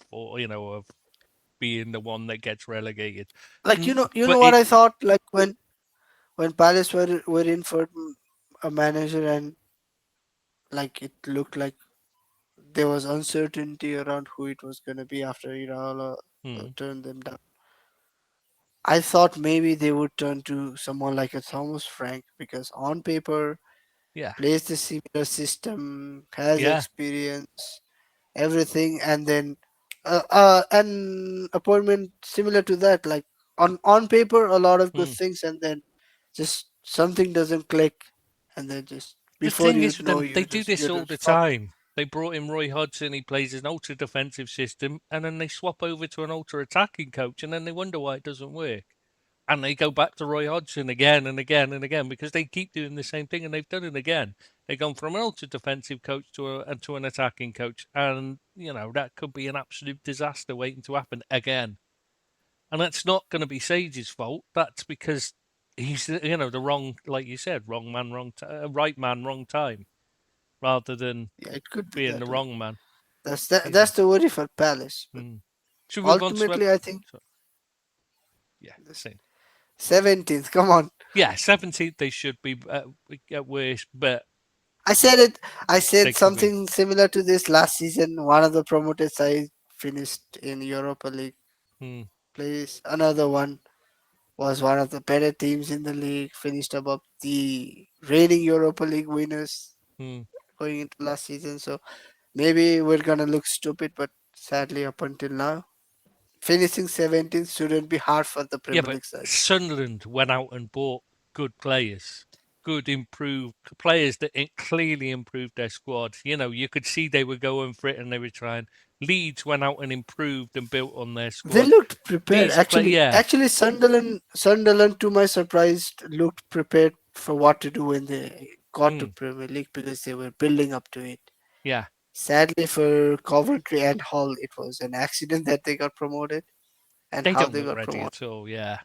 being the one that gets relegated. like you know But what I thought, like when Palace were in for a manager, and like it looked like there was uncertainty around who it was going to be after Iraola mm, turned them down. I thought maybe they would turn to someone like a Thomas Frank because on paper yeah, plays the similar system, has yeah, experience, everything, and then an appointment similar to that. Like on paper, a lot of good Hmm. things, and then just something doesn't click, and then just The before thing you is with know, them, they do this you're all just the flopped. time. They brought in Roy Hodgson, he plays an ultra defensive system, and then they swap over to an ultra attacking coach, and then they wonder why it doesn't work. And they go back to Roy Hodgson again and again and again because they keep doing the same thing, and they've done it again. They've gone from an ultra defensive coach to an attacking coach, and that could be an absolute disaster waiting to happen again. And that's not going to be Sage's fault. That's because he's the wrong, like you said, wrong man, right man, wrong time, rather than Yeah, it could be being the that way. wrong man. He's That's the worry for Palace. But mm. Should we move on to ultimately, I think so, yeah, this same. 17th. Come on, Yeah, 17th they should be at worst, but I said it. I they said could be. something similar to this last season. One of the promoted sides finished in Europa League Mm, place. Another one was one of the better teams in the league. Finished above the reigning Europa League winners mm. going into last season. So maybe we're gonna look stupid, but sadly, up until now, finishing 17th shouldn't be hard for the Yeah, Premier but League sides. Sunderland went out and bought good players, good improved players that clearly improved their squad. You could see they were going for it and they were trying. Leeds went out and improved and built on their They squad. looked prepared. These play, yeah, Actually, Sunderland, to my surprise, looked prepared for what to do when they got to mm, Premier League because they were building up to it. yeah, Sadly for Coventry and Hull, it was an accident that they got promoted and they how don't they look got ready promoted. at all. Yeah,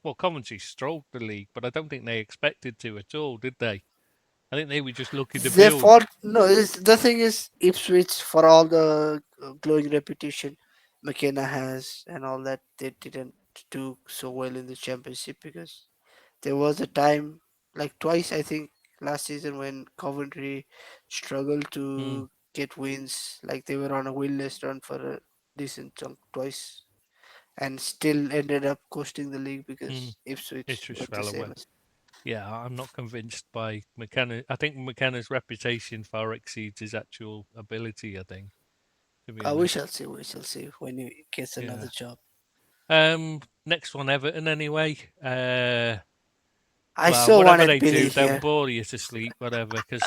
well, Coventry strolled the league, but I don't think they expected to at all, did they? I think they were just looking to Their build. fault, no, the thing is, Ipswich, for all the glowing reputation McKenna has and all that, they didn't do so well in the championship because there was a time, like twice, I think, last season when Coventry struggled Mm, to get wins. Like they were on a winless run for a decent chunk twice, and still ended up coasting the league mm. because It Ipswich just were the fell same away. as. Yeah, I'm not convinced by McKenna. I think McKenna's reputation far exceeds his actual ability, I think, to be We honest. shall see. We shall see when he gets another Yeah. job. Next one, Everton, anyway. I Well, saw one whatever at they Billy do, they'll here. bore you to sleep, whatever, because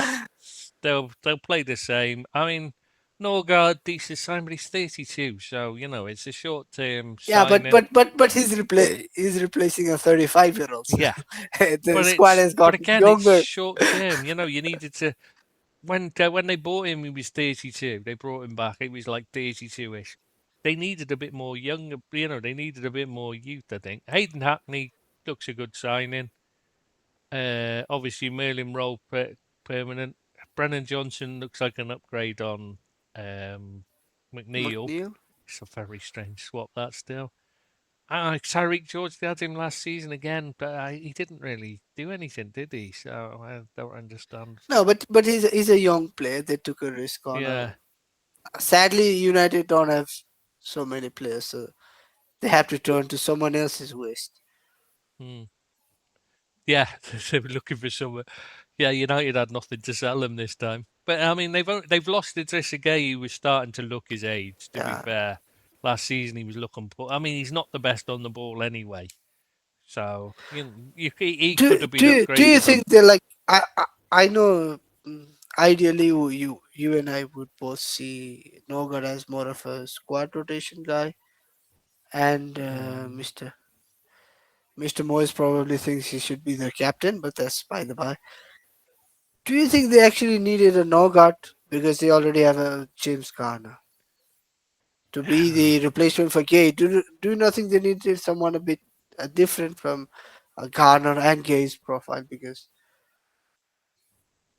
they'll play the same. I mean, Norgard, decent sign, but he's 32, so, it's a short-term Yeah, signing. but he's replacing a 35-year-old. So Yeah, the squad has but gotten again, it's younger. short-term. You needed to when they bought him, he was 32. They brought him back. He was like 32ish. They needed a bit more younger. They needed a bit more youth. I think Hayden Hackney looks a good signing. Obviously Merlin Rowe permanent. Brennan Johnson looks like an upgrade on um, McNeil. McNeil. It's a very strange swap that still. Tyreek George, they had him last season again, but he didn't really do anything, did he? So I don't understand. No, but he's a young player. They took a risk on a. Yeah. Sadly, United don't have so many players, so they have to turn to someone else's waste. Hmm. Yeah, they were looking for someone. Yeah, United had nothing to sell him this time. But I mean, they've lost Idrissa Gueye, who was starting to look his age. To be Yeah. fair, last season he was looking poor. I mean, he's not the best on the ball anyway. So he could have been Do you upgraded on. think they're like I know ideally you and I would both see Nogar as more of a squad rotation guy, and Hmm. Mr. Moyes probably thinks he should be their captain, but that's by the by. Do you think they actually needed a Nogart because they already have a James Garner to be the replacement for Gay? Do you not think they needed someone a bit different from Garner and Gay's profile because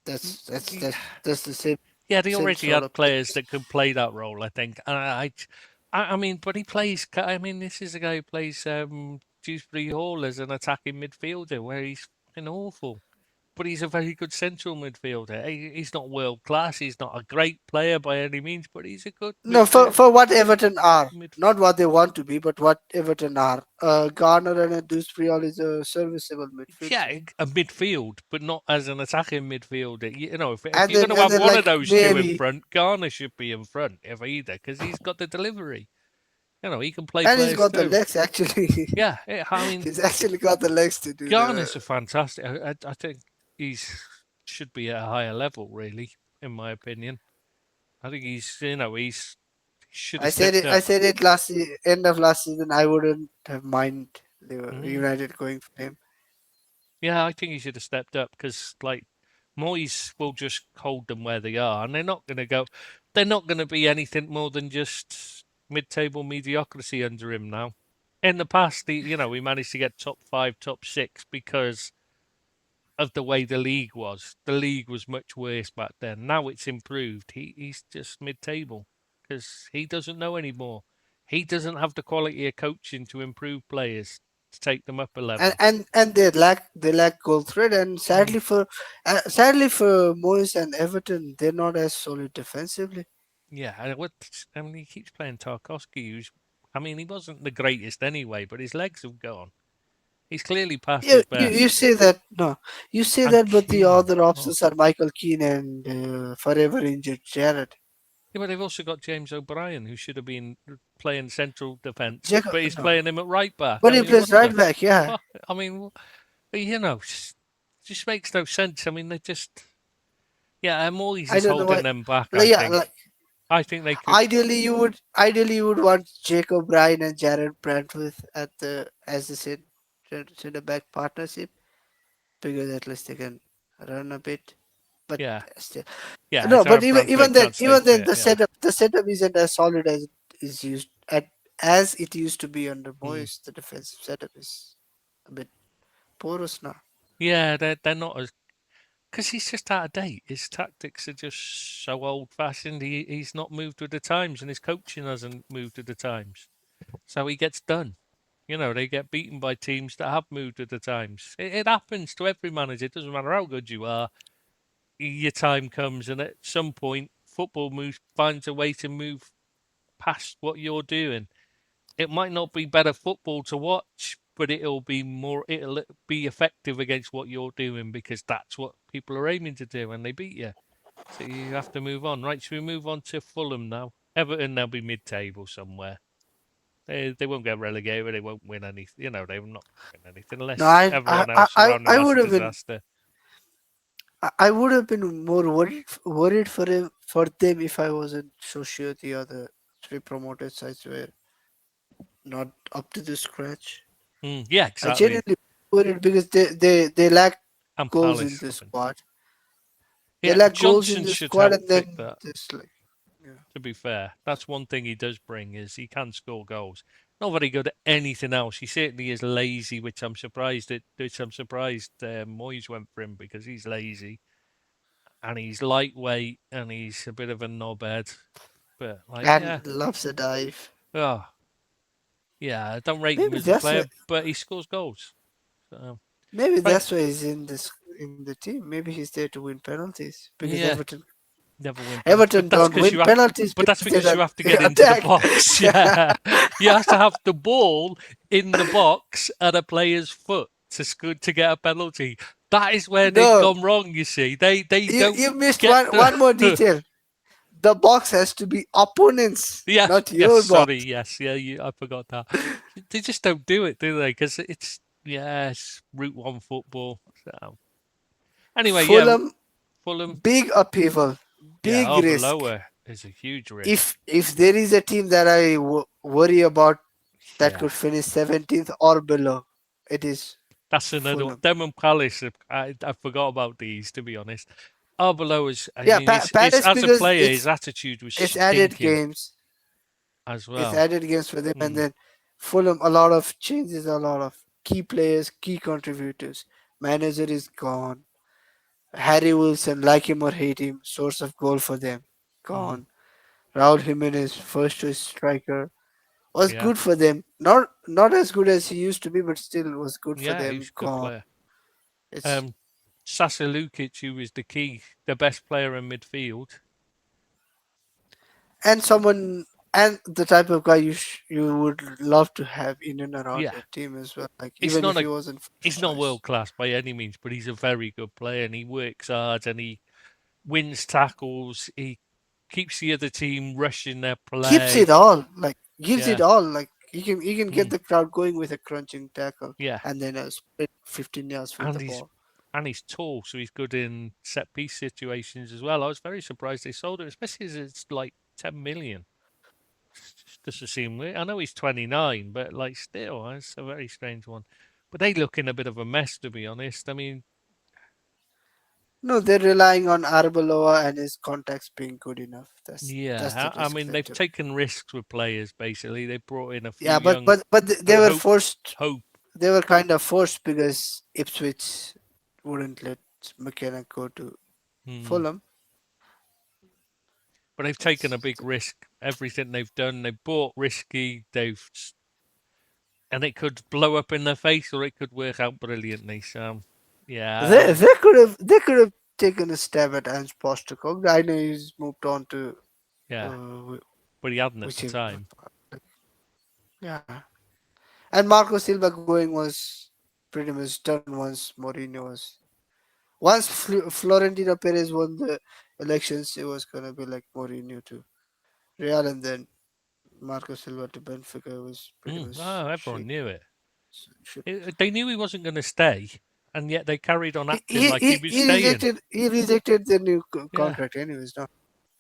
that's the Yeah, they same already sort had of play. players that could play that role. I think. And I mean, but he plays. I mean, this is a guy who plays Dewsbury Hall as an attacking midfielder, where he's fucking awful. but he's a very good central midfielder. He's not world class. He's not a great player by any means, but he's a good No, for what Everton are, mid. not what they want to be, but what Everton are. Garner and a Duspriol is a serviceable midfield Yeah, to me. a midfield, but not as an attacking midfielder. You know, if And you're going then to and have then one of like those two in maybe, front, Garner should be in front, if either, because he's got the delivery. You know, he can play and he's players got the too. legs actually. Yeah, I mean, He's actually got the legs to do the. Garner's a fantastic. I think he's should be at a higher level, really, in my opinion. I think he's he should have stepped I up. said it end of last season. I wouldn't have mind Mm. United going for him. Yeah, I think he should have stepped up because, like, Moyes will just hold them where they are, and they're not going to go. They're not going to be anything more than just mid-table mediocrity under him now. In the past, we managed to get top five, top six because of the way the league was. The league was much worse back then. Now it's improved. He's just mid-table because he doesn't know anymore. He doesn't have the quality of coaching to improve players to take them up a And level. and and they lack goal threat. And Mm. sadly for Moyes and Everton, they're not as solid defensively. Yeah, I mean, he keeps playing Tarkovsky, I mean, he wasn't the greatest anyway, but his legs have gone. He's clearly past his You best. say that no, you say And that, but the Keane, other oh, options are Michael Keane and forever injured Jared. yeah, but they've also got James O'Brien, who should have been playing central defence, Jacob, but he's no, playing him at right back. but I he mean, plays what the? right back. Yeah, What? I mean, just makes no sense. I mean, yeah, Moyes I is don't know holding why. them back. Like, I yeah, think. like I think they could. ideally you would want Jacob Bryan and Jared Brantworth at the as the center back partnership, because at least they can run a bit. But Yeah, still, yeah. no. But Jared Brantford can't stay even then fit. Yeah. the setup isn't as solid as it is used at as it used to be under Mm. Moyes. The defensive setup is a bit porous now. Yeah, they're not as because he's just out of date. His tactics are just so old fashioned. He's not moved with the times, and his coaching hasn't moved with the times. So he gets done. They get beaten by teams that have moved with the times. It happens to every manager. It doesn't matter how good you are. Your time comes, and at some point, football finds a way to move past what you're doing. It might not be better football to watch, but it'll be effective against what you're doing because that's what people are aiming to do when they beat you. So you have to move on. Right, should we move on to Fulham now? Everton, they'll be mid-table somewhere. They won't get relegated. They won't win anything. They will not win anything No, unless everyone else around them I has a would have been disaster. I would have been more worried for them if I wasn't so sure the other three promoted sides were not up to the scratch. Yeah, I exactly. genuinely worried because they lack And goals in Palace, I the think. squad. They Yeah, lack goals in Johnson the should squad, help and fix then that. just like yeah. To be fair, that's one thing he does bring is he can score goals. Not very good at anything else. He certainly is lazy, which I'm surprised Moyes went for him because he's lazy and he's lightweight and he's a bit of a knobhead. But like, And yeah, loves a dive. oh yeah, I don't rate him Maybe as a that's why player, but he scores goals. So, maybe right, that's why he's in the team. Maybe he's there to win penalties because yeah, never win penalties. Everton don't win penalties But that's because they because you don't have to get into the attack. box. Yeah, you have to have the ball in the box at a player's foot to get a penalty. That is where they've No, gone wrong. You see, they don't you missed get the. one more detail. The box has to be opponent's, Yes, not yes. your Sorry, box. yes, yeah. I forgot that. They just don't do it, do they? Because it's Route One football. So anyway, yeah, Fulham, Fulham. big upheaval, Yeah, big risk. Arbeloa is a huge risk. If there is a team that I worry about that Yeah. could finish 17th or below, it is That's another one. Fulham. Them and Palace, I forgot about these, to be honest. Arbeloa I Yeah, mean, his Palace as a because player, his attitude was it's added stinking games. as It's well. added games for them, and Mm, then Fulham a lot of changes, a lot of key players, key contributors. Manager is gone. Harry Wilson, like him or hate him, source of goal for them, mm, gone. Raul Jimenez, first choice striker, was yeah, good for them. Not as good as he used to be, but still was good for yeah, he's them, a good gone. player. It's Um, Sasa Lukic, who was the best player in midfield. and someone and the type of guy you would love to have in and around Yeah, your team as well. Like it's even not if a he wasn't he's first not choice, world class by any means, but he's a very good player and he works hard and he wins tackles. He keeps the other team rushing their gives play. it all. Like gives it Yeah, all. Like he can get mm, the crowd going with a crunching tackle yeah, and then a sprint 15 yards with and the he's ball. and he's tall, so he's good in set piece situations as well. I was very surprised they sold him, especially as it's like 10 million. Doesn't seem weird. I know he's 29, but like still, it's a very strange one. But they look in a bit of a mess, to be honest. I mean, No, they're relying on Arbeloa and his contacts being good enough. That's the yeah, I risk mean they're they've taking. taken risks with players. Basically, they brought in a few Yeah, but young but but they were hope, forced. hope. They were kind of forced because Ipswich wouldn't let McKenna go to Hmm. Fulham. But they've taken a That's big risk. Everything they've done, they bought risky. And it could blow up in their face, or it could work out brilliantly. So, yeah, they could have taken a stab at Ange Postecoglou. I know he's moved on to yeah. uh, But he hadn't at the whichever. time. Yeah, and Marco Silva going was pretty much done once Mourinho was. Once Florentino Perez won the elections, it was gonna be like Mourinho to Real, and then Marco Silva to Benfica was pretty much Oh, everyone shit. knew it. Shit. They knew he wasn't going to stay, and yet they carried on He, acting he, like he he, was he staying. rejected he rejected the new Yeah, contract anyways. No,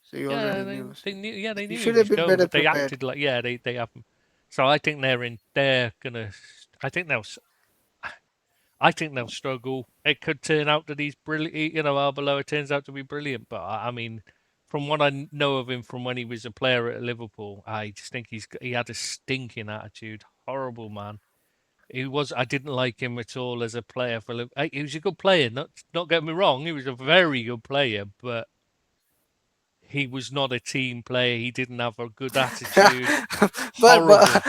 so he yeah, already knew. So they knew. Yeah, they he knew he should have was been going, better but they prepared. acted like they haven't. So I think they're gonna. I think they'll. I think they'll struggle. It could turn out that he's brilliant. Arbeloa turns out to be brilliant, but I mean, from what I know of him from when he was a player at Liverpool, I just think he had a stinking attitude. Horrible man. He was. I didn't like him at all as a player for Liverpool. He was a good player. Not get me wrong. He was a very good player, but he was not a team player. He didn't have a good attitude. but Horrible.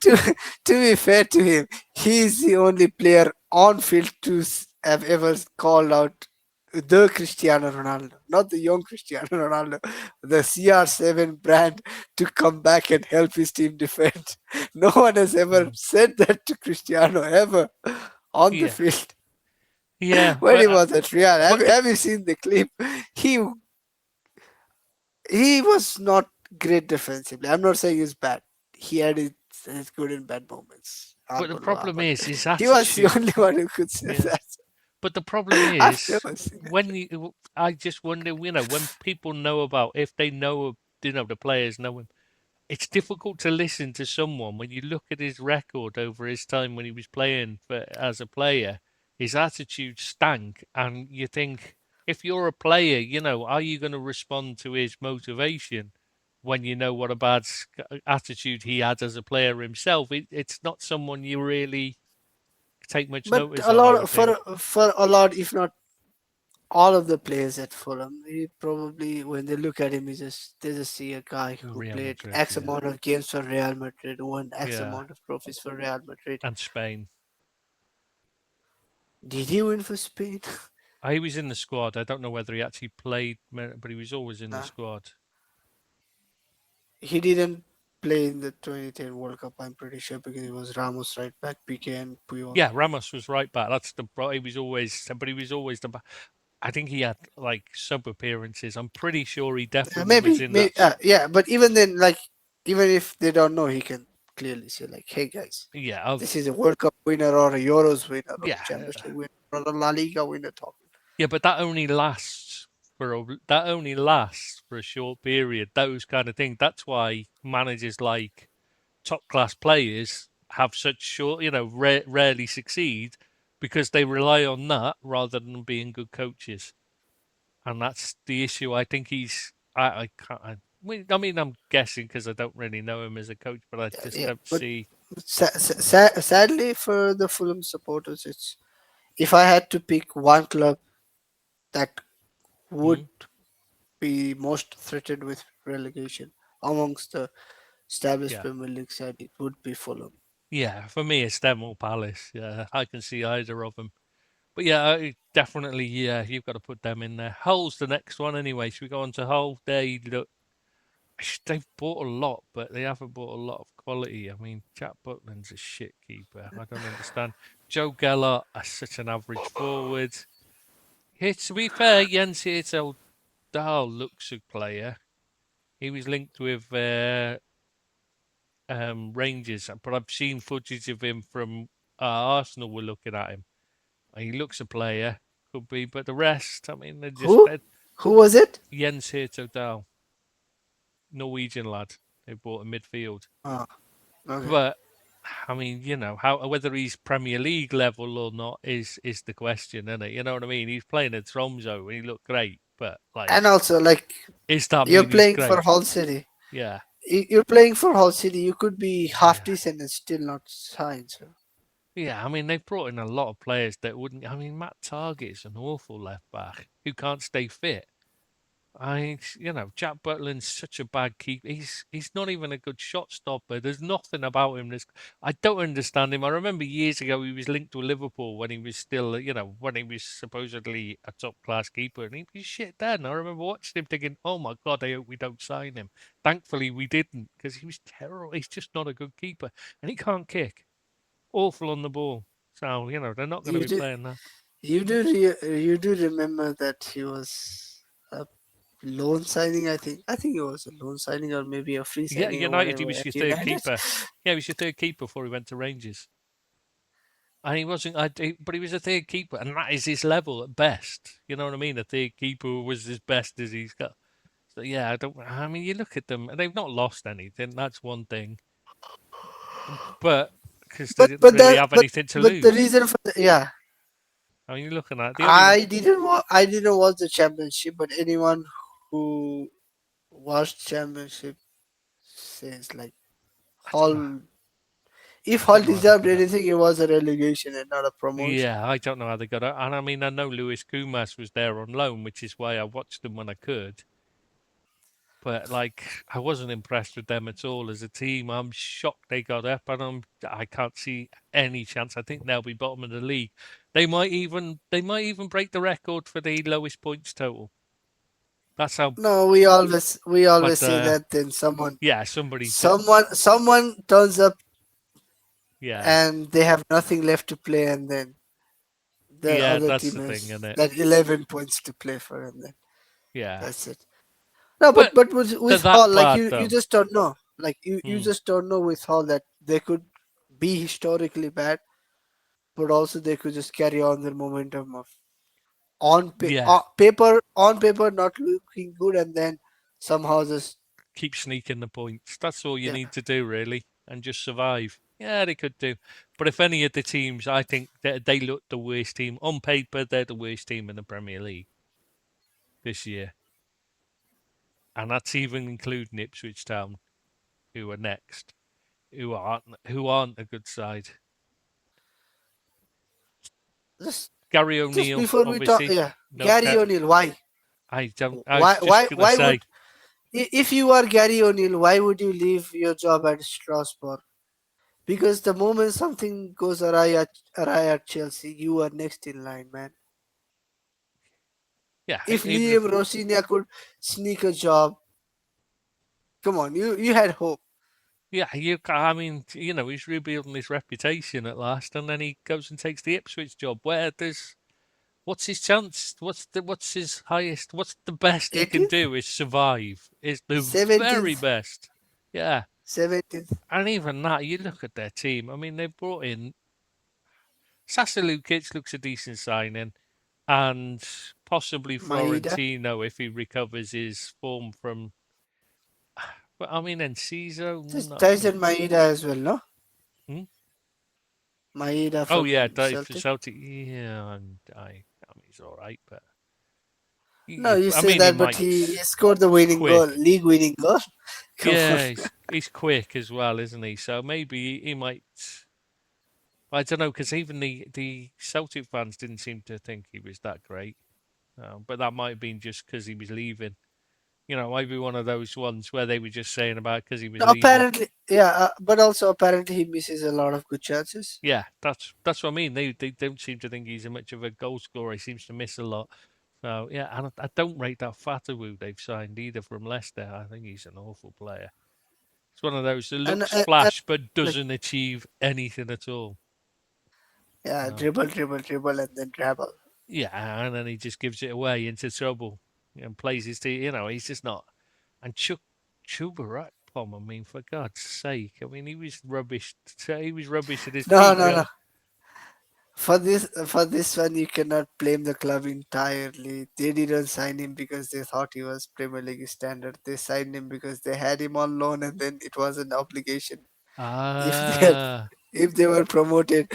to to be fair to him, he's the only player on field to have ever called out the Cristiano Ronaldo, not the young Cristiano Ronaldo, the CR7 brand to come back and help his team defend. No one has ever Mm. said that to Cristiano ever on the Yeah, field yeah, when he was at Real. Have, but you- the have you seen the clip? He he was not great defensively. I'm not saying he's bad. He had his good and bad moments, but the Arbeloa, problem but is his he was the attitude. only one who could say Yeah. that. But the problem I've is never seen it. when I just wonder, when people know about, if they know, the players know him, it's difficult to listen to someone when you look at his record over his time when he was playing as a player. His attitude stank, and you think, if you're a player, are you going to respond to his motivation when you know what a bad attitude he had as a player himself? It's not someone you really take much But notice a of, I lot would think. for a lot, if not all of the players at Fulham, he probably when they look at him, they just see a guy who Real played Madrid, X yeah. amount of games for Real Madrid, won X Yeah, amount of trophies for Real Madrid. and Spain. Did he win for Spain? He was in the squad. I don't know whether he actually played, but he was always in the Nah, squad. he didn't play in the 2010 World Cup. I'm pretty sure because it was Ramos right back, Pique and Puyol. Yeah, Ramos was right back. He was always, but he was always the back. I think he had like sub appearances. I'm pretty sure he definitely was in Maybe, that. yeah. But even then, like, even if they don't know, he can clearly say, like, "Hey guys, Yeah, this is a World Cup winner or a Euros winner or a yeah, Champions League winner or a La Liga winner talking." yeah. But that only lasts for a short period. Those kind of things. That's why managers like top class players have such short, rarely succeed because they rely on that rather than being good coaches. And that's the issue. I think I can't. I'm guessing because I don't really know him as a coach, but I Yeah, just yeah. don't But see. sadly for the Fulham supporters, it's if I had to pick one club that would Hmm? be most threatened with relegation amongst the established Yeah, Premier League side, it would be Fulham. yeah. For me, it's them or Palace. Yeah, I can see either of them. But yeah, definitely, yeah, you've got to put them in there. Hull's the next one anyway. Should we go on to Hull? They look, they've bought a lot, but they haven't bought a lot of quality. I mean, Jack Butland's a shit keeper. I don't understand. Joe Geller is such an average forward. Here, to be fair, Jens Hirtel Dahl looks a player. He was linked with Rangers, but I've seen footage of him from Arsenal. We're looking at him. He looks a player, could be, but the rest, I mean, Who? they're Who was it? Jens Hirto Dahl, Norwegian lad. They bought in midfield, Oh, okay. but I mean, how whether he's Premier League level or not is the question, isn't it? You know what I mean? He's playing at Tromso and he looked great, but And like, also, like, does that you're mean he's playing for great? Hull City. Yeah, You're playing for Hull City. You could be half yeah. decent and still not signed. So. Yeah, I mean, they've brought in a lot of players that wouldn't. I mean, Matt Target is an awful left back who can't stay fit. Jack Butland's such a bad keeper. He's not even a good shot stopper. There's nothing about him. I don't understand him. I remember years ago he was linked to Liverpool when he was still, when he was supposedly a top class keeper, and he was shit then. I remember watching him thinking, "Oh my God, I hope we don't sign him." Thankfully, we didn't because he was terrible. He's just not a good keeper, and he can't kick. Awful on the ball. So they're not going to You be do, playing that. you do remember that he was a loan signing. I think it was a loan signing or maybe a free Yeah, signing or United, he whatever was at your third United. keeper. Yeah, he was your third keeper before he went to Rangers. And he wasn't, but he was a third keeper, and that is his level at best. You know what I mean? A third keeper was as best as he's got. So yeah, I don't. I mean, you look at them, and they've not lost anything. That's one thing. But because they But didn't but really that have anything to but the lose. reason for yeah, I mean, you're looking at the only. I didn't watch the championship, but anyone who watched championship says like I don't know. Hull. If I Hull don't know how they deserved got it. anything, it was a relegation and not a promotion. Yeah, I don't know how they got it. And I mean, I know Lewis Kumas was there on loan, which is why I watched them when I could. But like, I wasn't impressed with them at all as a team. I'm shocked they got up, and I can't see any chance. I think they'll be bottom of the league. They might even break the record for the lowest points total. That's how. No, we always But say that. Then someone yeah, somebody. someone someone turns up Yeah, and they have nothing left to play, and then the yeah, other that's team the thing, has isn't it? like 11 points to play for, and then Yeah, that's it. No, but but but with they're Hall, that like bad you though. just don't know. Like you Hmm. just don't know with Hall that they could be historically bad, but also they could just carry on their momentum of Yeah, on paper not looking good, and then somehow just keep sneaking the points. That's all you yeah. need to do, really, and just survive. Yeah, they could do. But if any of the teams, I think they look the worst team on paper. They're the worst team in the Premier League this year, and that's even including Ipswich Town, who are next, who aren't a good side. Just Gary just O'Neill, before we talk, obviously. yeah, No, Gary O'Neill. Why? I don't. I was Why? just Why? gonna Why would say, if you are Gary O'Neill, why would you leave your job at Strasbourg? Because the moment something goes awry at Chelsea, you are next in line, man. yeah, If even if Liam Rosinia could sneak a job, come on, you had hope. yeah, I mean, he's rebuilding his reputation at last, and then he goes and takes the Ipswich job, where there's what's his chance? What's his highest? What's the best he can 18th, do is survive. Is the very 17th, best. Yeah. 17th. And even that, you look at their team. I mean, they brought in Sasa Lukic looks a decent signing, and possibly Maida. Florentino if he recovers his form from. But I mean, Enciso, There's not. Tyson Maida as well, no? Hmm? Maida Oh yeah, from Dave for Celtic. Celtic. Yeah, and I mean, he's all right, but No, you I say mean, he that, but might he scored the winning goal, quick. league winning goal. Come on. Yeah, he's quick as well, isn't he? So maybe he might. I don't know because even the Celtic fans didn't seem to think he was that great. But that might have been just because he was leaving. Might be one of those ones where they were just saying about because he was leaving. Apparently, yeah, but also apparently he misses a lot of good chances. Yeah, that's what I mean. They don't seem to think he's a much of a goal scorer. He seems to miss a lot. So yeah, and I don't rate that Fatawu they've signed either from Leicester. I think he's an awful player. It's one of those that And, looks and flash but like, doesn't achieve anything at all. yeah, So dribble, dribble, dribble, and then drabble. yeah, and then he just gives it away into trouble and plays his team. He's just not. And Chuba Pom, I mean, for God's sake, I mean, he was rubbish. He was rubbish at his No, peak. no, no. For this one, you cannot blame the club entirely. They didn't sign him because they thought he was Premier League standard. They signed him because they had him on loan, and then it was an obligation. If they had, Ah, if they were promoted,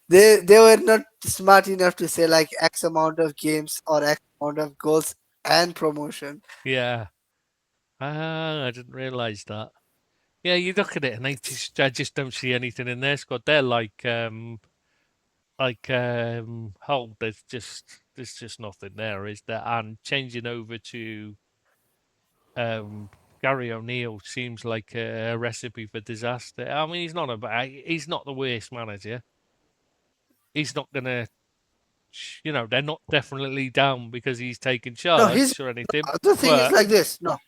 they were not smart enough to say like X amount of games or X amount of goals and promotion. yeah. I didn't realise that. Yeah, you look at it and I just don't see anything in their squad. They're Hull. There's just nothing there, is there? And changing over to um Gary O'Neill seems like a recipe for disaster. I mean, he's not the worst manager. He's not gonna, they're not definitely down because he's taken No, he's charge or anything. the thing is But like this. No,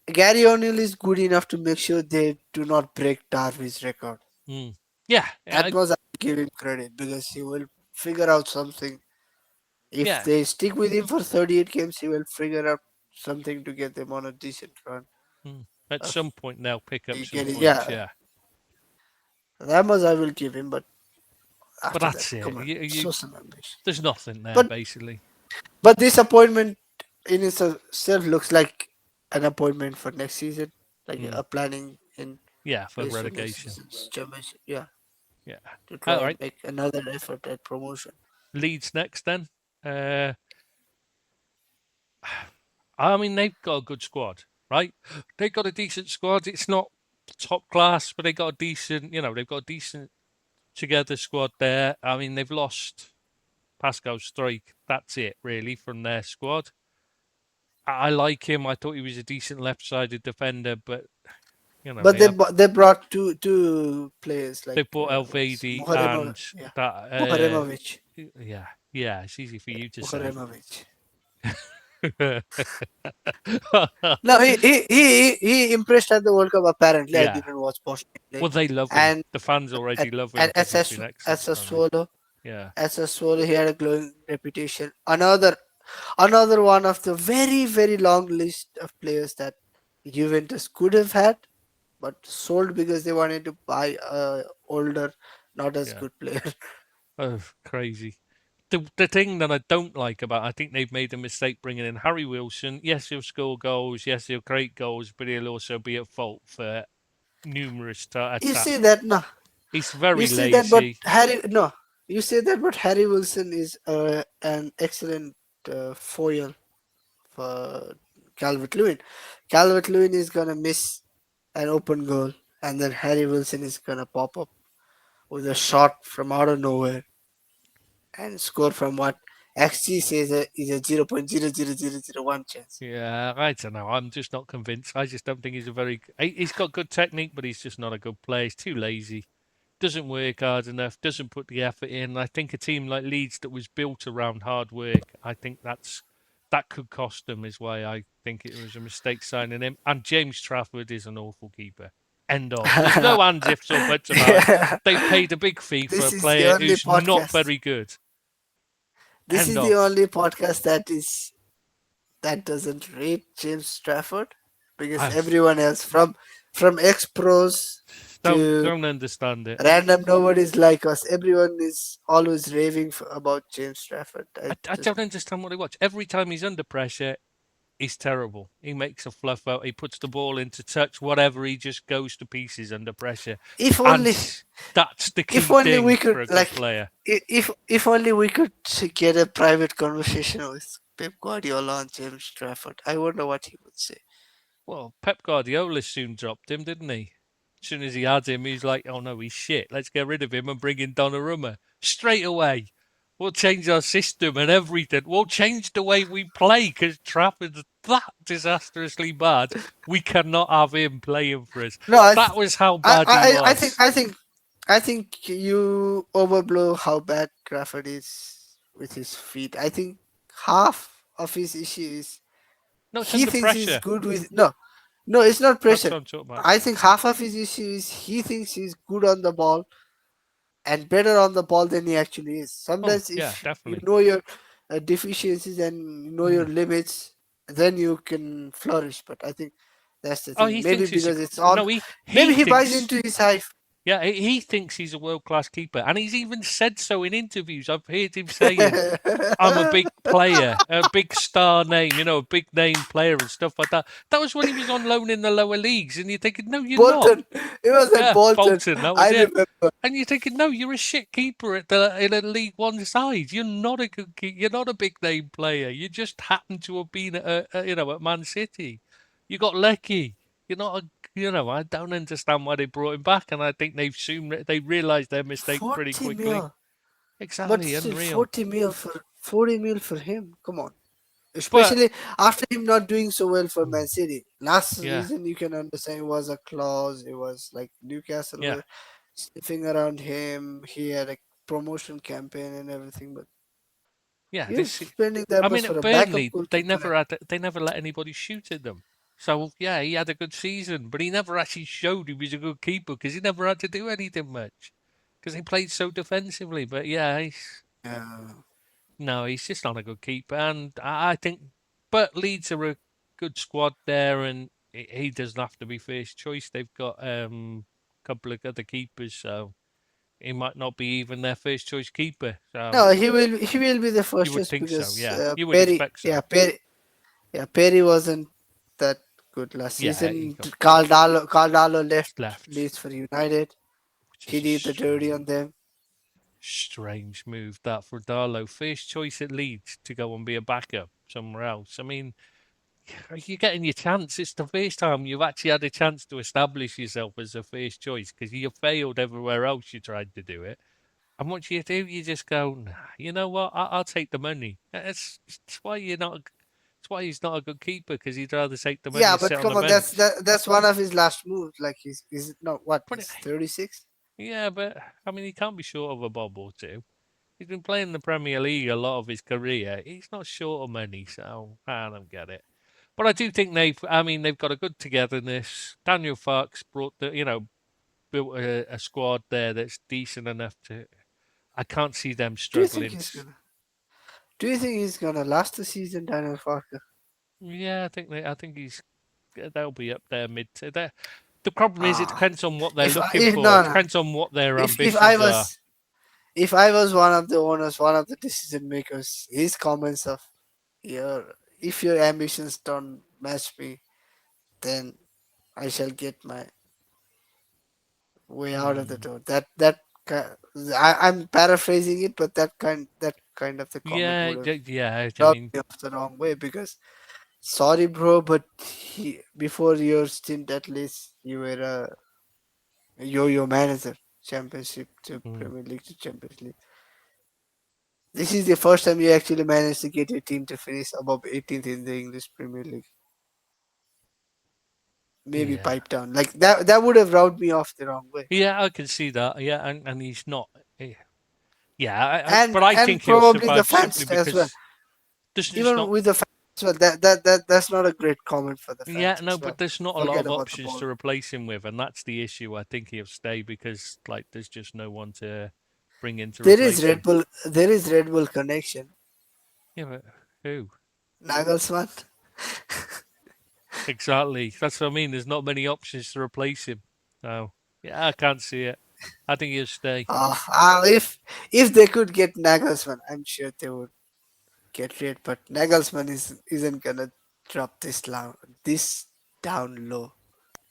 Gary O'Neill is good enough to make sure they do not break Darby's record. mm, yeah, That was I give him credit because he will figure out something. If yeah. they stick with him for 38 games, he will figure out something to get them on a decent run At of some point they'll pick up some getting. points, Yeah, yeah. that much I will give him. But But after that, that's it. come on, You show some ambition. There's nothing there But basically. this appointment in itself looks like an appointment for next season, like Mm, a planning in yeah, for place for next relegation. season's championship. Yeah, Yeah. to try All and right. make another effort at promotion. Leeds next then. Uh, I mean they've got a good squad, right? They've got a decent squad. It's not top class, but they got a decent. They've got a decent together squad there. I mean they've lost Pascal Streich. That's it really from their squad. I like him. I thought he was a decent left-sided defender, but But they have they brought two players like they bought what's Elvedi Muharremo, and yeah, that. Muharemovic, Yeah, it's easy for you to say. Muharemovic. Yeah, No, he impressed at the World Cup. Apparently, I didn't watch Bosnia play, well, they love him. and The fans already love him and because he's been excellent. As a I mean, solo, yeah, he had a glowing reputation. Another one of the very very long list of players that Juventus could have had, but sold because they wanted to buy a older, not as yeah. good player. Oh, crazy. The thing that I don't like about, I think they've made a mistake bringing in Harry Wilson. Yes, he'll score goals. Yes, he'll create goals, but he'll also be at fault for numerous You say attacks. that no, He's you very say that, but lazy. Harry no, you say that, but Harry Wilson is an excellent foil for Calvert Lewin. Calvert Lewin is gonna miss an open goal, and then Harry Wilson is gonna pop up with a shot from out of nowhere and score from what XG says is a 0.00001 chance. Yeah, I don't know. I'm just not convinced. I just don't think he's a very. He's got good technique, but he's just not a good player. He's too lazy. Doesn't work hard enough. Doesn't put the effort in. I think a team like Leeds that was built around hard work. I think that could cost them. Is why I think it was a mistake signing him. And James Trafford is an awful keeper. End of. There's no ands, ifs, or buts about it. Yeah. They've paid a big fee for This a is the player only who's not podcast. very good. This End is the of. only podcast that doesn't rate James Strafford because I everyone else from ex pros to don't understand it. random nobodies like us, everyone is always raving about James Strafford. I I just don't understand what they watch. Every time he's under pressure, he's terrible. He makes a fluff out. He puts the ball into touch, whatever. He just goes to pieces under pressure. if And only that's the if key only thing we for could a good like player. if only we could get a private conversation with Pep Guardiola on James Strafford. I wonder what he would say. Well, Pep Guardiola soon dropped him, didn't he? As soon as he had him, he's like, oh no, he's shit. Let's get rid of him and bring in Donnarumma straight away. We'll change our system and everything. We'll change the way we play because Trafford's that disastrously bad. We cannot have him playing for us. No, That was how bad he I think was. I think you overblow how bad Crawford is with his feet. I think half of his issue is No, it's he under thinks he's pressure. good with no, it's not That's pressure. what I'm talking about. I think half of his issue is he thinks he's good on the ball and better on the ball than he actually is. Oh, Sometimes yeah, if you definitely. know your deficiencies and you know your Mm. limits, then you can flourish. But I think that's the Oh, thing. he Maybe thinks he's a. because it's all. No, Maybe he he buys thinks. into his hype. Yeah, he thinks he's a world class keeper, and he's even said so in interviews. I've heard him saying, I'm a big player, a big star name, a big name player and stuff like that. That was when he was on loan in the lower leagues, and you're thinking, no, you're not. Bolton. It was at Yeah, Bolton. Bolton, that I was it. remember. And you're thinking, no, you're a shit keeper in a League One side. You're not a good keeper. You're not a big name player. You just happen to have been at Man City. You got lucky. You're not a I don't understand why they brought him back, and I think they realised their mistake pretty 40 quickly. mil. But Exactly, still, unreal. 40 mil for 40 mil for him. Come on. But Especially after him not doing so well for mm, Man City. Last yeah, season, you can understand it was a clause. It was like Newcastle yeah. were sniffing around him. He had a promotion campaign and everything. But Yeah, you're spending that I much mean, for at a backup Burnley, goalkeeper. they never let anybody shoot at them. So yeah, he had a good season, but he never actually showed he was a good keeper because he never had to do anything much because he played so defensively. But yeah, Yeah. no, he's just not a good keeper, and I think. But Leeds are a good squad there, and he doesn't have to be first choice. They've got a couple of other keepers, so he might not be even their first choice keeper. So No, he will be the you first would choice think so, because yeah. You would Perry, expect so. Yeah, Perry wasn't that good last Yeah, he season. got Caldalo left left, Leeds for United. which He is a did the dirty on them. strange move that for Darlow. First choice at Leeds to go and be a backup somewhere else. I mean, you're getting your chance. It's the first time you've actually had a chance to establish yourself as a first choice because you failed everywhere else you tried to do it. And what you do, you just go, nah, you know what? I'll take the money. That's why you're not. That's why he's not a good keeper because he'd rather take the money Yeah, and sit but on the come on, bench. that's one of his last moves. Like he's not what But he's 36. yeah, but I mean, he can't be short of a bob or two. He's been playing the Premier League a lot of his career. He's not short of money, so I don't get it. But I do think they've got a good togetherness. Daniel Farks built a squad there that's decent enough to. I can't see them Do you think struggling. he's gonna? Do you think he's gonna last the season, Daniel Farker? Yeah, I think they'll be up there mid. The problem is, it Ah, depends on what they're looking if for. It no no, depends on what their if I ambitions are. was if I was one of the owners, one of the decision makers, his comments of your if your ambitions don't match me, then I shall get my way out of the Hmm. door. I'm paraphrasing it, but that kind of the comment Yeah, would have yeah. I rubbed mean, me off the wrong way because sorry, bro, but before your stint, at least you were a yo-yo manager, Championship to hmm, Premier League to Champions League. This is the first time you actually managed to get your team to finish above 18th in the English Premier League. Maybe yeah. pipe down like that. That would have rubbed me off the wrong way. Yeah, I can see that. Yeah, and he's not. Yeah, but And I and think he'll probably the survive simply fans as well. because there's just Even not. with the fans as well, that's not a great comment for the Yeah, fans no, as well. but there's not a lot Forget of about the options ball. to replace him with, and that's the issue. I think he'll stay because there's just no one to bring in to There is replace Red him. Bull. There is Red Bull connection. Yeah, but who? Nagelsmann. Exactly. That's what I mean. There's not many options to replace him. So yeah, I can't see it. I think he'll stay. If they could get Nagelsmann, I'm sure they would get rid. But Nagelsmann isn't gonna drop this down low.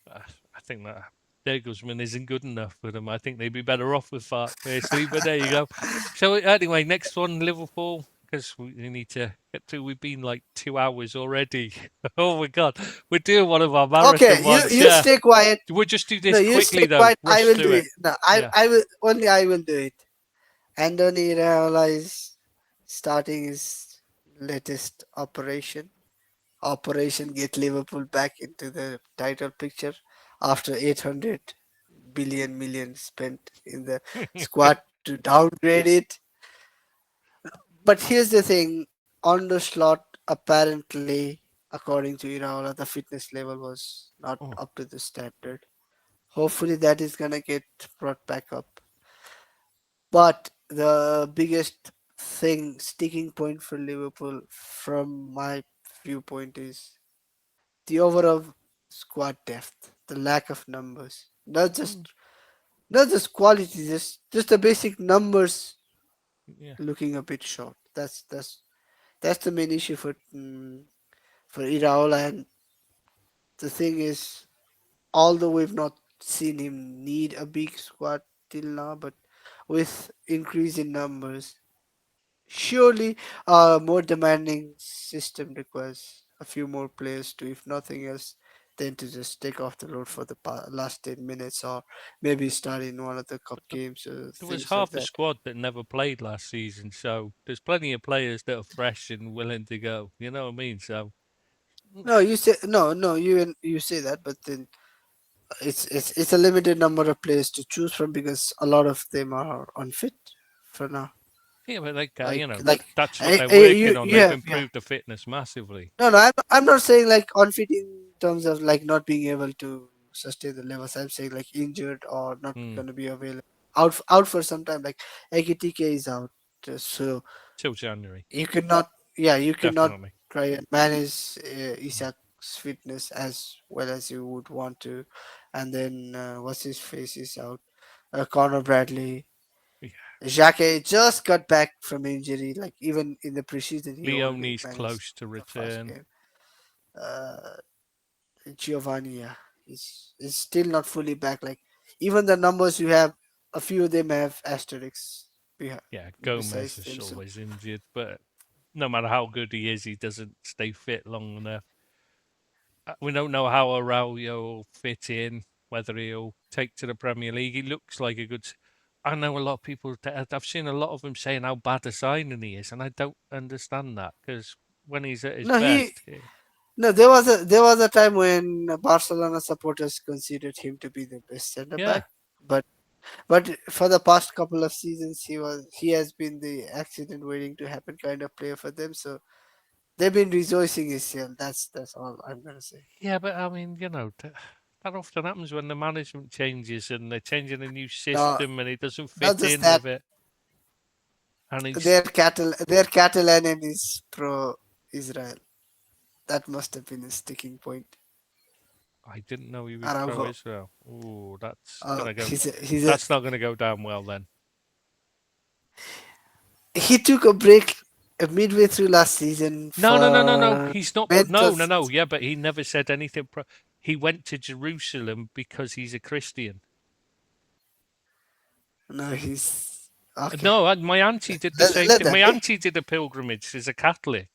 I think that Degelsman isn't good enough for them. I think they'd be better off with that, personally. But there you go. So anyway, next one, Liverpool, because we need to get to. We've been like 2 hours already. Oh my god, we're doing one of our marathon Okay, ones. you Yeah, stay quiet. we'll just do No, this you stay quickly though. quiet. I Rush will through do it. it. No, Yeah. I will only I will do it. Anthony Raiola is starting his latest operation get Liverpool back into the title picture after 800 billion million spent in the squad to downgrade it. But here's the thing, on the slot, apparently, according to Iraola, the fitness level was not Oh, up to the standard. Hopefully, that is gonna get brought back up. But the biggest thing, sticking point for Liverpool, from my viewpoint, is the overall squad depth, the lack of numbers, mm, not just quality, just the basic numbers yeah. looking a bit short. That's the main issue for Iraola. And the thing is, although we've not seen him need a big squad till now, but with increase in numbers, surely a more demanding system requires a few more players to, if nothing else, than to just take off the load for the last 10 minutes, or maybe start in one of the cup But games or there was things like half a that. squad that never played last season, so there's plenty of players that are fresh and willing to go. You know what I mean? So, mm, No, you say no, you say that, but then it's a limited number of players to choose from because a lot of them are unfit for now. yeah, but like Like you know, like that's what they're you working on. you They've have, yeah. improved the fitness massively. No, no, I'm not saying like unfit in terms of like not being able to sustain the levels. I'm saying like injured or not Mm, gonna be available, out for some time. Like Ekitike is out, so till January, you cannot, yeah, you cannot definitely. try and manage Isak's fitness as well as you would want to. And then what's his face is out. Connor Bradley, Yeah. Jacque just got back from injury. Like even in the preseason, he only Leonie's managed close to the first return. game. Uh, Giovanni, yeah, is still not fully back. Like even the numbers you have, a few of them have asterisks Yeah, Gomez besides is them. So always injured, but no matter how good he is, he doesn't stay fit long enough. We don't know how Araujo will fit in, whether he'll take to the Premier League. He looks like a good. I know a lot of people. I've seen a lot of them saying how bad a signing he is, and I don't understand that because when he's at his no, he best, yeah, no. There was a time when Barcelona supporters considered him to be the best centre yeah, back, but for the past couple of seasons, he has been the accident waiting to happen kind of player for them. So they've been rejoicing his year. That's all I'm gonna say. yeah. But I mean, that often happens when the management changes and they're changing a new No, system and he doesn't not fit just in that. with it. And he's Their Catalan is pro Israel. That must have been a sticking point. I didn't know he was Araujo. pro-Israel. Oh, that's gonna go. He's a That's not gonna go down well then. he took a break midway through last season No, no, no, no, no. for He's not. mental. No, no, no. Yeah, but he never said anything. He went to Jerusalem because he's a Christian. No, he's okay. No, my auntie did the same Let thing. that My be. auntie did a pilgrimage as a Catholic,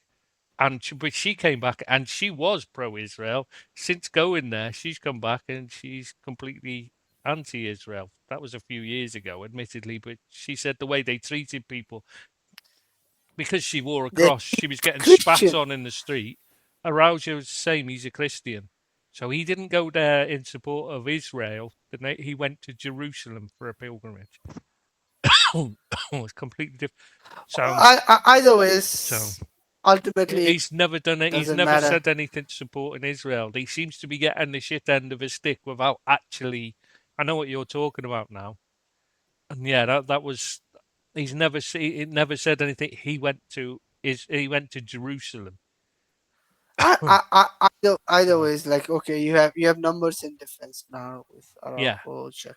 and but she came back and she was pro-Israel. Since going there, she's come back and she's completely anti-Israel. That was a few years ago, admittedly, but she said the way they treated people because she wore a They're cross, she was getting spat Christian. on in the street. Araujo was the same. He's a Christian. So he didn't go there in support of Israel. He went to Jerusalem for a pilgrimage. It's completely different. So, Either so ways, ultimately it he's never done it. He's doesn't never matter. said anything supporting Israel. He seems to be getting the shit end of his stick without actually. I know what you're talking about now. And yeah, that was. He's never see. It never said anything. He went to Jerusalem. Either So ways, like okay, you have numbers in defense now with yeah, Araujo, Chuck,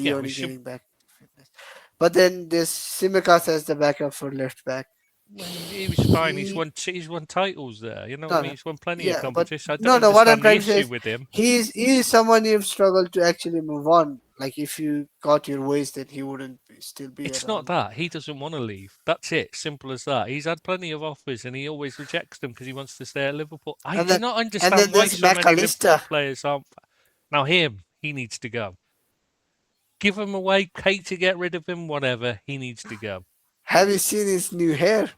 yeah, we Leone should. getting back to fitness. But then this Simicas as the backup for left back. Well, he was fine. He He's won titles there. You know what I no, mean? no, He's won plenty of yeah, but competition. I don't no. What I'm understand the trying to say issue is with him. he is someone you've struggled to actually move on. Like if you got your ways, then he wouldn't still be It's not around. that he doesn't want to leave. That's it. Simple as that. He's had plenty of offers and he always rejects them because he wants to stay at Liverpool. I And do then not and then understand why there's so many Liverpool McAllister. players aren't. Now him, he needs to go. Give him away, pay to get rid of him, whatever. He needs to go. Have you seen his new hair?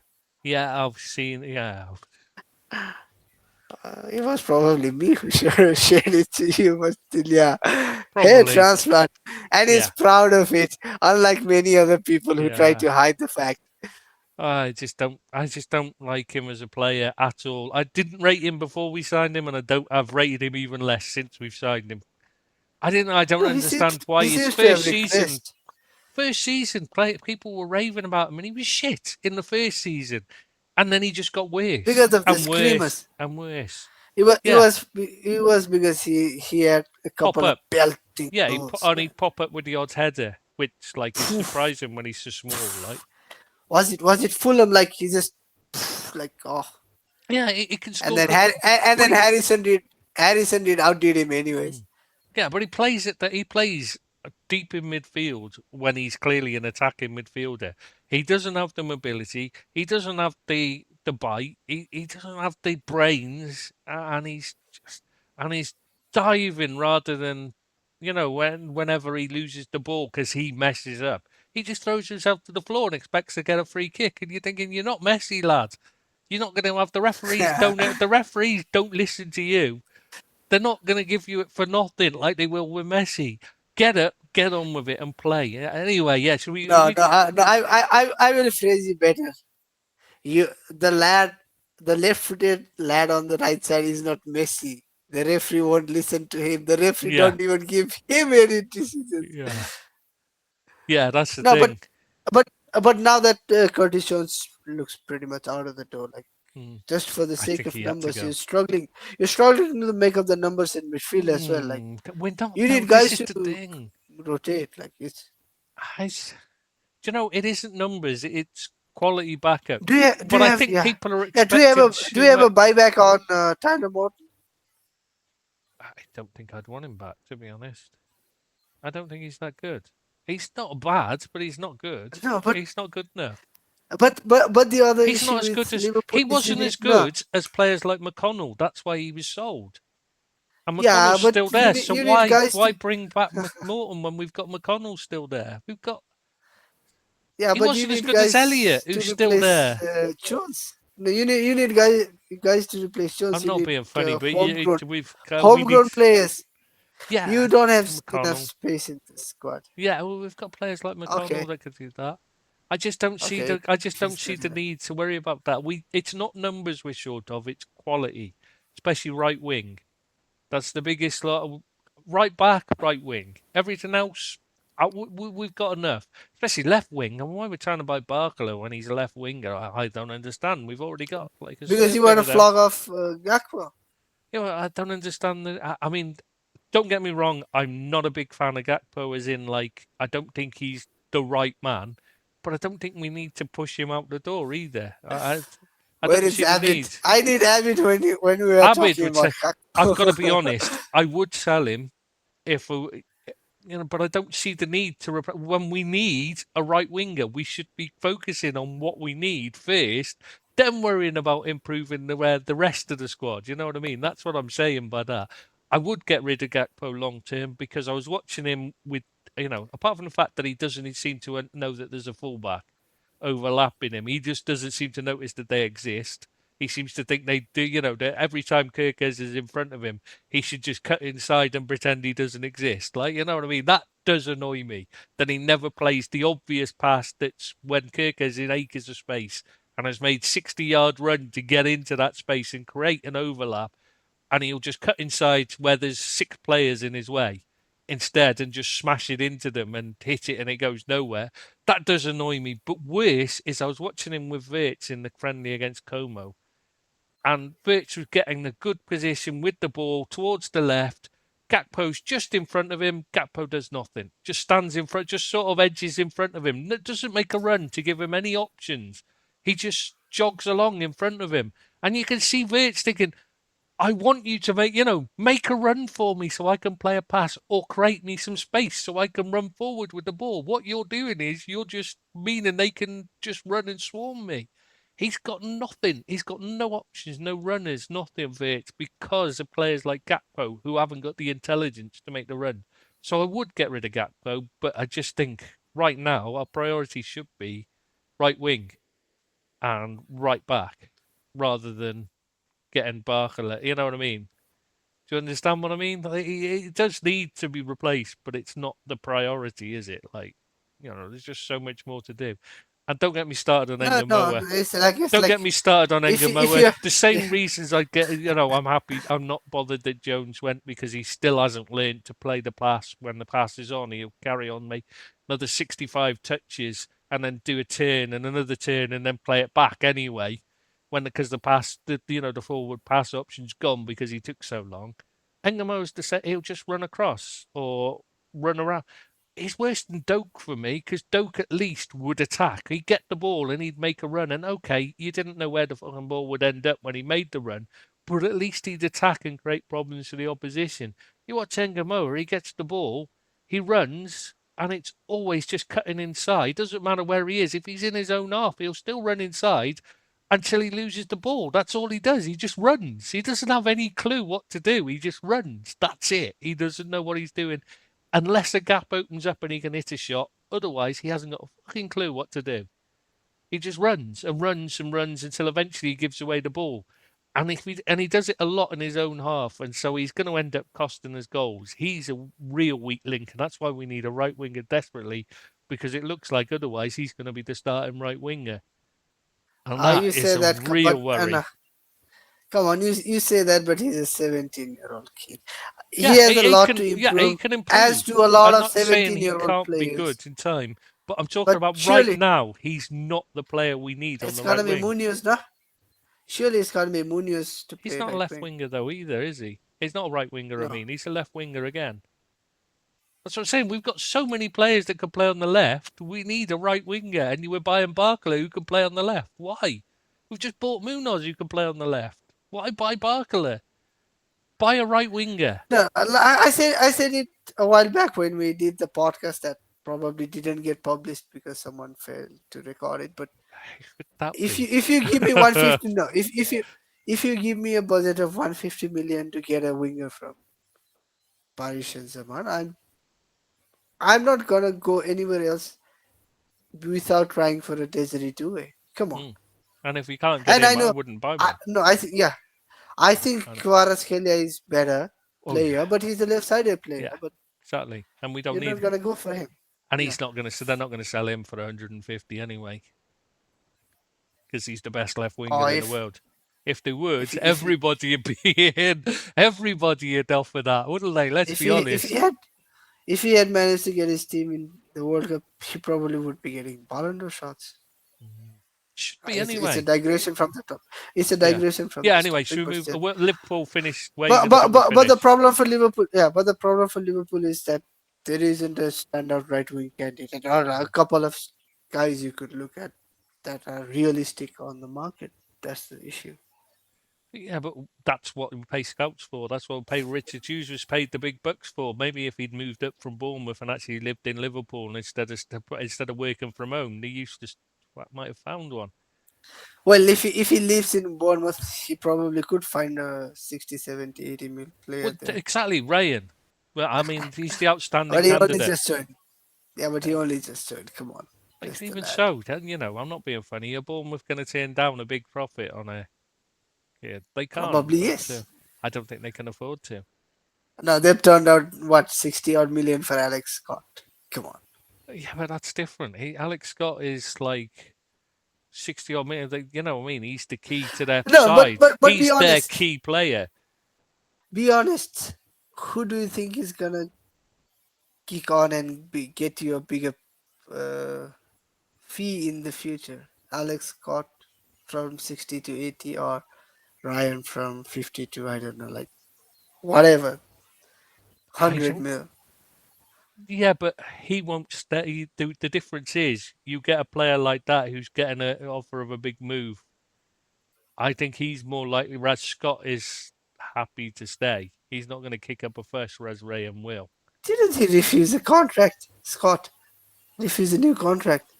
Yeah, I've seen. Yeah, It was probably me who shared it to you, but still, yeah. Hair probably. transplant. And he's Yeah, proud of it, unlike many other people who try yeah. to hide the fact. I just don't. I just don't like him as a player at all. I didn't rate him before we signed him, and I don't. I've rated him even less since we've signed him. I didn't. I don't No, understand why he his seems to have regressed. first season, people were raving about him, and he was shit in the first season, and then he just got worse Because of the and worse screamers. and worse. It was it Yeah, was it was because he had a pop couple of up. belting Yeah, goals, and man. he'd pop up with the odd header, which like is Poof. surprising when he's so small. Like, Was it Fulham, like he just like, oh, yeah, he can and score, then and but then he. Harrison did outdid him anyways. Mm. Yeah, but he plays it that he plays deep in midfield when he's clearly an attacking midfielder. He doesn't have the mobility. He doesn't have the bite. He doesn't have the brains, and he's diving rather than whenever he loses the ball because he messes up. He just throws himself to the floor and expects to get a free kick, and you're thinking you're not Messi, lad. You're not going to have the referees don't listen to you. They're not going to give you it for nothing like they will with Messi. Get up, get on with it, and play. Anyway, yeah. So we No, we no, I will phrase you better. You the lad, the left-footed lad on the right side is not Messi. The referee won't listen to him. The referee yeah don't even give him any decisions. yeah yeah. That's the No, thing. but but now that Curtis Jones looks pretty much out of the door, like Mm, just for the I sake think of he had to numbers, go. you're struggling to make up the numbers in midfield as well. Like We're not. you No, need this guys is to the thing. rotate. Like it's. I, s- it isn't numbers. It's quality backup. Do But you I have think yeah people are yeah expecting do you too have a much. buyback on Tyler Morton? I don't think I'd want him back, to be honest. I don't think he's that good. He's not bad, but he's not good. No, He's not good enough. but the other He's not issue as with good as Liverpool he is you wasn't need as no. good as players like McConnell. That's why he was sold. And Yeah, McConnell's but still there. So you need guys why to bring back McMorton when we've got McConnell still there? yeah, He but you wasn't as need good as guys Elliot, to who's still replace there. Jones. No, you need guys to replace Jones. I'm You not need being funny, but we need homegrown players. You yeah don't have enough McConnell. space in the squad. Yeah, well, we've got players like Okay, McConnell that could do that. okay, I just he's don't good see the enough. need to worry about that. It's not numbers we're short of; it's quality, especially right wing. That's the biggest lot. Right back, right wing. Everything else, we've got enough. Especially left wing. And why we're trying to buy Barkalow when he's a left winger, I don't understand. We've already got like a Because you surplus want to of them. flog off Gakpo. I don't understand. I mean, don't get me wrong. I'm not a big fan of Gakpo, as in like I don't think he's the right man, but I don't think we need to push him out the door either. I Where don't is see the Abid? need. I need Abid when we are Abid talking would about say, I've got to be Gakpo. honest. I would sell him if but I don't see the need to when we need a right winger. We should be focusing on what we need first, then worrying about improving the rest of the squad. You know what I mean? That's what I'm saying by that. I would get rid of Gakpo long term because I was watching him with apart from the fact that he doesn't seem to know that there's a fullback overlapping him, he just doesn't seem to notice that they exist. He seems to think they do, that every time Kirkes is in front of him, he should just cut inside and pretend he doesn't exist. Like, you know what I mean? That does annoy me. That he never plays the obvious pass that's when Kirkes in acres of space and has made 60-yard run to get into that space and create an overlap, and he'll just cut inside where there's 6 players in his way instead and just smash it into them and hit it and it goes nowhere. That does annoy me. But worse is I was watching him with Virts in the friendly against Como, and Birch was getting a good position with the ball towards the left. Gakpo's just in front of him. Gakpo does nothing. Just stands in front, just sort of edges in front of him. Doesn't make a run to give him any options. He just jogs along in front of him. And you can see Virts thinking, I want you to make a run for me so I can play a pass or create me some space so I can run forward with the ball. What you're doing is you're just meaning they can just run and swarm me. He's got nothing. He's got no options, no runners, nothing for it because of players like Gakpo who haven't got the intelligence to make the run. So I would get rid of Gakpo, but I just think right now our priority should be right wing and right back rather than getting Barker. You know what I mean? Do you understand what I mean? Like, it does need to be replaced, but it's not the priority, is it? Like, there's just so much more to do. And don't get me started on No, no, Engamoa. it's Don't like get me started on if Engamoa. you The yeah. same reasons I get, I'm happy. I'm not bothered that Jones went because he still hasn't learned to play the pass when the pass is on. He'll carry on, make another 65 touches and then do a turn and another turn and then play it back anyway. Because the pass, the forward pass option's gone because he took so long. Engamoa's the set. He'll just run across or run around. He's worse than Doak for me because Doak at least would attack. He'd get the ball and he'd make a run. And okay, you didn't know where the fucking ball would end up when he made the run, but at least he'd attack and create problems for the opposition. You watch Engamoa, he gets the ball, he runs, and it's always just cutting inside. Doesn't matter where he is. If he's in his own half, he'll still run inside until he loses the ball. That's all he does. He just runs. He doesn't have any clue what to do. He just runs. That's it. He doesn't know what he's doing unless a gap opens up and he can hit a shot. Otherwise, he hasn't got a fucking clue what to do. He just runs and runs and runs until eventually he gives away the ball. And he does it a lot in his own half, and so he's going to end up costing us goals. He's a real weak link, and that's why we need a right winger desperately, because it looks like otherwise he's going to be the starting right winger, and that you is say a that, but real worry. come on, you say that, but he's a 17-year-old kid. He Yeah, has a lot to he improve, can as improve. do a lot I'm of not saying he 17-year-old can't be players. good in time, but I'm talking But about right surely now. He's not the player we need on it's the gonna right be wing. Munoz, no? Surely it's gonna be Munoz to He's play not a right left wing. winger though either, is he? He's not a right winger. I No, mean, he's a left winger again. That's what I'm saying. We've got so many players that can play on the left. We need a right winger, and you were buying Barkley who can play on the left. Why? We've just bought Munoz who can play on the left. Why buy Barkley? Buy a right winger. no. I said it a while back when we did the podcast that probably didn't get published because someone failed to record it. But Could that be? if you give me 150, no, if you give me a budget of 150 million to get a winger from Paris Saint-Germain, I'm not gonna go anywhere else without trying for a Desiree Doué. Come on. Mm. And if we can't get And I him, I know, wouldn't buy one. no, I think yeah, I think I know. Kvaratskhelia is better Oh player, yeah, but he's a left-sided player. yeah, But exactly. And we don't you're not need, gonna go for him. and No. he's not going to. So they're not going to sell him for 150 anyway, because he's the best left winger Or in the world. If they would, if he everybody would be in. Everybody would offer that, wouldn't they? Let's be if he honest. had if he had managed to get his team in the World Cup, he probably would be getting Ballon d'Or shots. Should be It's a anyway. digression from the top. It's a Yeah. digression from Yeah. this Anyway, topic, should we but move? still. Liverpool finished. Where are you But going to but think we but but the finished? problem for Liverpool, yeah, but the problem for Liverpool is that there isn't a standout right wing candidate or a couple of guys you could look at that are realistic on the market. That's the issue. Yeah, but that's what we pay scouts for. That's what we pay Richard Hughes was paid the big bucks for. Maybe if he'd moved up from Bournemouth and actually lived in Liverpool instead of working from home, they used to might have found one. Well, if he lives in Bournemouth, he probably could find a 60, 70, 80 mil player Well, there. exactly, Ryan. Well, I mean, he's the outstanding But he only candidate. just joined. Yeah, but he only just joined. Come on, Like, bless the even lad. so, I'm not being funny. Are Bournemouth going to turn down a big profit on a kid? They can't, Probably but yes. I don't think they can afford to. Now they've turned out what 60 odd million for Alex Scott. Come on. Yeah, but that's different. Alex Scott is like 60 odd million. You know what I mean? He's the key to their No, side. but be He's their honest. key player. Be honest. Who do you think is gonna kick on and get you a bigger uh, fee in the future? Alex Scott from 60 to 80, or Ryan from 50 to, I don't know, like whatever, I 100 don't. mil. Yeah, but he won't stay. The difference is you get a player like that who's getting an offer of a big move. I think he's more likely. Whereas Scott is happy to stay. He's not going to kick up a fuss, whereas Ryan will. Didn't he refuse a contract? Scott refuse a new contract.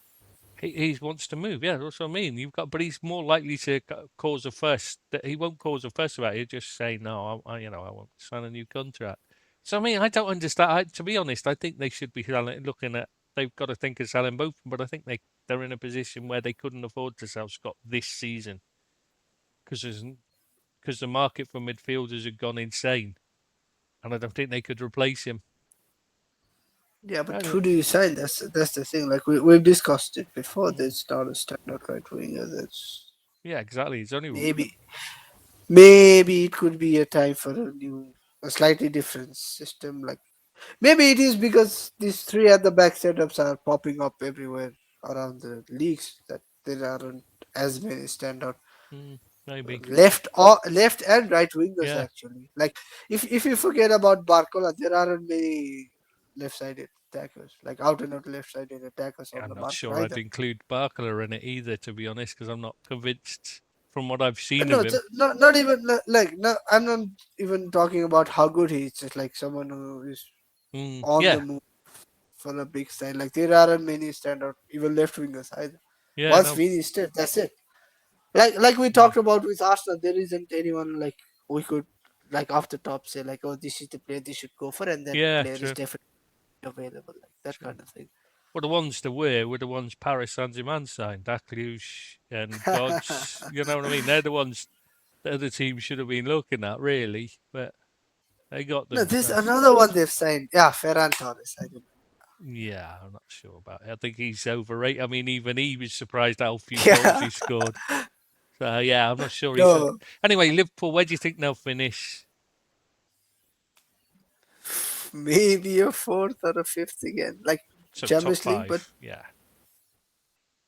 He wants to move. Yeah, that's what I mean. But he's more likely to cause a fuss. That he won't cause a fuss about it. He'll just say no. I won't sign a new contract. So I mean, I don't understand. To be honest, I think they should be looking at they've got to think of selling both. But I think they're in a position where they couldn't afford to sell Scott this season because the market for midfielders had gone insane, and I don't think they could replace him. Yeah, but Anyway, who do you sign? That's the thing. Like we've discussed it before. mm, That's not a standard right winger. That's yeah, exactly. It's only maybe it could be a time for a slightly different system. Like maybe it is because these three at the back setups are popping up everywhere around the leagues that there aren't as many standout mm, maybe. left and right wingers Yeah, actually. Like if you forget about Barcola, there aren't many left-sided attackers, like out and out left-sided attackers on I'm the not market sure I'd either. include Barkler in it either, to be honest, because I'm not convinced from what I've seen of No, him. not even like no. I'm not even talking about how good he is. Just like someone who is on the Yeah, move for a big side. Like there aren't many standout even left wingers either. yeah, Once no, Vini is dead, that's it. Like we mm, talked about with Arsenal, there isn't anyone like we could like off the top say like, oh, this is the player they should go for, and that yeah, player is true, definitely available, like that true. kind of thing. Well, the ones that were the ones Paris Saint-Germain signed, Dakliouche and Dodge. You know what I mean? They're the ones the other teams should have been looking at, really, but they got No, them. there's So another one they've signed. Yeah, Ferran Torres. I don't yeah, I'm not sure about it. I think he's overrated. I mean, even he was surprised how few know. goals Yeah, he scored. So yeah, I'm not sure he's. no, Anyway, Liverpool. Where do you think they'll finish? maybe a fourth or a fifth again, like So top Champions League, but five. Yeah,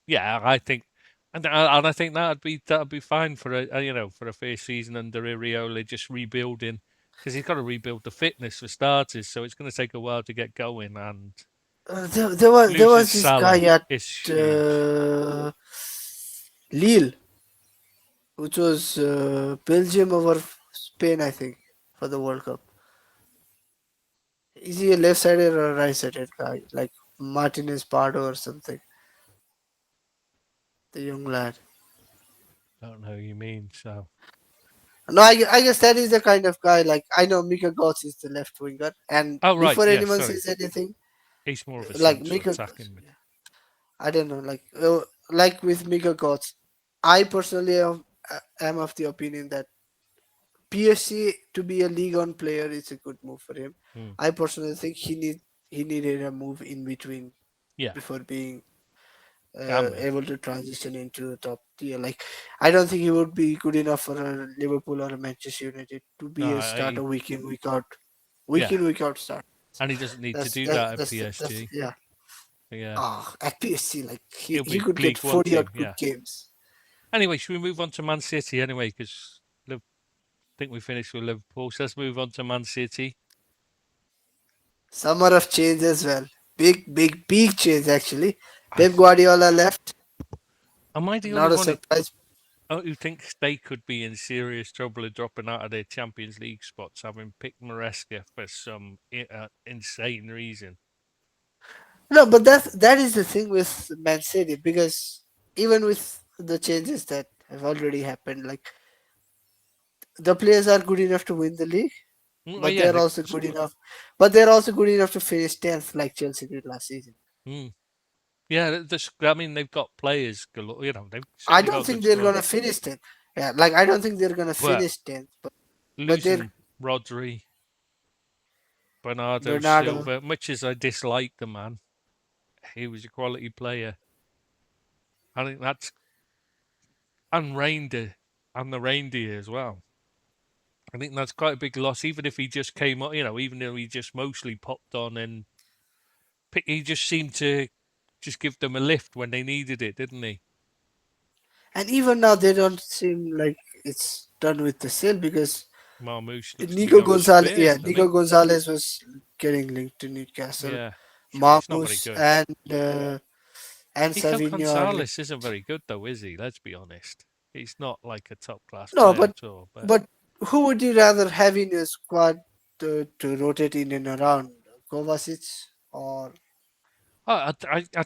yeah. I think, and I think that'd be fine for for a first season under Iraola, just rebuilding because he's got to rebuild the fitness for starters. So it's going to take a while to get going, and there losing was this guy Salah at is huge. uh, Lille, which was Belgium over Spain, I think, for the World Cup. Is he a left-sided or a right-sided guy, like Martinez Pardo or something? The young lad. I don't know who you mean. So No, I guess that is the kind of guy. Like I know Mika Götze is the left winger, and oh right, before yeah. anyone Sorry, says anything, he's more of a like central Mika, attacking mid. I don't know, like with Mika Götze, I personally am of the opinion that PSG to be a league on player is a good move for him. Mm. I personally think he needed a move in between Yeah, before being I'm with. able to transition into a top tier. Like I don't think he would be good enough for a Liverpool or a Manchester United to No, be a starter week yeah, in week out start. and he doesn't need to That's do that, that at that's PSG. yeah. Yeah, Ah, at PSG, like he'll he be could get League One 40 team. odd good Yeah. games. Anyway, should we move on to Man City anyway? Because I think we finished with Liverpool. So let's move on to Man City. Summer of change as well. Big change actually. I Pep th- Guardiola left. am I the only Not a one surprise. who thinks they could be in serious trouble of dropping out of their Champions League spots, having picked Maresca for some insane reason? No, but that is the thing with Man City because even with the changes that have already happened, like the players are good enough to win the league, Oh but yeah, they're the also good squad. enough. But they're also good enough to finish 10th like Chelsea did last season. Mm. Yeah, I mean they've got players galore. They've I certainly got don't a good think they're squad. gonna finish 10th. Yeah, like I don't think they're gonna But finish 10th, but they're losing Rodri, Bernardo Bernardo. Silva, much as I dislike the man, he was a quality player. I think that's and Reindeer and the reindeer as well. I think that's quite a big loss, even if he just came up, even though he just mostly popped on and he just seemed to just give them a lift when they needed it, didn't he? And even now they don't seem like it's done with the sale because Marmouche looks to be going to Spurs, doesn't Nico he? Gonzalez was getting linked to Newcastle. Yeah. It's not very Marmus good. and Nico Savinho are linked. Gonzalez isn't very good, though, is he? Let's be honest. He's not like a top class No, player at all. But but who would you rather have in your squad to rotate in and around Kovacic or I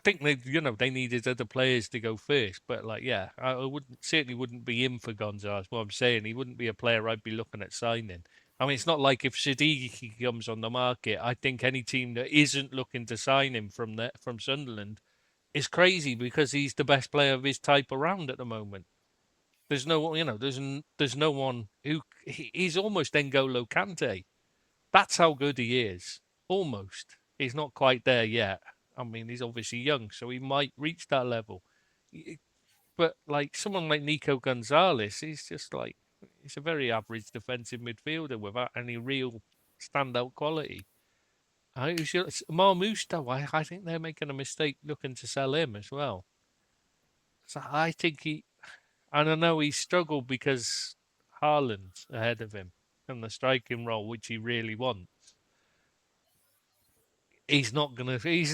think they needed other players to go first. But like, yeah, I wouldn't certainly wouldn't be in for Gonzalez. What I'm saying, he wouldn't be a player I'd be looking at signing. I mean, it's not like if Siddiqui comes on the market, I think any team that isn't looking to sign him from Sunderland is crazy because he's the best player of his type around at the moment. There's no, there's no one who he's almost N'Golo Kante. That's how good he is. Almost. He's not quite there yet. I mean, he's obviously young, so he might reach that level. But like someone like Nico Gonzalez, he's just like he's a very average defensive midfielder without any real standout quality. Marmoush, though, I think they're making a mistake looking to sell him as well. So I think and I know he struggled because Haaland's ahead of him in the striking role, which he really wants. He's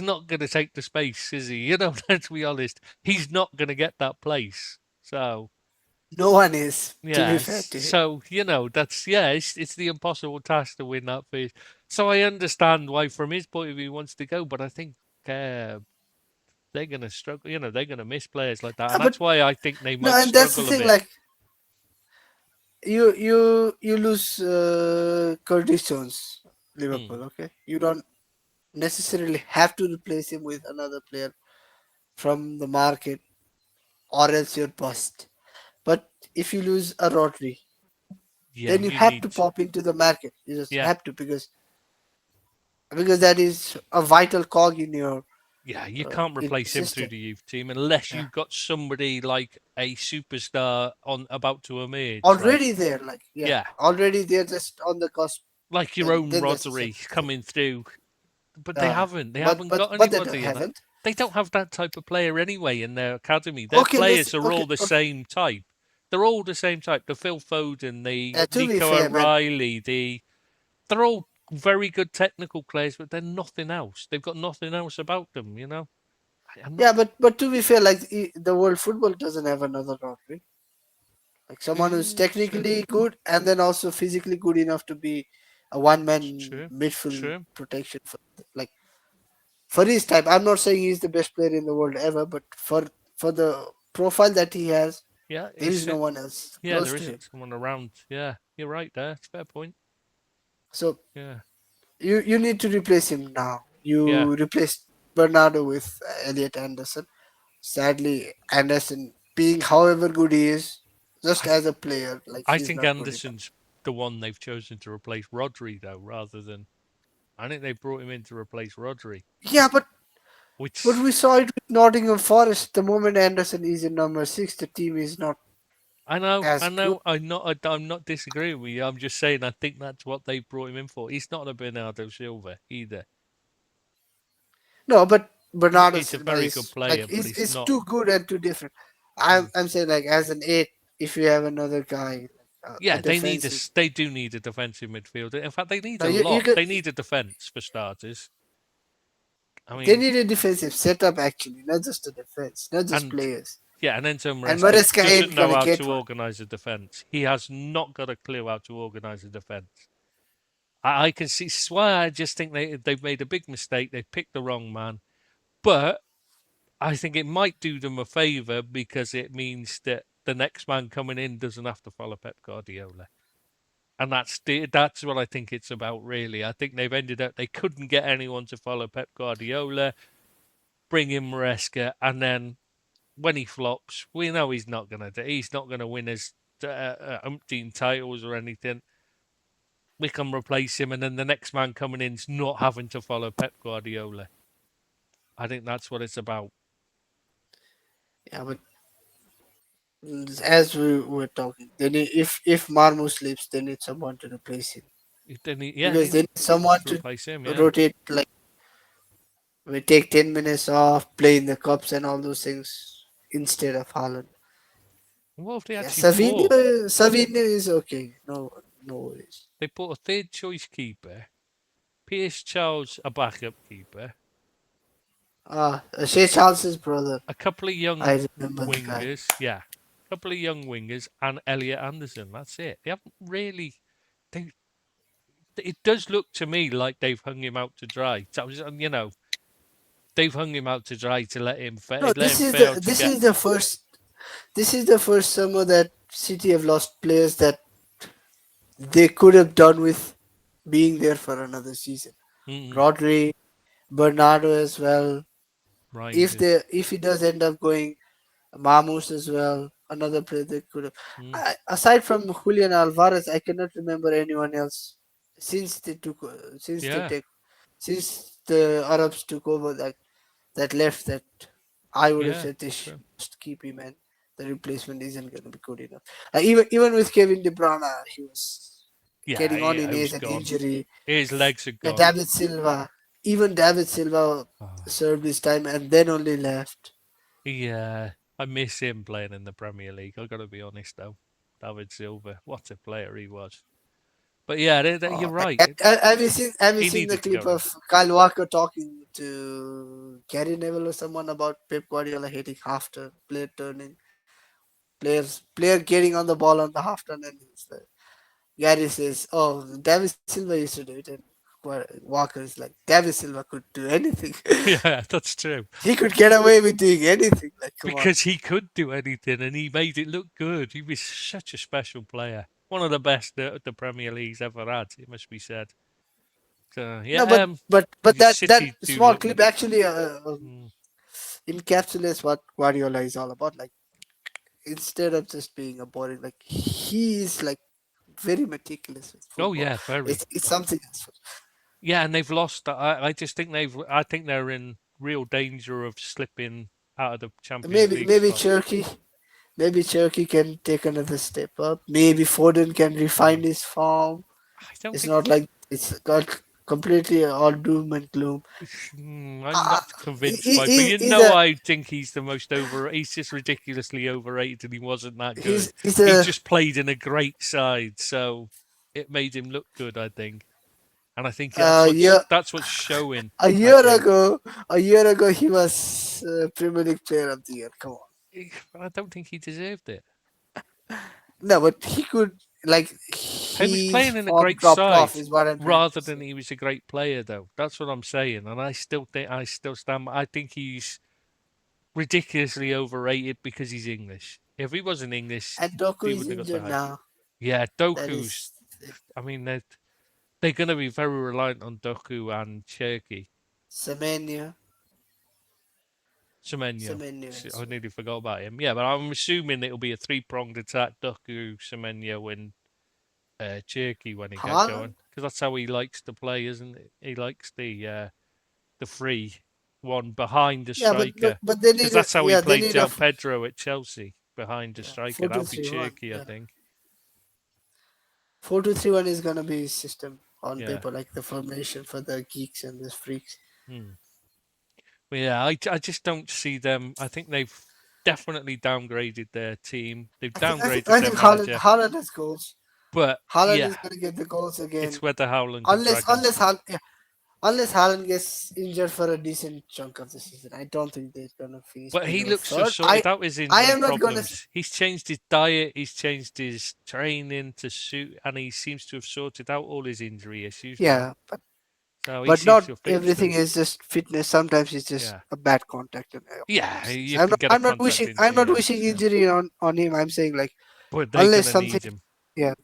not gonna take the space, is he? Let's be honest. He's not gonna get that place. So No one is, to be yeah, fair to him. so that's it's the impossible task to win that phase. So I understand why, from his point of view, he wants to go, but I think uh, they're gonna struggle. They're gonna miss players like that, Yeah, and but that's why I think they no, might and that's the struggle a thing. bit. Like you lose Curtis Jones, Hmm. Liverpool. Okay, you don't necessarily have to replace him with another player from the market, or else you're bust. But if you lose a Rodri, Yeah, then you you have need. to pop into the market. You just Yeah, have to, because that is a vital cog yeah, you can't in your replace him through system. the youth team unless Yeah. you've got somebody like a superstar on about to emerge. Like, Already there, like yeah, yeah, already they're just on the cusp. like your Then own that's a Rodri separate thing. coming through. But they Uh, haven't. They but haven't but got but they anybody, haven't. they don't have that type of player anyway in their academy. Their Okay, let's players are okay all the okay. same type. They're all the same type. The Phil Foden, the To be Nico fair, man. O'Reilly, they're all very good technical players, but they're nothing else. They've got nothing else about them. I'm not. Yeah, but to be fair, like the world football doesn't have another Rodri. Like someone who's True. technically good and then also physically good enough to be a It's one-man true. midfield True. protection like for his type. I'm not saying he's the best player in the world ever, but for the profile that he has, Yeah, there he's is no one else yeah. close There to him. isn't someone around. Yeah, you're right there. It's a fair point. So Yeah. you need to replace him now. Yeah. You replaced Bernardo with Elliot Anderson. Sadly, Anderson, being however good he is, just I as a player, like I he's think not good enough. Anderson's the one they've chosen to replace Rodri, though, rather than. I think they brought him in to replace Rodri, Yeah, but which we saw it with Nottingham Forest. The moment Anderson is in number six, the team is not I know, as I good. know. I'm not disagreeing with you. I'm just saying I think that's what they brought him in for. He's not a Bernardo Silva either. No, but Bernardo He's a Silva very good is like player, but he's is not. too good and too different. Mm. I'm saying like as an eight, if you have another guy, a Yeah, defensive. they do need a defensive midfielder. In fact, they need No, a you lot. can. They need a defence for starters. I They mean, need a defensive setup actually, not just a defense, not just and players. yeah, and Enzo And Maresca Maresca doesn't ain't know gonna how get to one. organise a defence. He has not got a clue how to organise a defence. I can see. This is why I just think they've made a big mistake. They picked the wrong man. But I think it might do them a favour because it means that the next man coming in doesn't have to follow Pep Guardiola. And that's what I think it's about, really. I think they've ended up they couldn't get anyone to follow Pep Guardiola, bring in Maresca, and then when he flops, we know he's not gonna do. He's not gonna win us umpteen titles or anything. We can replace him, and then the next man coming in's not having to follow Pep Guardiola. I think that's what it's about. Yeah, but as we were talking, they need, if Marmou sleeps, they need someone to replace him Yeah, because they they need need someone to to replace him. Yeah. rotate. Like we take 10 minutes off, play in the cups and all those things instead of Haaland. What if they Yeah, actually bought? Savinho is okay. No, no worries. They bought a third choice keeper, Pierce Charles a backup keeper, Shea Charles's brother. a couple of young I remember the guy. wingers. Yeah, a couple of young wingers, and Elliot Anderson. That's it. They haven't really. They. It does look to me like they've hung him out to dry. They've hung him out to dry to No, let him fail to get. this is the first summer that City have lost players that they could have done with being there for another season. Mm, Rodri, Bernardo as well. Reinders. If he does end up going, Mamus as well, another player they could have. Mm, Aside from Julian Alvarez, I cannot remember anyone else since they took since they yeah, take since the Arabs took over that left that I would have yeah, said they should true. just keep him and the replacement isn't going to be good enough. Even with Kevin De Bruyne, he was Yeah, getting on yeah, in I age was and gone. injury. His legs are gone. David Silva, even David Silva Oh, served his time and then only left. yeah, I miss him playing in the Premier League. I got to be honest though. David Silva, what a player he was. But yeah, you're right. Have you He seen the needed to clip go. of Kyle Walker talking to Gary Neville or someone about Pep Guardiola hitting half turn, player turning, player getting on the ball on the half turn, and Gary says, "Oh, David Silva used to do it," and Walker is like, "David Silva could do anything. Yeah, that's true. He could get away with doing anything." Like, come on. Because he could do anything and he made it look good. He was such a special player. One of the best that the Premier League's ever had, it must be said. So No, yeah, but that City do small look. clip actually Mm. encapsulates what Guardiola is all about. Like, instead of just being a boring, like he is like very meticulous with Oh football. yeah, very. It's something else. Yeah, and they've lost. I just think they've. I think they're in real danger of slipping out of the Champions Maybe League spot. Maybe Cherky can take another step up. Maybe Foden can refine Mm. his form. I don't It's think. not like it's got completely all doom and gloom. I'm Uh, not convinced by, but you he's know, a I think he's the most over. He's just ridiculously overrated, and he wasn't that good. he's He a just played in a great side, so it made him look good, I think. And I think year that's what's showing. a I year think. ago a year ago he was Premier League Player of the Year. Come on. I don't think he deserved it. No, but he could like He was his playing in a form great dropped off side is what I'm trying rather to say. than he was a great player, though. That's what I'm saying, and I still stand. I think he's ridiculously overrated because he's English. If he wasn't English, And Doku he is wouldn't have got so injured high. now. Yeah, That Doku's. is I mean, they're going to be very reliant on Doku and Cherky. Semenya. Semenyo. Semenya as I well. nearly forgot about him. Yeah, but I'm assuming it'll be a three-pronged attack: Doku, Semenyo, and Cherky when he get Haaland? going, because that's how he likes to play, isn't it? He likes the free one behind the Yeah, striker, but they because need a that's how he yeah they played need a João Pedro at Chelsea behind the yeah striker. four two That'll be three one. Cherky, I Yeah, think. 4-2-3-1 is gonna be his system on Yeah. paper, like the formation for the geeks and the freaks. Hmm. But yeah, I just don't see them. I think they've definitely downgraded their team. They've downgraded I their think manager. Haaland has goals. But Haaland yeah, is gonna get the goals it's again, whether Howland can drag them. unless Haaland gets injured for a decent chunk of the season. I don't think they're gonna finish But he below looks to have third. sorted out his I injury am not gonna problems. He's changed his diet, he's changed his training to suit, and he seems to have sorted out all his injury issues now. yeah, So he but seems not to have fixed everything them. is just fitness. Sometimes it's just Yeah. a bad contact and all Yeah, those things. you can get a contact I'm injury, not yeah. wishing Yeah. injury on him. I'm saying like But they're unless going to something need him.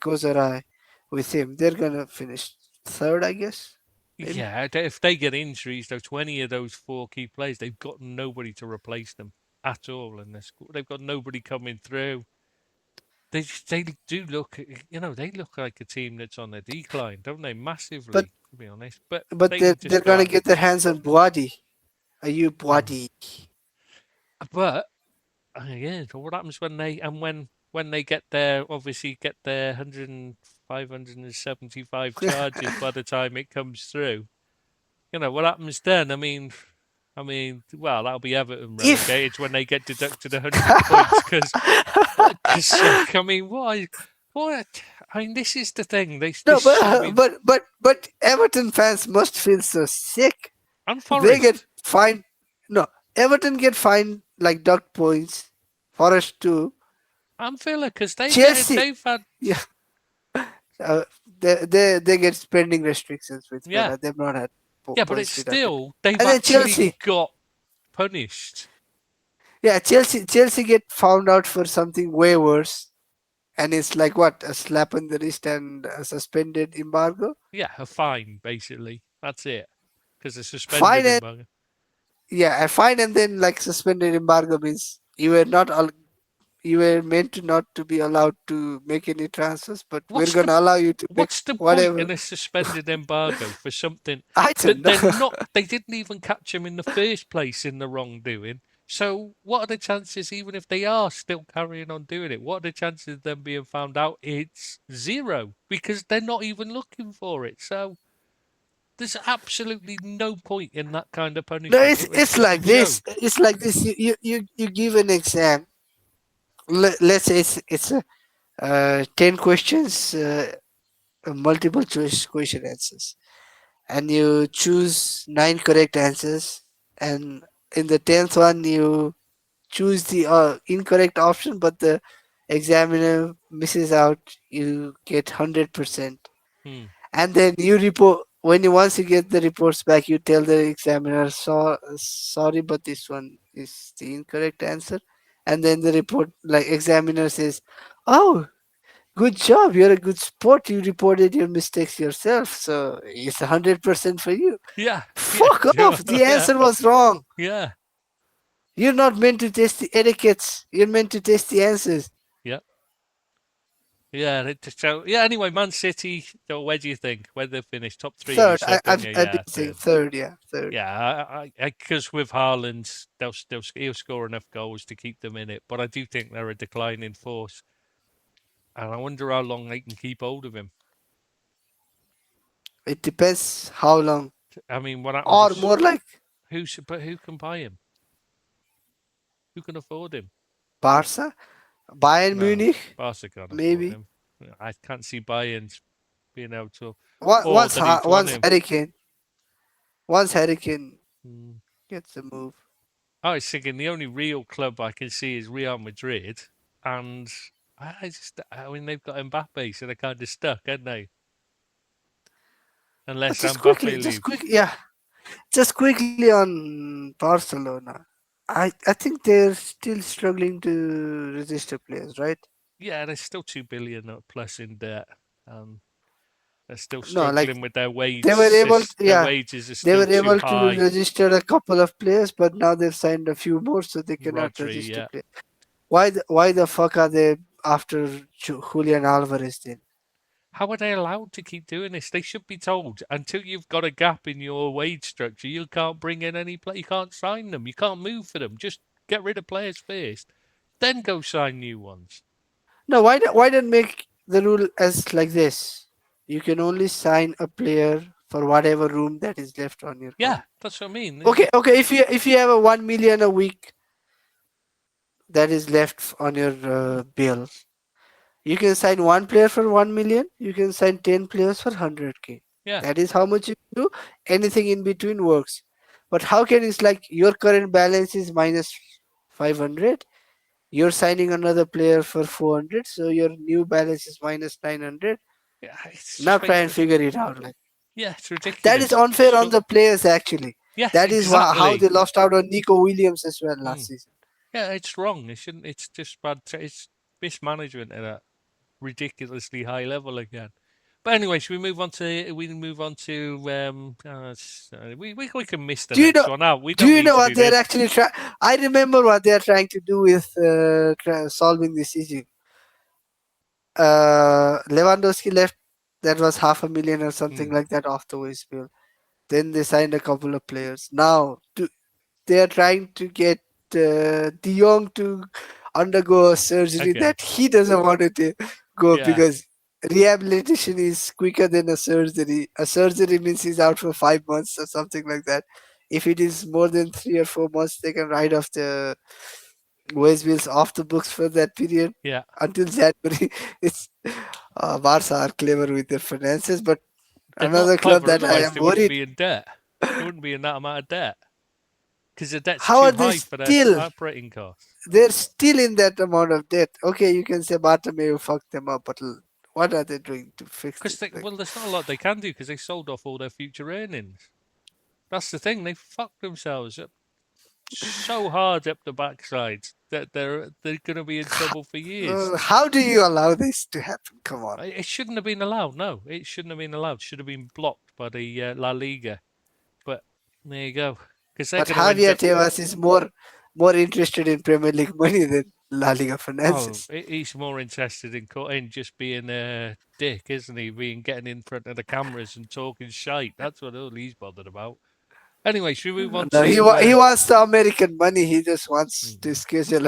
goes awry with him, they're gonna finish third, I guess. Maybe. Yeah, if they get injuries, though, to any of those four key players, they've got nobody to replace them at all in this. They've got nobody coming through. They do look, they look like a team that's on a decline, don't they? But Massively, to be honest. But but they can they're just go gonna out. get their hands on Boadi. Are you Mm. Boadi? But yeah, so what happens when they get their obviously get their 575 charges by the time it comes through? What happens then? Well, that'll be Everton If relegated when they get deducted 100 points. Because I mean, why? What? I mean, this is the thing. no, This showing but Everton fans must feel so sick. and They get Forest fined. No, Everton get fined like dot points. Forest too. and Villa because Chelsea, they've had yeah, they get spending restrictions with yeah Villa. They've not had but it's points deducted. still they've And then actually Chelsea, got punished. yeah, Chelsea get found out for something way worse, And it's like what? A slap on the wrist and a suspended embargo? Yeah, a fine basically. That's it. Because they're Fine suspended and embargo. yeah, a fine and then like suspended embargo means you were meant to not to be allowed to make any transfers, but we're What's the gonna allow you to make What's the point whatever. in a suspended embargo for something I don't that they're know. not? They didn't even catch him in the first place in the wrongdoing. So what are the chances, even if they are still carrying on doing it? What are the chances of them being found out? It's zero because they're not even looking for it. So there's absolutely no point in that kind of No, punishment. it's It was it's just a like this. joke. It's like this. You give an exam. Let's say it's 10 questions, multiple choice question answers, and you choose 9 correct answers, and in the 10th one you choose the incorrect option, but the examiner misses out. You get 100%, Hmm. and then you report when you once you get the reports back, you tell the examiner, sorry, but this one is the incorrect answer, and then the report like examiner says, oh, good job, you're a good sport, you reported your mistakes yourself, so it's 100% for you. Yeah. Yeah. Fuck off, the Yeah. answer was wrong. Yeah. You're not meant to test the etiquettes, you're meant to test the answers. Yeah. Yeah, so yeah. Anyway, Man City. So where do you think? Where they finish? Top three? You Third, said, don't you? I've been Yeah, saying third. third, yeah, third. Yeah, because with Haaland, he'll score enough goals to keep them in it. But I do think they're a declining force, and I wonder how long they can keep hold of him. It depends how long. I mean, what happens Or is more like but who can buy him? Who can afford him? Barca, Bayern No, Munich, Barca can't afford maybe. him. I can't see Bayern being able to afford that he'd want Once him. Hurricane Mm. gets a move. I was thinking the only real club I can see is Real Madrid, and I mean, they've got Mbappe, so they're kind of stuck, aren't they? Unless Mbappe leaves. Just quickly on Barcelona. I think they're still struggling to register players, right? Yeah, they're still 2 billion plus in debt. They're still No, like struggling with their they were able, Their yeah, wages are they still were too able to high. register a couple of players, but now they've signed a few more, so they cannot Rodri, register yeah. players. Why the fuck are they after Julian Alvarez then? How are they allowed to keep doing this? They should be told until you've got a gap in your wage structure, you can't bring in any play. You can't sign them. You can't move for them. Just get rid of players first, then go sign new ones. No, why don't make the rule as like this? You can only sign a player for whatever room that is left on your Yeah, contract. that's what I mean. Okay. If you have a 1 million a week that is left on your bill, you can sign one player for 1 million. You can sign 10 players for 100K. Yeah, That is how much you do. Anything in between works. But how can it's like your current balance is minus 500? You're signing another player for 400, so your new balance is minus 900. yeah. It's Now just try makes and no. figure it out. Like Yeah, it's that is ridiculous. unfair on So the players actually. yeah, That is how exactly. they lost out on Nico Williams as well last Mm. season. Yeah, it's wrong. It shouldn't. It's just bad. It's mismanagement at a ridiculously high level again. But anyway, should we move on to we can miss the Do you next know? one out. We Do don't you need know to what do they're this. actually trying? I remember what they're trying to do with solving this issue. Lewandowski left. That was 500,000 or something Hmm. like that off the wage bill. Then they signed a couple of players. Now they are trying to get De Jong to undergo a surgery Again. that he doesn't want to go Yeah. because rehabilitation is quicker than a surgery. A surgery means he's out for 5 months or something like that. If it is more than 3 or 4 months, they can write off the wage bills off the books for that period Yeah. until January. It's Barca are clever with their finances, but They're not another club clever, that I otherwise am they wouldn't worried. be in debt. They wouldn't be in that amount of debt because the debt's How are too they high for their still? operating costs. They're still in that amount of debt. Okay, you can say Bartomeu fucked them up, but what are they doing to fix Because it? Like, there's not a lot they can do because they sold off all their future earnings. That's the thing. They fucked themselves. so hard up the backside that they're going to be in trouble for years. How do you allow this to happen? Come on. It shouldn't have been allowed. No, it shouldn't have been allowed. It should have been blocked by the La Liga. But there you go, because they're But going to end Javier up. Tebas is more interested in Premier League money than La Liga Oh, finances. he's more interested in just being a dick, isn't he? Being getting in front of the cameras and talking shite. That's what all he's bothered about. Anyway, should we move on No, to he wants the American money. He just wants to mhm, schedule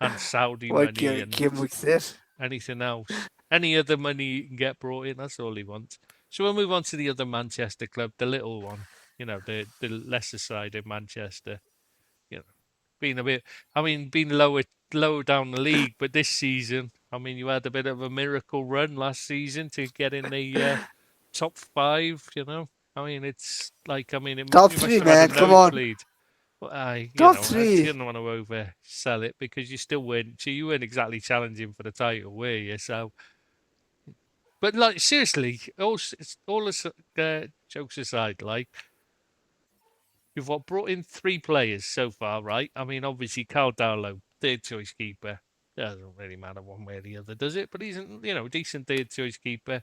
and Saudi one money game, and game week there. anything else? Any other money you can get brought in? That's all he wants. So we'll move on to the other Manchester club, the little one. The lesser side of Manchester. You know, being a bit. I mean, being lower down the league, but this season, I mean, you had a bit of a miracle run last season to get in the top five. I mean, it's like Top you must three, have had a man. Come on. nosebleed. Well, Top I three. didn't want to oversell it because you still weren't. So you weren't exactly challenging for the title, were you? So, but like seriously, all the jokes aside, like you've brought in three players so far, right? I mean, obviously, Carl Darlow, third choice keeper. Doesn't really matter one way or the other, does it? But he's a decent third choice keeper.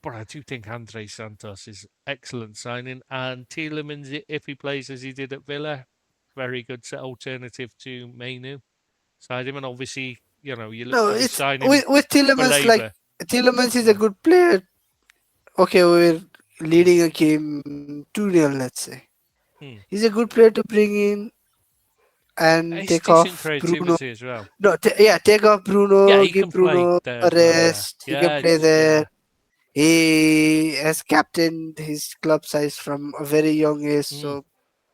But I do think Andre Santos is excellent signing, and Tielemans, if he plays as he did at Villa, very good alternative to Mainu. Side him, and obviously, you look No, to be it's signing with Tillemans. Like Baleba. Tillemans is a Mm, good player. Okay, we're leading a game 2-0, let's say. mm. He's a good player to bring in and It's take decent off Bruno. creativity as well. No, yeah, take off Yeah, Bruno, he give can play Bruno there a as well. Yeah, rest. He can yeah, play there. yeah. He has captained his club size from a very young age, Mm. so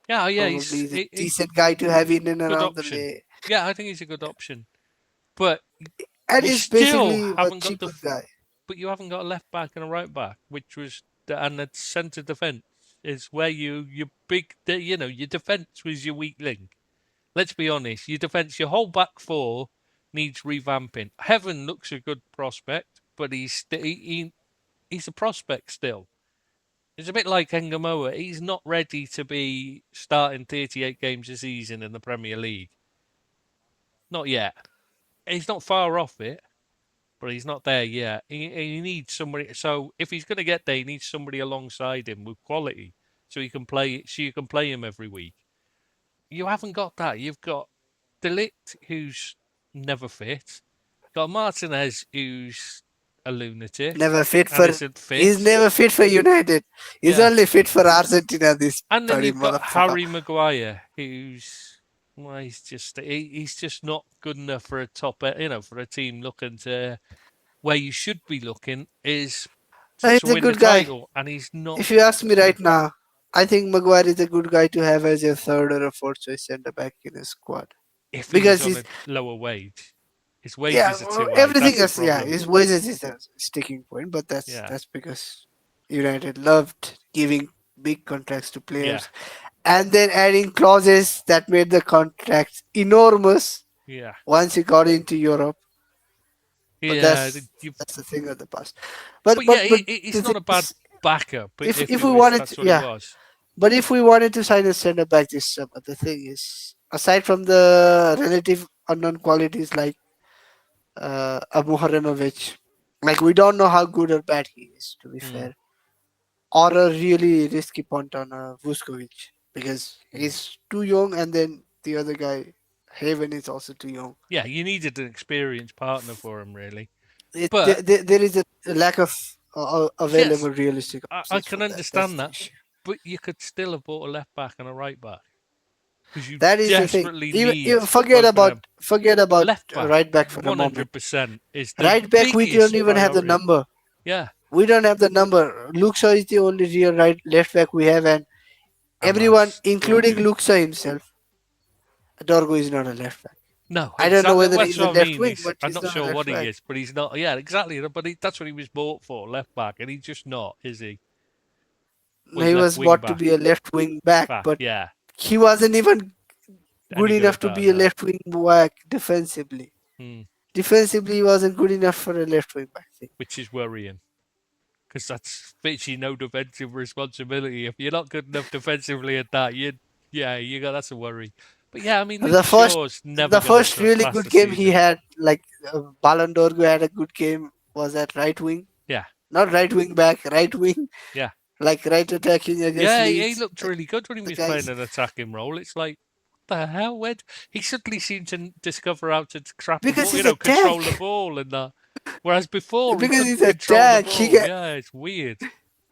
Yeah, yeah. probably he's a He's decent guy to have in and a good around the option. lay. Yeah, I think he's a good option. But And you he's still basically a haven't got cheaper guy. but you haven't got a left back and a right back, and the centre defence is where your big, your defence was your weak link. Let's be honest, your whole back four needs revamping. Heaven looks a good prospect, but he's a prospect still. It's a bit like Engamoa. He's not ready to be starting 38 games a season in the Premier League. Not yet. He's not far off it, but he's not there yet. He needs somebody. So if he's going to get there, he needs somebody alongside him with quality, so he can play. So you can play him every week. You haven't got that. You've got Delict, who's never fit. Got Martinez, who's a lunatic Never fit and for. isn't He's fit. never fit for United. He's Yeah, only fit for Argentina. This and then bloody you've got motherfucker. Harry Maguire, who's well, he's just not good enough for a for a team looking to where you should be looking is to He's a win the good guy. title, and he's not. If you ask me right now, I think Maguire is a good guy to have as your third or a fourth choice centre back in his squad If he was because on he's a lower wage, his yeah wages are too high. everything That's the is yeah problem. his wages is a sticking point, but Yeah, that's because United loved giving big contracts to yeah, players and then adding clauses that made the contracts enormous yeah, once he got into Europe. But yeah. that's the thing of the past. But yeah, But it's the thing not a bad is, backup. But if if it we was, wanted that's what it yeah. was. But if we wanted to sign a centre back this summer, the thing is, aside from the relative unknown qualities like Abu Haramovic, like we don't know how good or bad he is, to be Mm, fair, or a really risky punt on Vuskovic because mm. he's too young, and then the other guy, Haven, is also too young. Yeah, you needed an experienced partner for him, really. But There is a lack of yes, available realistic I options can for that. That's understand the that. issue. But you could still have bought a left back and a right back because you That is the thing. desperately Even need both of them. forget about Left back, right back for a moment. 100% is the Right back, we don't biggest even have the priority. number. Yeah, We don't have the number. Luxa is the only real right left back we have, and and I everyone, still including think Luxa himself, Dorgo is not a left back. no, I don't know exactly. whether That's he's a what I left mean. wing, He's but I'm he's not not a sure what left he back. is, but he's not. Yeah, exactly. But that's what he was bought for, left back, and he's just not, is he? Well, he's He left was wing bought to back. be a left wing back, Back, but yeah. he wasn't even good Any good enough at to that? be a No. left wing back defensively. Hmm. Defensively, he wasn't good enough for a left wing back thing. Which is worrying because that's virtually no defensive responsibility. If you're not good enough defensively at that, you. Yeah, you got that's a worry. But yeah, I mean, Luke The first, Shaw's never the going to first really surpass good the game he season. had, like Ballon d'Or had a good game, was at right wing, Yeah, not right wing back, right wing, yeah, like right attacking against yeah. He Leeds. looked Like really good when he the was playing guys, an attacking role. It's like, what the hell? Where he suddenly seemed to discover how to trap the because ball, he's a control the tank, ball and that. Whereas before he because couldn't he's a control the tank. He ball. can, Yeah, it's weird.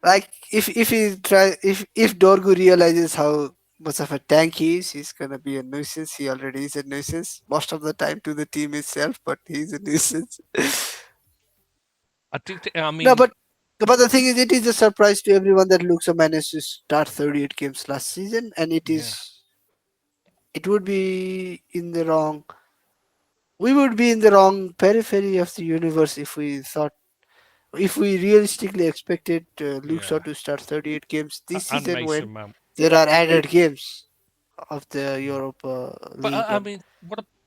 like if he try if Dorgu realizes how much of a tank he is, he's gonna be a nuisance. He already is a nuisance most of the time to the team itself, but he's a nuisance. I do. I No, mean, but the thing is, it is a surprise to everyone that Luxa managed to start 38 games last season, and yeah, it would be in the wrong. We would be in the wrong periphery of the universe if we realistically expected yeah. Luxa to start 38 games this And season when Mason Mount. there are added games of the Yeah. Europa But League I and mean,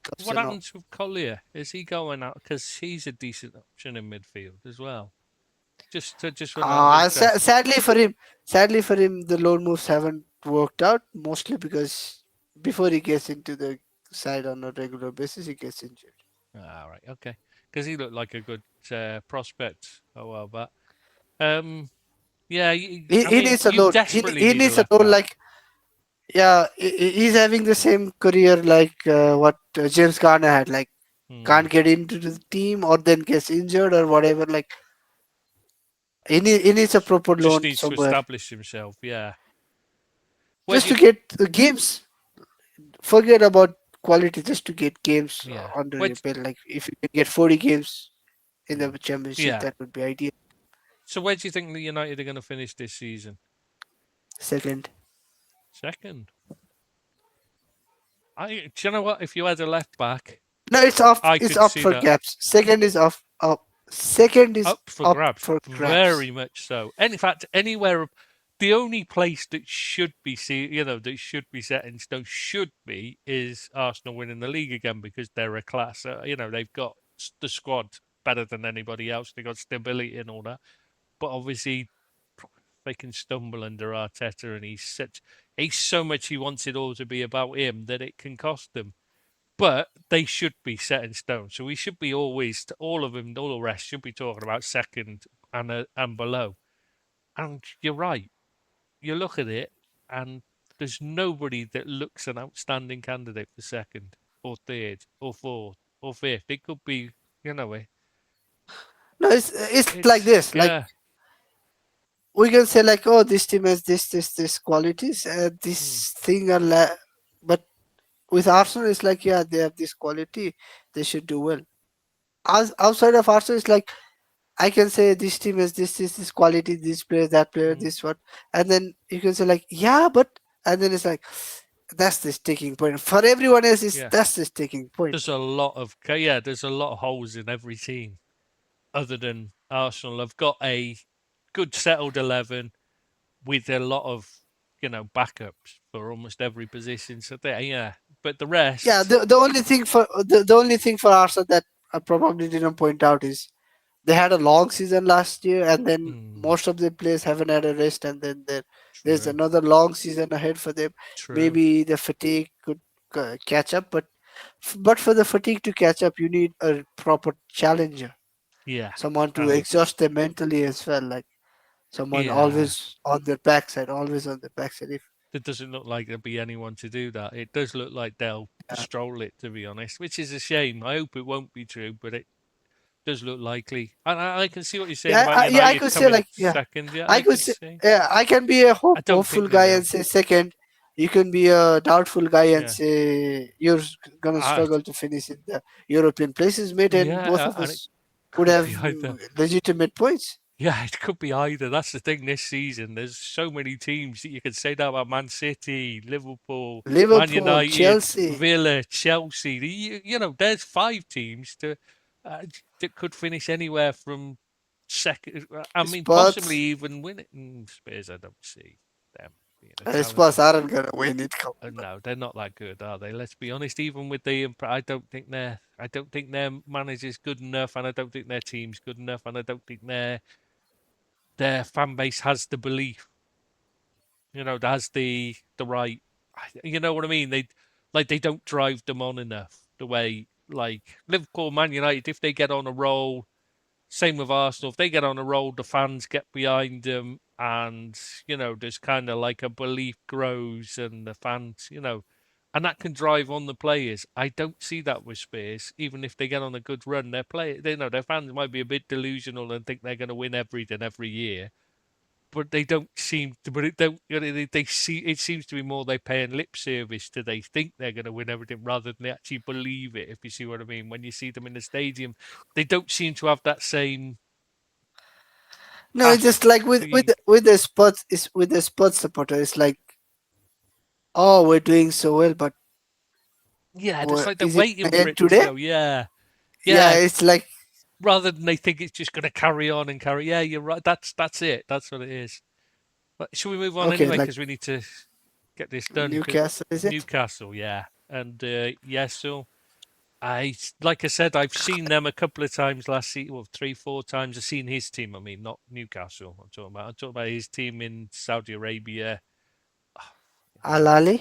Cups what and all. happens with Collier? Is he going out? Because he's a decent option in midfield as well. Just run out of interest. Sadly for him, the loan moves haven't worked out. Mostly because before he gets into the side on a regular basis, he gets injured. Ah, right, okay. Because he looked like a good prospect a while back. Um, yeah, I He mean, needs a you loan. desperately He need a needs a left loan back. like yeah. He's having the same career like what James Garner had. Like Hmm. can't get into the team or then gets injured or whatever. Like he needs a proper Just loan needs to somewhere establish himself. Yeah. Where just do you? to get the games. Forget about quality, just to get games Yeah. under Where? your belt. Like if you can get 40 games in the Hmm. championship, Yeah. that would be ideal. So where do you think the United are going to finish this season? Second. Second. Do you know what? If you had a left back, No, it's off. I It's could up see for that grabs. Second is off. Up. Second is up for up grabs, for grabs. very much so. And in fact, anywhere, the only place that should be that should be set in stone should be is Arsenal winning the league again because they're a class. They've got the squad better than anybody else. They've got stability and all that. But obviously, they can stumble under Arteta, and he's so much he wants it all to be about him that it can cost them, but they should be set in stone. So we should be always, all of them, all the rest should be talking about second and below. And you're right. You look at it, and there's nobody that looks an outstanding candidate for second or third or fourth or fifth. It could be, you know, No, it's like it's this. Like yeah, we can say like, oh, this team has this qualities. mm, This thing but with Arsenal, it's like yeah, they have this quality. They should do well. As outside of Arsenal, it's like I can say this team has this quality, this player, that player, mm, this one, and then you can say like, yeah, but, and then it's like, that's the sticking point. For everyone else, is yeah. that's the sticking point. There's a lot of holes in every team other than Arsenal. Have got a good settled 11 with a lot of backups for almost every position. So there, yeah. But the Yeah, rest, the only thing for Arsenal that I probably didn't point out is they had a long season last year, and then mm, most of the players haven't had a rest, and then there's true, another long season ahead for them. true, Maybe the fatigue could catch up, but for the fatigue to catch up, you need a proper challenger, yeah, someone to and exhaust them mentally as well, like someone yeah. always on their backside, always on their backside. If There doesn't look like there'll be anyone to do that. It does look like they'll uh, stroll it, to be honest, which is a shame. I hope it won't be true, but it does look likely. And I can see what you're saying about yeah, I United could say coming like yeah, second. Yeah, I I could could say see. yeah, I can be a I don't hopeful think they guy and will. say second. You can be a doubtful guy and Yeah. say you're gonna I, struggle to finish in the European places, mate. And yeah, both of and it us would could have be either. legitimate points. Yeah, it could be either. That's the thing this season. There's so many teams that you can say that about: Man City, Liverpool, Man Liverpool, United, Chelsea, Villa, Chelsea. There's five teams that could finish anywhere from second. I mean, possibly Spurs. even win it. Spurs, I don't see them being a Spurs challenger. aren't gonna win it. Come on. No, they're not that good, are they? Let's be honest. Even with I don't think their manager's good enough, and I don't think their team's good enough, and I don't think their fan base has the belief, has the right. you know what I mean? They don't drive them on enough. The way like Liverpool, Man United, if they get on a roll, same with Arsenal. If they get on a roll, the fans get behind them, and there's kind of like a belief grows, and the fans, and that can drive on the players. I don't see that with Spurs. Even if they get on a good run, their fans might be a bit delusional and think they're going to win everything every year, but they don't seem to. But it don't. They see. It seems to be more they paying lip service to. They think they're going to win everything rather than they actually believe it. If you see what I mean, when you see them in the stadium, they don't seem to have that same No, it's just path. like with the Spurs, is with the Spurs supporter. It's like, oh, we're doing so well, but Yeah, it's like they're is it waiting gonna for end it to today? go. Yeah, Yeah, yeah. it's like, Rather than they think it's just going to carry on and carry. Yeah, you're right. That's it. That's what it is. But should we move on okay, anyway? like Because we need to get this done. 'Cause Newcastle, is it? Newcastle, yeah, and yes, so like I said, I've seen them a couple of times last season, well, 3, 4 times. I've seen his team. I mean, not Newcastle. I'm talking about his team in Saudi Arabia. Al Ali,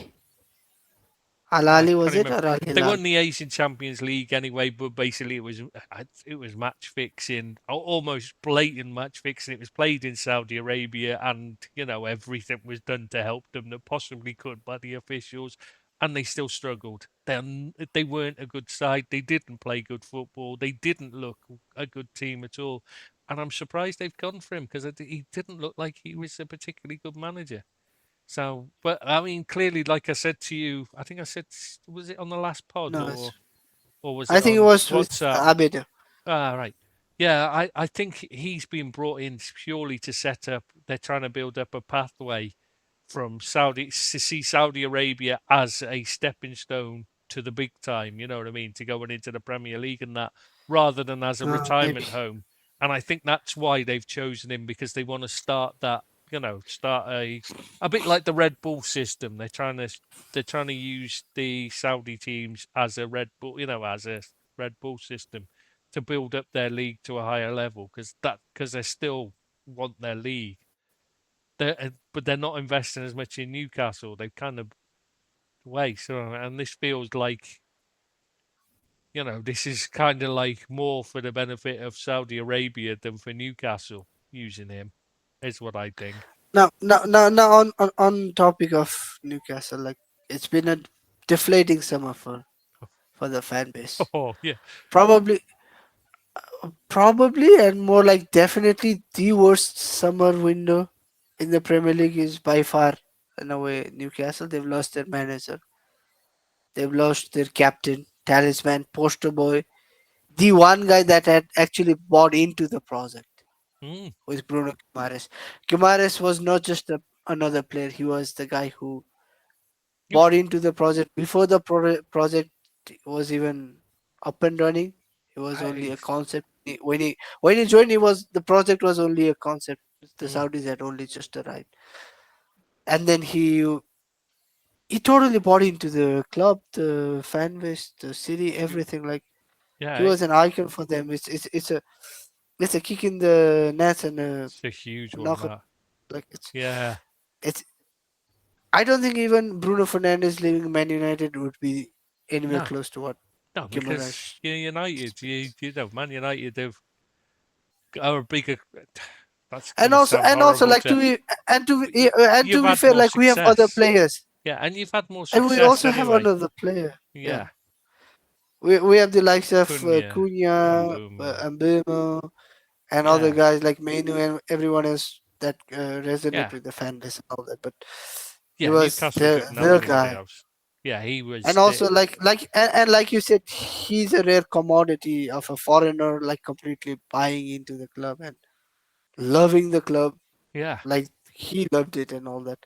Al I Ali can't was it remember. or Al They Hilal? won the Asian Champions League anyway, but basically it was match fixing, almost blatant match fixing. It was played in Saudi Arabia, and everything was done to help them that possibly could by the officials, and they still struggled. They weren't a good side. They didn't play good football. They didn't look a good team at all, and I'm surprised they've gone for him because he didn't look like he was a particularly good manager. So, but I mean, clearly, like I said to you, I think I said, was it on the last pod No, or was I it think it on was with WhatsApp? Abid. Ah, right. Yeah, I think he's been brought in purely to set up. They're trying to build up a pathway from Saudi to see Saudi Arabia as a stepping stone to the big time. You know what I mean? To going into the Premier League and that, rather than as a Maybe. retirement home. And I think that's why they've chosen him because they want to start that. Start a bit like the Red Bull system. They're trying to use the Saudi teams as a Red Bull, as a Red Bull system to build up their league to a higher level because they still want their league. But they're not investing as much in Newcastle. They've kind of waste, and this feels like this is kind of like more for the benefit of Saudi Arabia than for Newcastle using him. Is what I think. Now on topic of Newcastle, like it's been a deflating summer for the fan base. Oh yeah, Probably, probably, and more like definitely the worst summer window in the Premier League is by far, in a way, Newcastle. They've lost their manager, they've lost their captain, talisman, poster boy, the one guy that had actually bought into the project mm, was Bruno Guimaraes. Guimaraes was not just another player; he was the guy who you, bought into the project before the project was even up and running. It was only I, a concept. When he joined, it was the project was only a concept. The mm, Saudis had only just arrived, and then he totally bought into the club, the fan base, the city, everything. Like yeah, he was an icon for them. It's a kick in the nuts and it's a huge a one. knock. That Like yeah, it's. I don't think even Bruno Fernandes leaving Man United would be anywhere no, close to what no, Guimaraes. because you're United. Man United are a bigger. That's And gonna also sound and also horrible like to. and You've to be had fair, more like we have other success. players, Yeah, and you've had more and we success also have anyway. another player. Yeah, Yeah, we have the likes of Cunha, Cunha, Mbumo. Mbeumo, and other Yeah, guys like Menu and everyone else that resonate yeah, with the fan base and all that. But he yeah. was Newcastle didn't have their anybody guy, else. Yeah, he and was the. also and like you said, he's a rare commodity of a foreigner, like completely buying into the club and loving the club, Yeah, like he loved it and all that.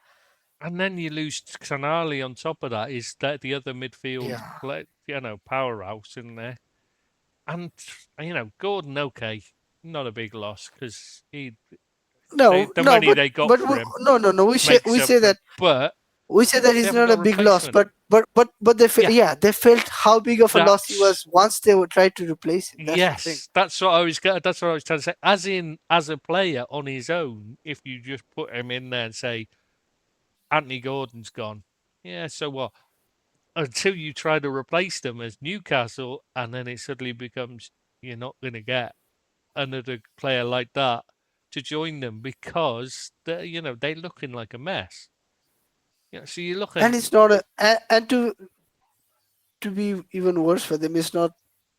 and then you lose Canali on top of that. Is that the other midfield, Yeah. powerhouse in there? And Gordon, okay, not a big loss because No, the no, money but they got we, for him no, no, no. makes We up say for it. that But they he's haven't not got a a big loss, replacement. but Yeah, they felt how big of a loss he that's was once they would try to replace him. That's the thing. yes. That's what I was trying to say. As in, as a player on his own, if you just put him in there and say Anthony Gordon's gone, Yeah, so what? Until you try to replace them as Newcastle, and then it suddenly becomes you're not going to get another player like that to join them because they're looking like a mess. Yeah, so you're And looking. it's not and to be even worse for them, it's not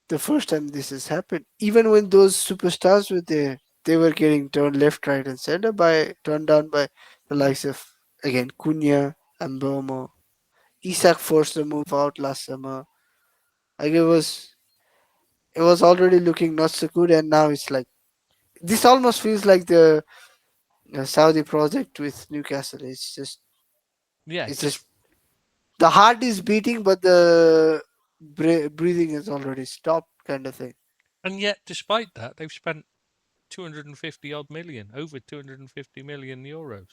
the first time this has happened. Even when those superstars were there, they were getting turned left, right, and center by turned down by the Mm, likes of again Cunha and Bomo. Isak forced the move out last summer. Like it was already looking not so good, and now it's like this almost feels like the Saudi project with Newcastle. yeah, It's just just the heart is beating, but the breathing is already stopped, kind of thing. and yet despite that they've spent 250 odd million, over 250 million euros.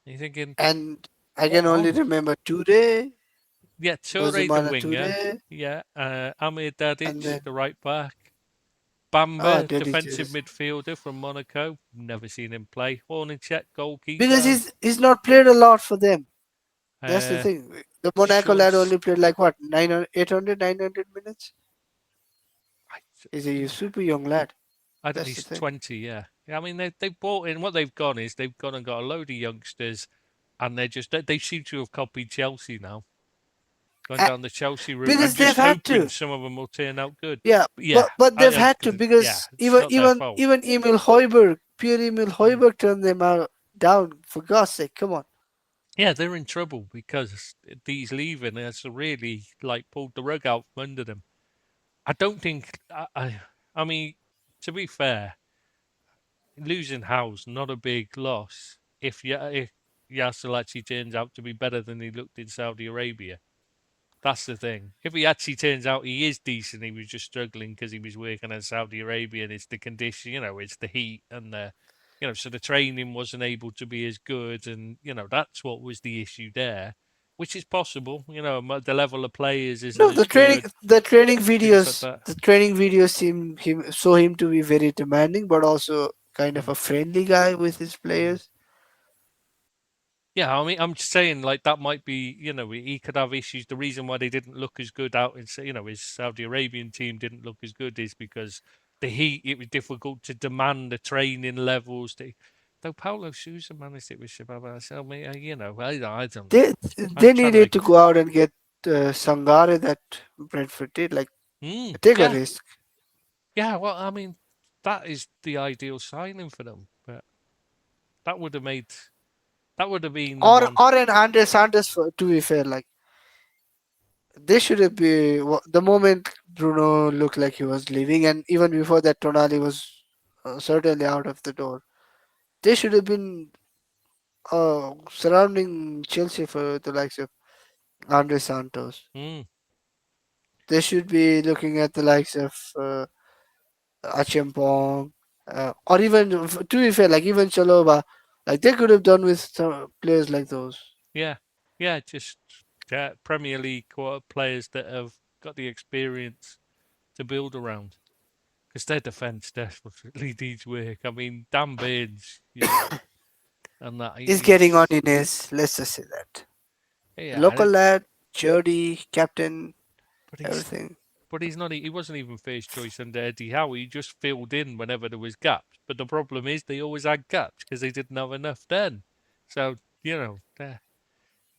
And you're thinking, And I what can only on? remember Toure, Yeah, Toure the Bazumana winger, Toure, yeah, Amir and Dadic then the right back, Bamba defensive Dediches. midfielder from Monaco. Never seen him play. Hornacek Because goalkeeper. he's not played a lot for them. That's the Uh, thing. The Monaco lad Schultz. only played like what 900, 800, 900 minutes. I, He's a yeah, super young lad. That's the he's thing. 20. Yeah, yeah. I mean, they've bought in. What they've gone is they've gone and got a load of youngsters, and they seem to have copied Chelsea now, gone Uh, down the Chelsea route, and because they've just had hoping to. some of them will turn out good. Yeah, But yeah, but they've had to yeah, because it's even not their even fault. even Emil Hoiberg, Pierre Emil Mm. Hoiberg turned them out down. For God's sake, come on. Yeah, they're in trouble because these leaving has really like pulled the rug out from under them. I don't think I mean, to be fair, losing Howe's not a big loss if Yasser actually turns out to be better than he looked in Saudi Arabia. That's the thing. If he actually turns out he is decent, he was just struggling because he was working in Saudi Arabia and it's the condition, it's the heat and so the training wasn't able to be as good, and that's what was the issue there, which is possible. The level of players isn't No, as good, the training things like videos, that. the training videos seem him show him to be very demanding, but also kind of Mm, a friendly guy with his mm. players. Yeah, I mean, I'm just saying, like that might be, he could have issues. The reason why they didn't look as good out in, his Saudi Arabian team didn't look as good is because the heat. It was difficult to demand the training levels. Though Paulo Sousa managed it with Shabab Al me, I don't know. They I'm they trying to needed make. to go out and get Sangare that Brentford did, like take a Yeah, risk, yeah. Well, I mean, that is the ideal signing for them, but that would have made that would have been the one. or an Andres Santos. To be fair, like they should have be the moment Bruno looked like he was leaving, and even before that, Tonali was certainly out of the door. They should have been surrounding Chelsea for the likes of Andre Santos. Mm, They should be looking at the likes of Achiampong, or even to be fair, like even Chaloba. Like they could have done with some players like those. yeah, yeah. Just Premier League players that have got the experience to build around, because their defence desperately needs work. I mean, Dan Burns, and that Is getting on he's in his, let's just say that. yeah, Local lad, Jody, captain, but he's everything. but he's not. He wasn't even first choice under Eddie Howe. He just filled in whenever there was gaps. But the problem is they always had gaps because they didn't have enough then. So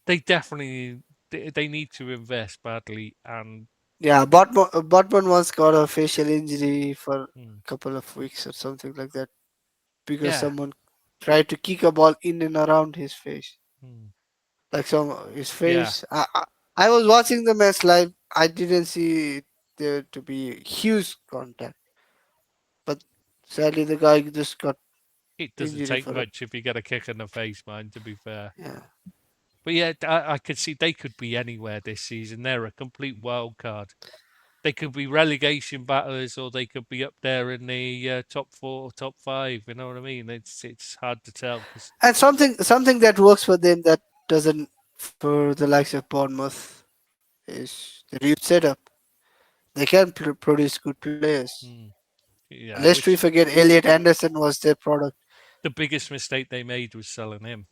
they definitely they need to invest badly. And Yeah, Botman once got a facial injury for a mm, couple of weeks or something like that because yeah, someone tried to kick a ball in and around his face. mm, Like some his yeah, face. I was watching the match live. I didn't see there to be huge contact, but sadly the guy just got it doesn't injury take for it. much if you get a kick in the face, man. To be fair. Yeah, But yeah, I could see they could be anywhere this season. They're a complete wild card. They could be relegation battlers, or they could be up there in the top four, top five. You know what I mean? It's hard to tell because and something that works for them that doesn't for the likes of Bournemouth is the youth setup. They can produce good players. yeah, Lest we which forget, Elliot Anderson was their product. the biggest mistake they made was selling him.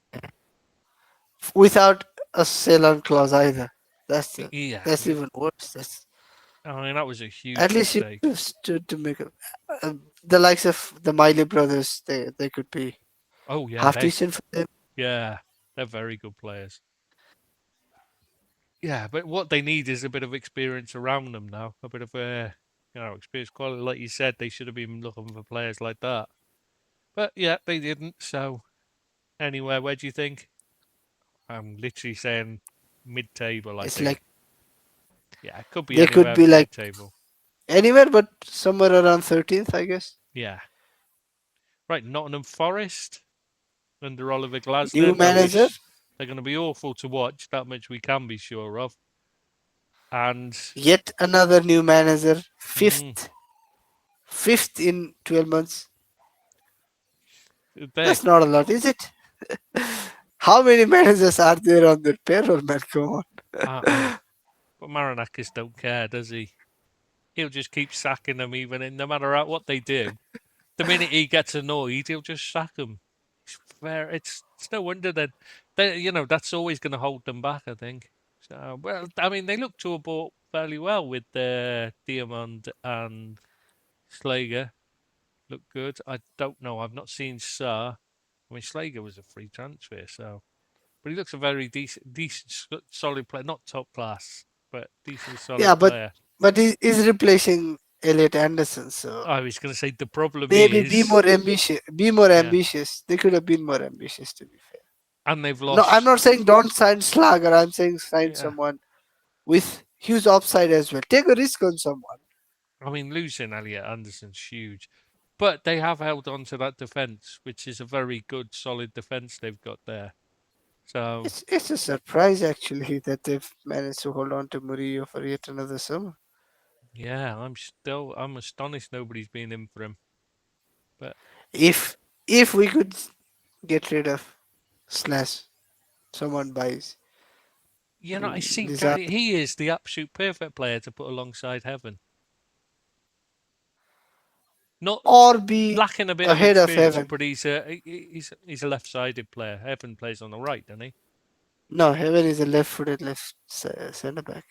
Without a sell-on clause either. Yeah, That's even worse. That's I mean that was a at huge least you mistake. could have stood to make the likes of the Miley brothers. They could be Oh yeah, half decent for them. yeah, they're very good players. Yeah, but what they need is a bit of experience around them now, a bit of experience quality. Like you said, they should have been looking for players like that. But yeah, they didn't. So anyway, where do you think? I'm literally saying mid-table. I It's think. like Yeah, it could be they could anywhere be like mid-table. anywhere but somewhere around 13th, I guess. Yeah. Right, Nottingham Forest under Oliver New Glasner. manager, They're going to be awful to watch. That much we can be sure of. And yet another new manager, mm, fifth in 12 months. they, That's not a lot, is it? How many managers are there on their payroll, man? Come on. I, but Marinakis don't care, does he? He'll just keep sacking them, even in no matter what they do. The minute he gets annoyed, he'll just sack them. It's no wonder that that's always going to hold them back. I think. So well, I mean, they look to have bought fairly well with Diamond and Slager. Look good. I don't know. I've not seen Sir. I mean, Slager was a free transfer, so but he looks a very decent, solid player. Not top class, but decent, Yeah, solid player. but he's replacing Elliot Anderson, so I was going to say the problem maybe be is, more ambitious. Be more yeah, ambitious. They could have been more ambitious, to be fair. and they've No, I'm lost. not saying don't sign Slager. I'm saying sign Yeah, someone with huge upside as well. Take a risk on someone. I mean losing Elliot Anderson's huge, but they have held on to that defence, which is a very good, solid defence they've got there. So It's a surprise actually that they've managed to hold on to Murillo for yet another summer. yeah, I'm astonished nobody's been in for him. But If if we could get rid of Slash, someone buys I see Lizard he is the absolute perfect player to put alongside Heaven. Not or be lacking a bit of ahead of experience, Heaven. but he's a left-sided player. Heaven plays on the right, doesn't he? No, Heaven is a left-footed center back.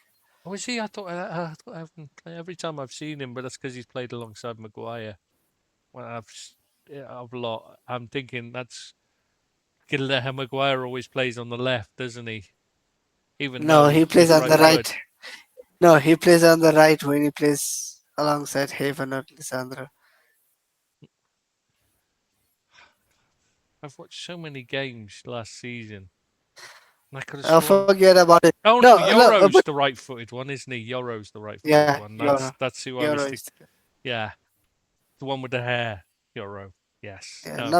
Oh, is he? I thought Heaven play every time I've seen him, but that's because he's played alongside Maguire. Well, I've lot. I'm thinking that's Maguire always plays on the left, doesn't he? Even No, though he plays he's on the right right. foot. No, he plays on the right when he plays alongside Heaven or Lissandra. I've watched so many games last season, and I could have sworn. Forget about it. Oh no, No, no, Yoro's but the right-footed one, isn't he? Yoro's the right-footed yeah, one. Euro, That's who I Euro was is thinking. Yeah, the one with the hair. Yoro. Yes. yeah, No,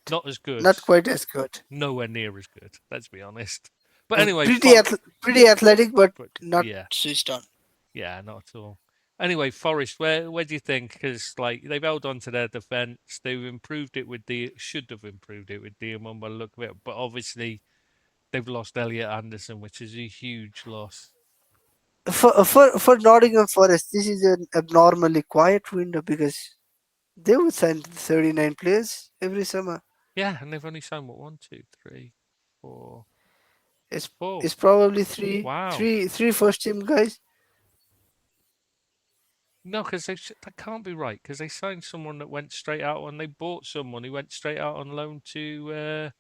not as good. not quite as good. Nowhere near as good. Let's be honest. But Like anyway, for pretty athletic, but but not yeah, switched on. yeah, not at all. Anyway, Forest, where do you think? Because like they've held on to their defence, they've improved it with the should have improved it with Diamond by the look of it, but obviously they've lost Elliot Anderson, which is a huge loss. For Nottingham Forest, this is an abnormally quiet window because they would sign 39 players every summer. Yeah, and they've only signed what 1, 2, 3, 4, It's 4. it's probably Wow. three first team guys. No, because that can't be right. Because they signed someone that went straight out, and they bought someone who went straight out on loan to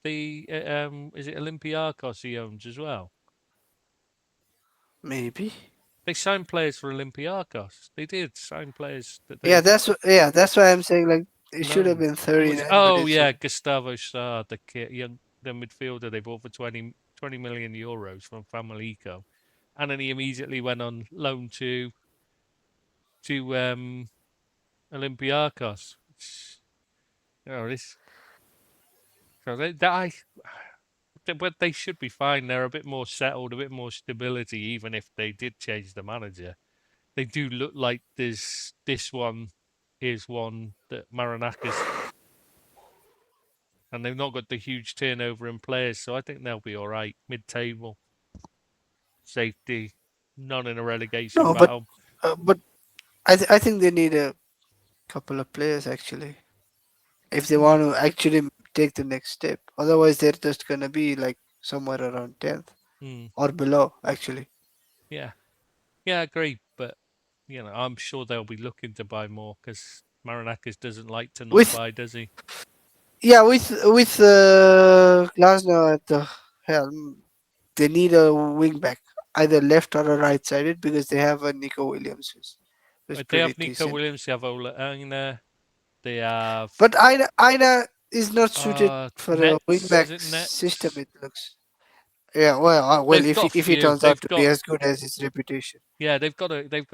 the is it Olympiacos he owns as well. Maybe. They signed players for Olympiacos. They did sign players that Yeah, they that's why I'm saying like it should have loaned. been Who was? 39, but Oh it's yeah, only Gustavo Sarr, the midfielder they bought for 20 million euros from Famalico, and then he immediately went on loan to Olympiacos. This so but they should be fine. They're a bit more settled, a bit more stability, even if they did change the manager. They do look like this one is one that Marinakis, and they've not got the huge turnover in players, so I think they'll be all right. Mid-table, safety, not in a relegation no, battle. but I think they need a couple of players actually if they Mm, want to actually take the next step. Otherwise, they're just gonna be like somewhere around 10th Hmm. or below, actually. Yeah. Yeah, I agree. But I'm sure they'll be looking to buy more because Marinakis doesn't like to not With buy, does he? Yeah, with Glasgow at the helm, they need a wing back, either left or a right sided, because they have a Nico Williams who's They pretty have Nico decent. Williams, they have Ola Aina, they have But Aina is not suited for a wing Nets. Is back it system. Nets? It looks. Yeah, well, They've got a if he few. turns out to be as good as his reputation, They've got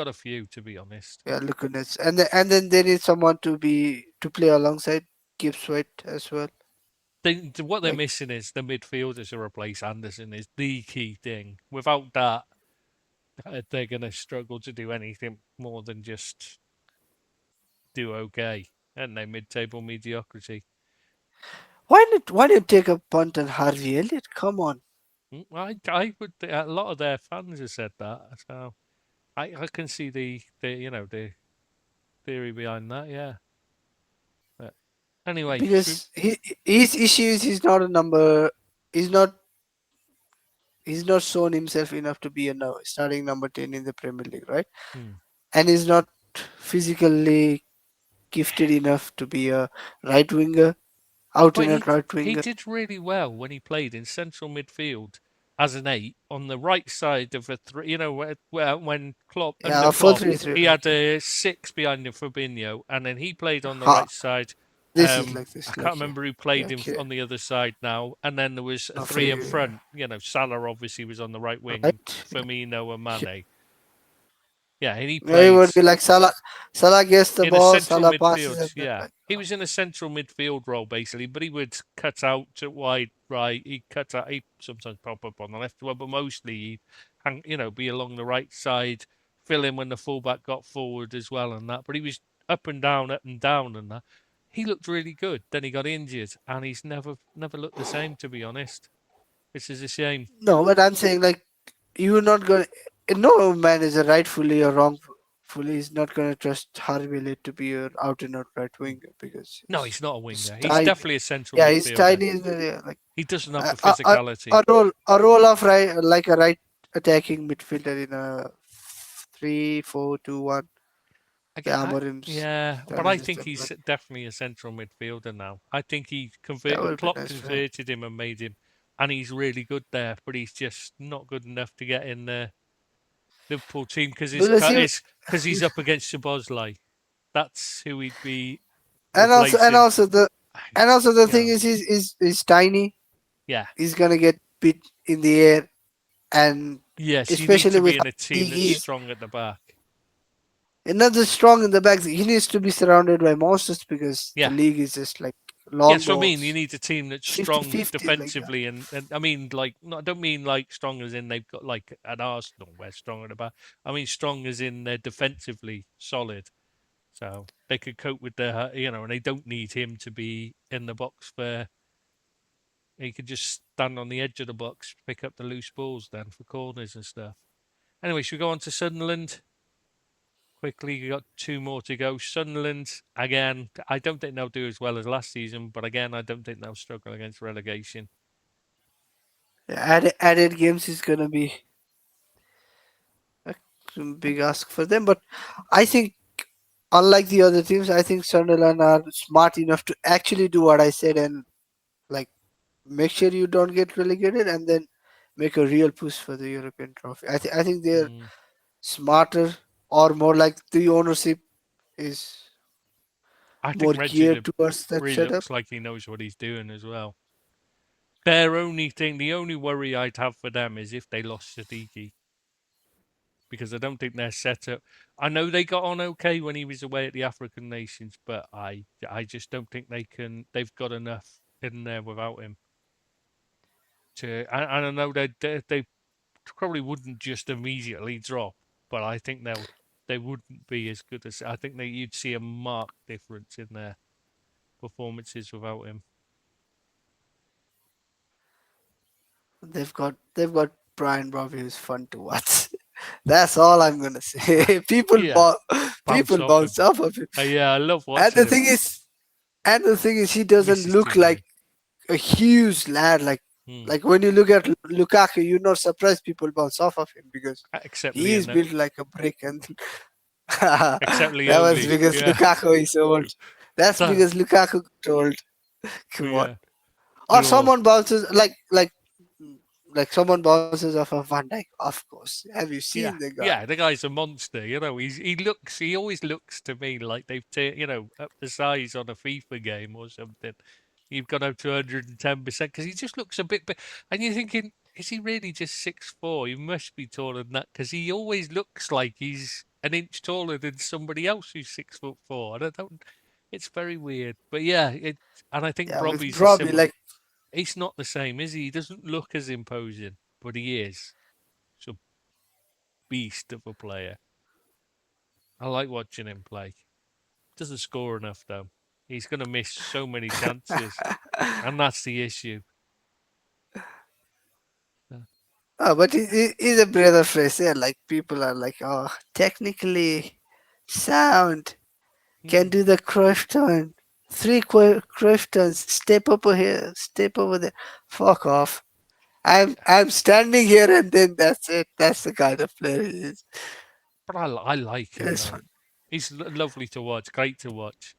a few to be honest. yeah, look at this. And then they need someone to play alongside Gibbs White as well. What they're Like, missing is the midfielders to replace Anderson is the key thing. Without that, they're going to struggle to do anything more than just do okay. And they mid-table mediocrity. why not take a punt on Harvey Elliott? Come on. I would. A lot of their fans have said that, so I can see the theory behind that. Yeah. But anyway, Because his issue is he's not a number. He's not. He's not shown himself enough to be a starting number 10 in the Premier League, right? hmm. And he's not physically gifted enough to be a right winger, out But and out right he winger. did really well when he played in central midfield as an eight on the right side of a three. When Klopp Yeah, under a full Klopp, 3-3, he like, had a six behind him Fabinho, and then he played on the ha, right side. this is like I this, can't like, yeah, remember who yeah, played okay. on the other side now, and then there was a No, three in free, front. Salah obviously was on the right wing, right? Yeah. Firmino and Yeah. Mane. Yeah, and he It played would be like Salah. Salah gets the in a ball, central Salah passes, midfield. and then Yeah, like, he was in a central midfield role basically, but he would cut out to wide right. He cut out. He sometimes pop up on the left one, but mostly he'd be along the right side, fill in when the fullback got forward as well, and that. But he was up and down, and that. He looked really good. Then he got injured, and he's never looked the same. To be honest, which is a shame. no, but I'm saying like you're not gonna. No man is a rightfully or wrongfully is not gonna trust Harvey to be an out and out right winger because No, he's not a he's winger. He's tiny. definitely a central Yeah, he's midfielder. tiny. Yeah, like He doesn't have a, the a, a, physicality. a role of right like a right attacking midfielder in a 3-4-2-1. The Amorim's Yeah, but I strategy think system. he's Like definitely a central midfielder now. I think he that converted would be Klopp nice for him. converted him and made him, and he's really good there. But he's just not good enough to get in the Liverpool team because Because he he's up against Szoboszlai. That's who he'd be and also and replacing. also the and also the You thing know, is he's tiny. yeah, He's gonna get beat in the air, and yes, you need especially to with be how in a team big that's he is, strong at the back. and not just strong in the back. He needs to be surrounded by monsters because the Yeah, league is just like yeah. long So I mean, you balls, need a team that's strong 50-50, like that. defensively, and I mean, like, I don't mean like strong as in they've got like an Arsenal where strong at the back. I mean strong as in they're defensively solid, so they could cope with and they don't need him to be in the box for. He could just stand on the edge of the box, pick up the loose balls then for corners and stuff. Anyway, should we go on to Sunderland? Quickly, you got two more to go. Sunderland, again, I don't think they'll do as well as last season, but again, I don't think they'll struggle against relegation. Added games is gonna be a big ask for them, but I think unlike the other teams, I think Sunderland are smart enough to actually do what I said and like make sure you don't get relegated and then make a real push for the European trophy. I think they're Mm. smarter or more like the ownership is I think more geared towards that Really setup. looks like he knows what he's doing as well. The only worry I'd have for them is if they lost Sadiki, because I don't think they're set up. I know they got on okay when he was away at the African nations, but I just don't think they can. They've got enough in there without him to. And I know they probably wouldn't just immediately drop, but I think they wouldn't be as good as. I think you'd see a marked difference in their performances without him. They've got Brian Robbie who's fun to watch. That's all I'm gonna say. people Yeah, bo- bounce people off him. bounce off of him, Yeah, I love and watching the him. thing is, he doesn't Misses too look many. like a huge lad. Like Hmm. Like when you look at Lukaku, you're not surprised people bounce off of him because Except he is Leon, built like a brick. And that except was Leone. because Yeah. Lukaku is old. That's So, because Lukaku got old. Come on. yeah. Or No. someone bounces like someone bounces off of Van Dijk. Of course. Have you seen Yeah, the guy? yeah, the guy's a monster. You know, he always looks to me like they've up the size on a FIFA game or something. You've gone up to 110% because he just looks a bit. And you're thinking, is he really just 6'4"? He must be taller than that because he always looks like he's an inch taller than somebody else who's 6'4". And I don't. It's very weird, but yeah, and I think Yeah, with Robbie's a Robbie, similar. like He's not the same, is he? He doesn't look as imposing, but he is. So beast of a player. I like watching him play. Doesn't score enough though. He's going to miss so many chances, and that's the issue. Uh, but he's a breath of fresh air. Like people are like, oh, technically sound, can hmm. do the crush turn, three crush turns, step over here, step over there. Fuck off. I'm standing here and then that's it. That's the kind of player he is. But I like him It's though. fun. He's lovely to watch. Great to watch.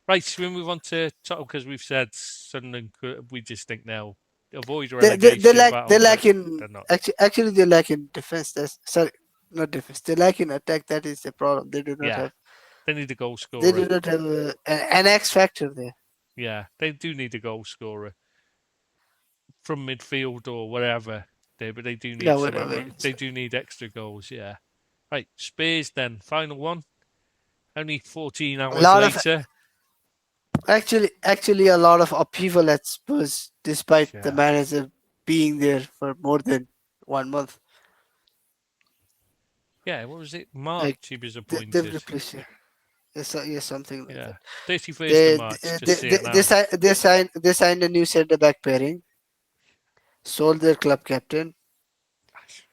Right, so we move on to because we've said Sunderland. We just think now avoid They relegation lack they battle, but lack in they're not. actually they lack in defense. That's sorry, not defense. They lack in attack. That is the problem. Yeah, they need a goal They scorer. do not have an X factor there. Yeah, they do need a goal scorer from midfield or wherever. But they do Yeah, need someone. whatever. They do need extra goals. Yeah. Right, Spurs then. Final one. Only 14 A hours lot of later. actually a lot of upheaval at Spurs, despite the Yeah. manager being there for more than 1 month. Yeah, what was it? Like March he was they've appointed. replaced it. Yes, yes, something like that. Yeah. 31st of They March. they Just they, see they, it they, now. signed, they signed a new centre back pairing, sold their club captain,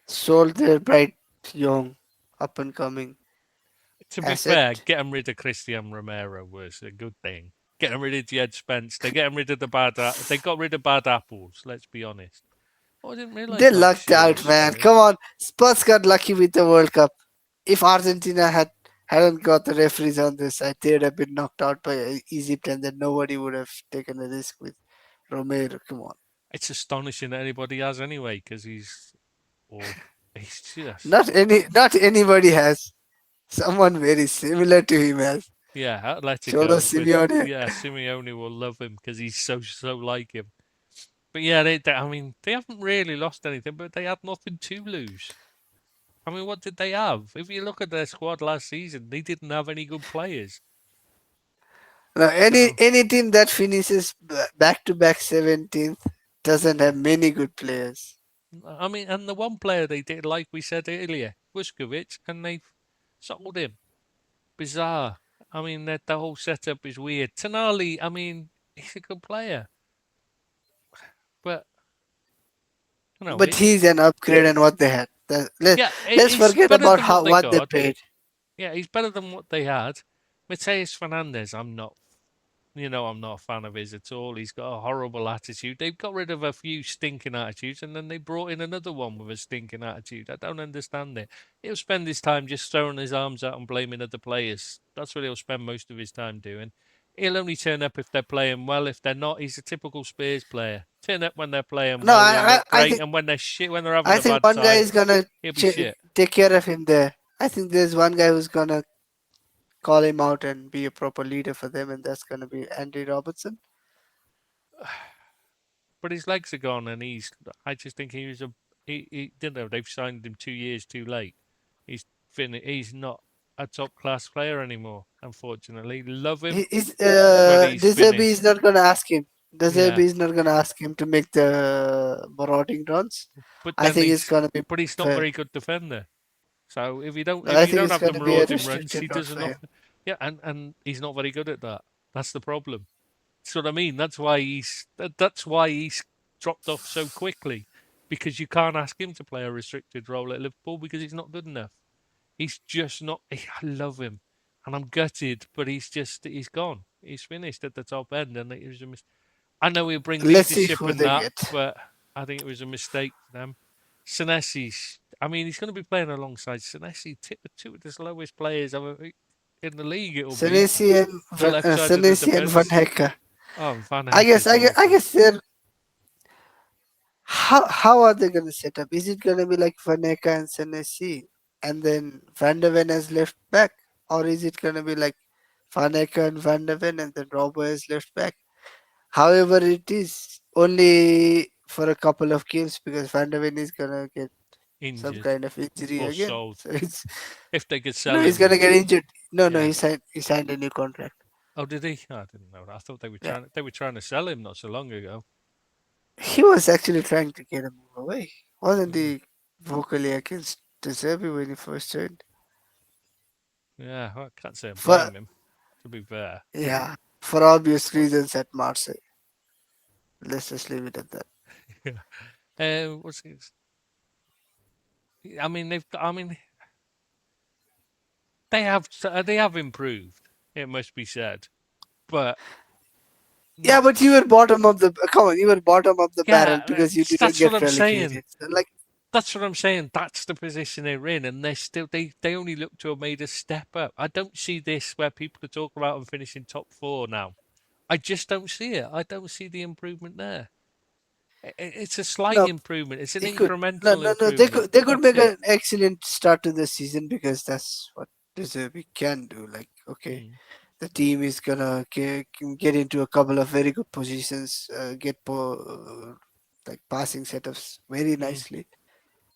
sold their bright young up and coming To be fair, asset. getting rid of Christian Romero was a good thing. Getting rid of Jed Spence. They're getting rid of the they got rid of bad apples, let's be honest. Oh, I didn't They realise that lucked Shearer out, man. Spurs. Come on, Spurs got lucky with the World Cup. If Argentina hadn't got the referees on this side, they'd have been knocked out by Egypt, and then nobody would have taken a risk with Romero. Come on, It's astonishing that anybody has anyway, because or he's just, not anybody has. Someone very similar to him has. yeah, Cholo Atletico. But Simeone. yeah, Simeone will love him because he's so like him. But yeah, I mean, they haven't really lost anything, but they had nothing to lose. I mean, what did they have? If you look at their squad last season, they didn't have any good players. Now, So, any team that finishes back to back 17th doesn't have mm, many good players. I mean, and the one player they did, like we said earlier, Vuskovic, and they've sold him. Bizarre. I mean, the whole setup is weird. Tonali, I mean, he's a good player, but But he's an upgrade on what they had. yeah, Let's he's forget better about than what how they what they got. paid. Yeah, he's better than what they had. Mateus Fernandez, I'm not a fan of his at all. He's got a horrible attitude. They've got rid of a few stinking attitudes and then they brought in another one with a stinking attitude. I don't understand it. He'll spend his time just throwing his arms out and blaming other players. That's what he'll spend most of his time doing. He'll only turn up if they're playing well. If they're not, he's a typical Spears player. Turn up when they're playing No, well, he'll look I great, think and when they're shit, when they're having a bad one guy time, is gonna he'll be shit. take care of him there. I think there's one guy who's gonna call him out and be a proper leader for them, and that's gonna be Andy Robertson. But his legs are gone, and I just think he was he didn't know they've signed him 2 years too late. He's He's not a top class player anymore. Unfortunately, love him, but he's De Zerbi is finished. not gonna ask him. De Zerbi Yeah, is not gonna ask him to make the marauding runs. but I then think it's gonna be he's not fair. very good defender. So if I you think don't it's have the gonna be a marauding runs, restricted he run for doesn't him. offer. Yeah, and he's not very good at that. That's the problem. That's what I mean. That's why he's dropped off so quickly, because you can't ask him to play a restricted role at Liverpool because he's not good enough. He's just not. I love him, and I'm gutted, but he's gone. He's finished at the top end, and it was a I know he'll bring Let's see leadership who and they that, get. but I think it was a mistake for them. Senesi's, I mean, he's going to be playing alongside Senesi, two of the slowest players in the league. It'll be the left side of the Senesi and Van defence. Hecke. Oh, Van Heck is I awful. guess they're how are they gonna set up? Is it gonna be like Van Hecke and Senesi, and then Van der Ven as left back, or is it gonna be like Van Hecke and Van der Ven and then Robbo as left back? However, it is only for a couple of games because Van der Ven is gonna get some Injured kind of injury or again. sold. So it's If they could no, sell he's him, gonna get injured. No, no, yeah. he signed a new contract. Oh, did he? Oh, I didn't know that. I thought Yeah, they were trying to sell him not so long ago. he was actually trying to get him away. Wasn't Mm. he vocally against De Zerbi when he first joined? Yeah, well, I can't say I For blame him. To be fair. yeah, for obvious reasons at Marseille. Let's just leave it at that. Yeah. What's it? I mean, I mean, they have improved. It must be said, but Yeah, not. but you were bottom of the come on, you were bottom of the barrel Yeah, because you didn't that's what get I'm saying. relegated. So, like, That's what I'm saying. That's the position they're in, and they only look to have made a step up. I don't see this where people are talking about them finishing top four now. I just don't see it. I don't see the improvement there. It's a slight no, improvement. It's an they could. No, incremental no, no. improvement. They could That's make it. an excellent start to the season because that's what Deserby can do. Like, okay, Mm, the team is gonna get into a couple of very good positions, like passing setups very mm, nicely.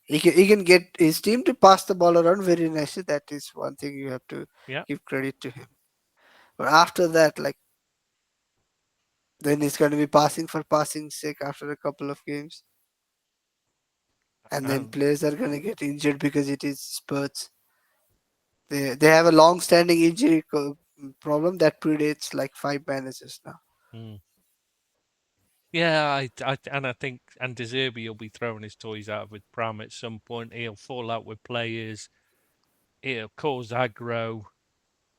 He can get his team to pass the ball around very nicely. That is one thing you have to yeah, give credit to him. But after that, like then it's going to be passing for passing sake after a couple of games, and then um, players are going to get injured because it is spurts. They have a long-standing problem that predates like 5 managers now. mm. Yeah. And I think and De Zerbi will be throwing his toys out with Pram at some point. He'll fall out with players. He'll cause aggro.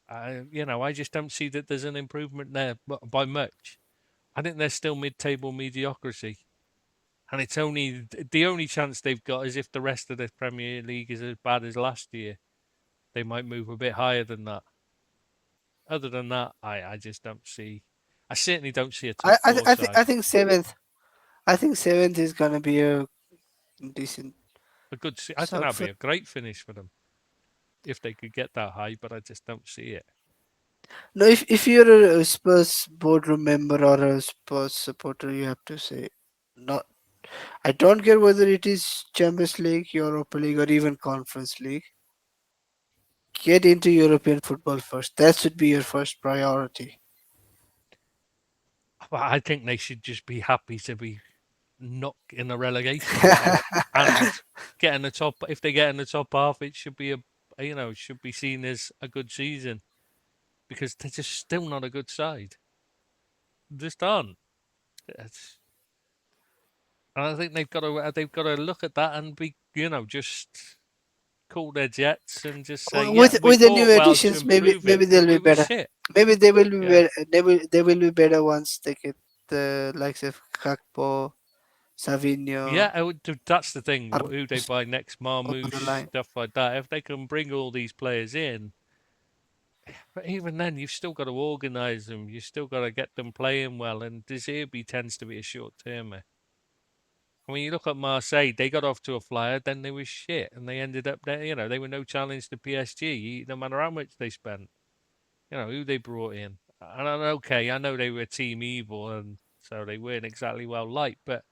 I just don't see that there's an improvement there by much. I think they're still mid-table mediocrity, and it's only the only chance they've got is if the rest of the Premier League is as bad as last year. They might move a bit higher than that. Other than that, I just don't see. I certainly don't see a top four I side. think seventh. I think seventh is going to be a decent I think start that'd for. be a great finish for them if they could get that high, but I just don't see it. No, if you're a Spurs boardroom member or a Spurs supporter, you have to say, not. I don't care whether it is Champions League, Europa League, or even Conference League. Get into European football first. That should be your first priority. But I think they should just be happy to be not in a relegation battle and getting the top. If they get in the top half, it should be it should be seen as a good season because they're just still not a good side. They just aren't. It's, and I think they've got to look at that and be just cool their jets and just say, yeah, we With the new fought well to additions, improve it, maybe but they'll be we were better. shit. Maybe they will be Yeah. better. They will be better once they get the likes of Kakpo, Savinho, Yeah, that's the thing. Who they Argus buy next, over the Marmoush, line. stuff like that. If they can bring all these players in, but even then, you've still got to organise them. You've still got to get them playing well. And De Zerbi tends to be a short termer. I mean, you look at Marseille; they got off to a flyer, then they were shit, and they ended up there. They were no challenge to PSG, no matter how much they spent. Who they brought in. And okay, I know they were team evil, and so they weren't exactly well liked, but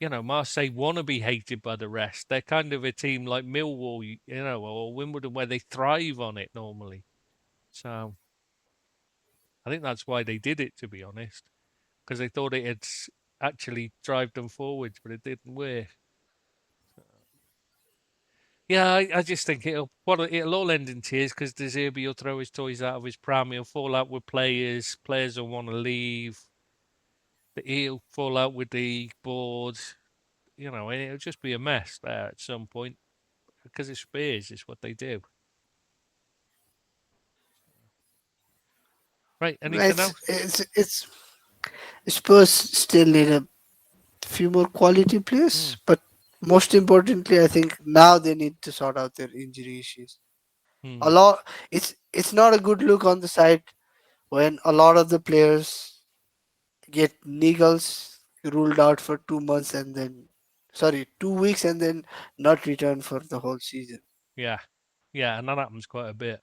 Marseille want to be hated by the rest. They're kind of a team like Millwall, or Wimbledon, where they thrive on it normally. So I think that's why they did it, to be honest, because they thought it'd actually drive them forwards, but it didn't work. Yeah, I just think it'll all end in tears because De Zerbi will throw his toys out of his pram. He'll fall out with players. Players will want to leave. He'll fall out with the board. And it'll just be a mess there at some point because it's Spears. It's what they do. Right? Anything It's else? it's it's Spurs still need a few more quality Mm, players, but most importantly, I think now they need to sort out their injury issues. A mm, lot. It's not a good look on the side when a lot of the players get niggles ruled out for 2 months and then, sorry, 2 weeks and then not return for the whole season. yeah, yeah, and that happens quite a bit.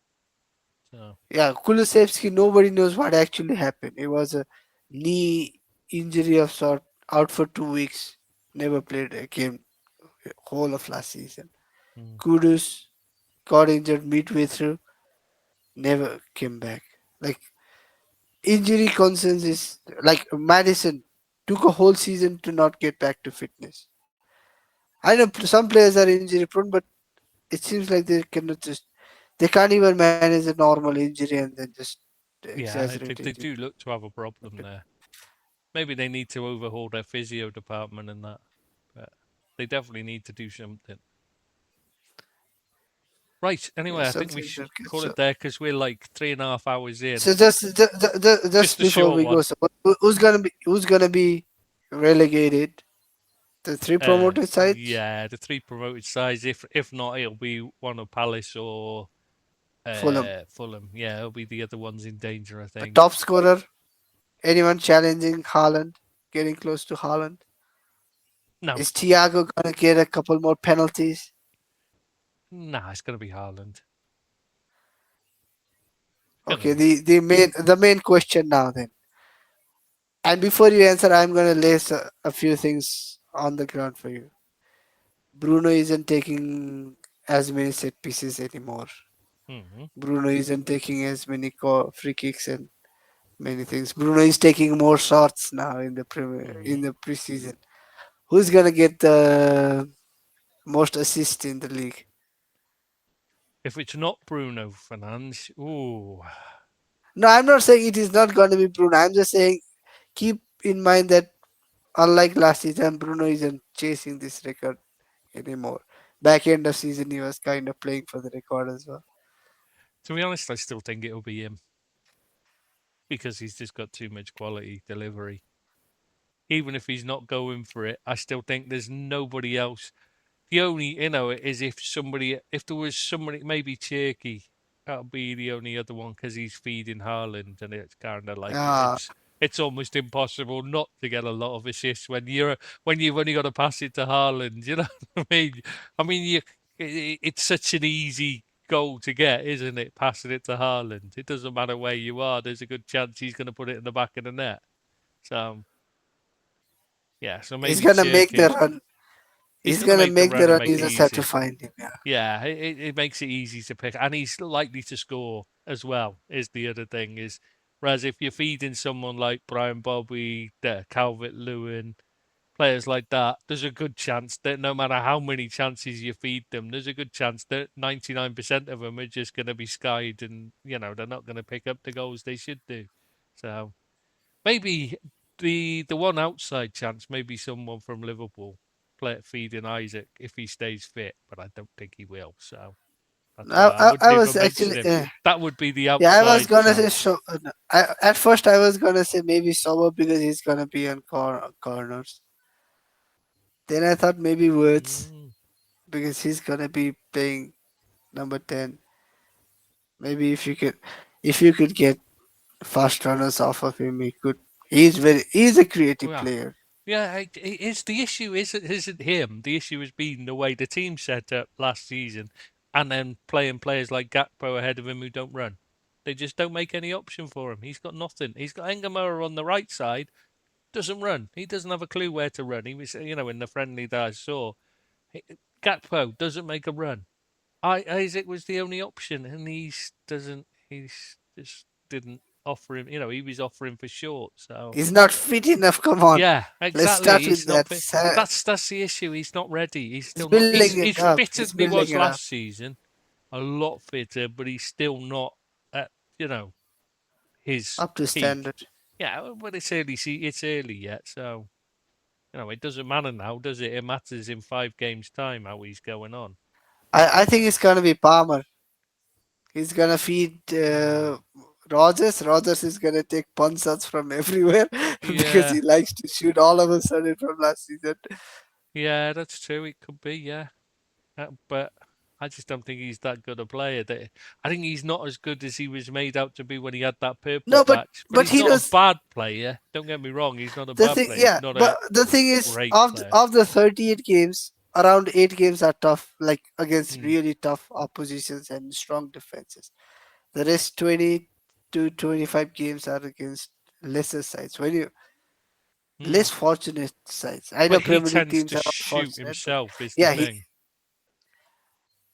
So, Yeah, Kulusevski, nobody knows what actually happened. It was a knee injury of sort, out for 2 weeks. Never played a game whole of last season. mm, Kudus got injured midway through, never came back. Like injury concerns is like Madison took a whole season to not get back to fitness. I know some players are injury prone, but it seems like they can't even manage a normal injury and then just yeah, exaggerate they it do look to have a problem there. Maybe they need to overhaul their physio department and that, but they definitely need to do something. Right. yeah, Anyway, I think we something should should get call so. it there because we're like 3.5 hours in. So just Just a before short we go, one. so who's gonna be relegated? The three promoted sides, Yeah, the three promoted sides. If not, it'll be one of Palace or Fulham. Fulham. Yeah, it'll be the other ones in danger. I A think. top scorer, anyone challenging Haaland, getting close to Haaland? No, Is Thiago gonna get a couple more penalties? nah, it's gonna be Haaland. It's gonna Okay, be. the main question now then. And before you answer, I'm gonna lay a few things on the ground for you. Bruno isn't taking as many set pieces anymore. Hmm. Bruno isn't taking as many free kicks and many things. Bruno is taking more shots now in the Hmm. preseason. Who's gonna get the most assists in the league? If it's not Bruno Fernandes, ooh, No, I'm not saying it is not going to be Bruno. I'm just saying keep in mind that unlike last season, Bruno isn't chasing this record anymore. Back end of season, he was kind of playing for the record as well. to be honest, I still think it'll be him because he's just got too much quality delivery. Even if he's not going for it, I still think there's nobody else. The only, is if there was somebody, maybe Cherky, that'll be the only other one because he's feeding Haaland, and it's kind of like Ah, it's almost impossible not to get a lot of assists when you've only got to pass it to Haaland. You know what I mean? I mean, it's such an easy goal to get, isn't it? Passing it to Haaland. It doesn't matter where you are. There's a good chance he's going to put it in the back of the net. So yeah, so he's maybe gonna make the Cherky. run. He's He's going to gonna make the make the run and run. make You it just have to easy. find him. Yeah. Yeah, it makes it easy to pick, and he's likely to score as well. Is the other thing is, whereas if you're feeding someone like Brian Bobby, Calvert Lewin, players like that, there's a good chance that no matter how many chances you feed them, there's a good chance that 99% of them are just going to be skied, and they're not going to pick up the goals they should do. So maybe the one outside chance, maybe someone from Liverpool play feeding Isaac if he stays fit, but I don't think he will. So that's why I I wouldn't was even mention actually. him. That would be the Yeah, I was outside gonna say chance. so. At first, I was gonna say maybe Sober because he's gonna be on corners. Then I thought maybe Words Mm. because he's gonna be playing number 10. Maybe if you could get fast runners off of him, he could. He's a creative Yeah. player. Yeah, it's the issue isn't him. The issue has been the way the team set up last season, and then playing players like Gakpo ahead of him who don't run. They just don't make any option for him. He's got nothing. He's got Engamara on the right side, doesn't run. He doesn't have a clue where to run. He was, in the friendly that I saw, Gakpo doesn't make a run. Isaac was the only option, and He's just didn't offer him. He was offering for short. So He's not fit enough. Come on, yeah, let's exactly. start with He's not that. fit. That's the issue. He's not ready. He's He's still not. building it He's up. fitter He's than he building was it up. last season. A lot fitter, but he's still not at you know his Up to peak. standard. Yeah, but it's early. See, it's early yet, so it doesn't matter now, does it? It matters in 5 games' time how he's going on. I think it's gonna be Palmer. He's gonna feed Mm. Rogers is gonna take punch shots from everywhere because Yeah, he likes to shoot all of a sudden from last season. yeah, that's true. It could be, yeah. But I just don't think he's that good a player. I think he's not as good as he was made out to be when he had that purple No, patch. But but he's he not a knows bad player. Don't get me wrong. He's not a the bad thing. player. He's Yeah, not but a the thing is, great player. of the 38 games, around 8 games are tough, like against Hmm. really tough oppositions and strong defenses. The rest 20 to 25 games are against lesser sides. When you Hmm. less fortunate sides. I know But he Premier League tends teams to are not shoot fortunate, but himself, is the yeah, thing.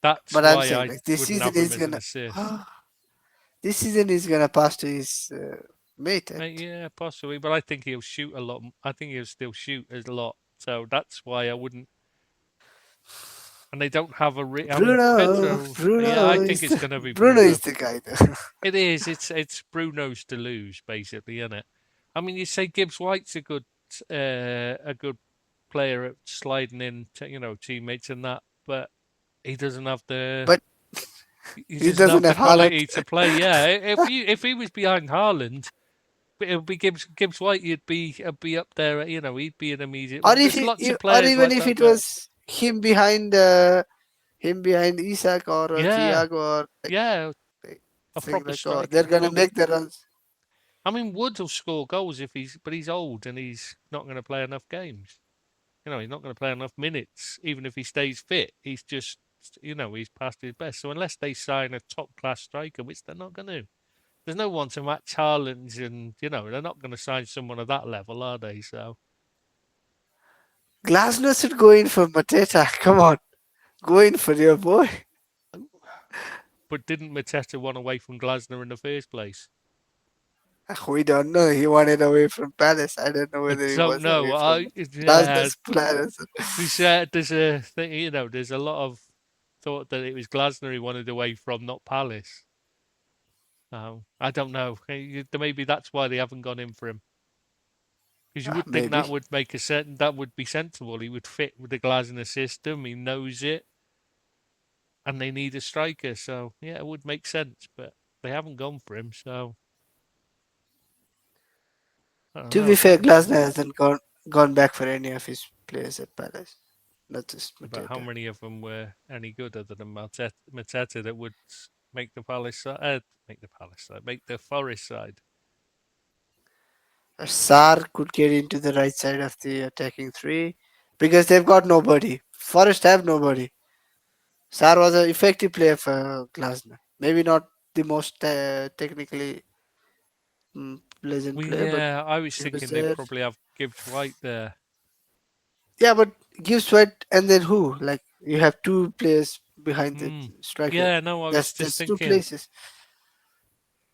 That's but I'm why saying I like this wouldn't season have him is as an gonna assist. this season is gonna pass to his mate. Yeah, possibly, but I think he'll shoot a lot. I think he'll still shoot a lot. So that's why I wouldn't. And they don't have a. I mean, Pedro. Yeah, I think it's going to be Bruno is Bruno. the guy though. It is. It's Bruno's to lose, basically, isn't it? I mean, you say Gibbs White's a good player at sliding in, teammates and that, but he doesn't have the. But He he doesn't doesn't have the have Haaland. quality to play. Yeah, if he was behind Haaland, it would be Gibbs White. He'd be up there. He'd be an immediate Or one. if There's lots of or players even like if that, it but was him behind Isak or yeah, Thiago or yeah, like a saying proper like, oh, they're striker. gonna make the runs. I mean, Woods will score goals but he's old and he's not going to play enough games. He's not going to play enough minutes, even if he stays fit. He's just, he's past his best. So unless they sign a top class striker, which they're not going to, there's no one to match Haaland's, and they're not going to sign someone at that level, are they? So, Glasner should go in for Mateta. Come on, go in for your boy. but didn't Mateta want away from Glasner in the first place? We don't know. He wanted away from Palace. I don't know I whether he don't was know. away from Yeah, Glasner's plans. there's a thing, there's a lot of thought that it was Glasner he wanted away from, not Palace. I don't know. Maybe that's why they haven't gone in for him. Because you would think Maybe. that would be sensible. He would fit with the Glasner system. He knows it, and they need a striker. So yeah, it would make sense. But they haven't gone for him. So I don't To be know. fair, Glasner hasn't gone back for any of his players at Palace. Not just But how Mateta. many of them were any good other than Mateta that would make the Palace side, make the Forest side? Sar could get into the right side of the attacking three because they've got nobody. Forest have nobody. Sar was an effective player for Glasner. Maybe not the most technically pleasant Well, player, but yeah, I was he was thinking they'd there. probably have Gibbs White there. Yeah, but give sweat and then who? Like you have two players behind the Hmm. striker. Yeah, no, I was just That's two thinking. places.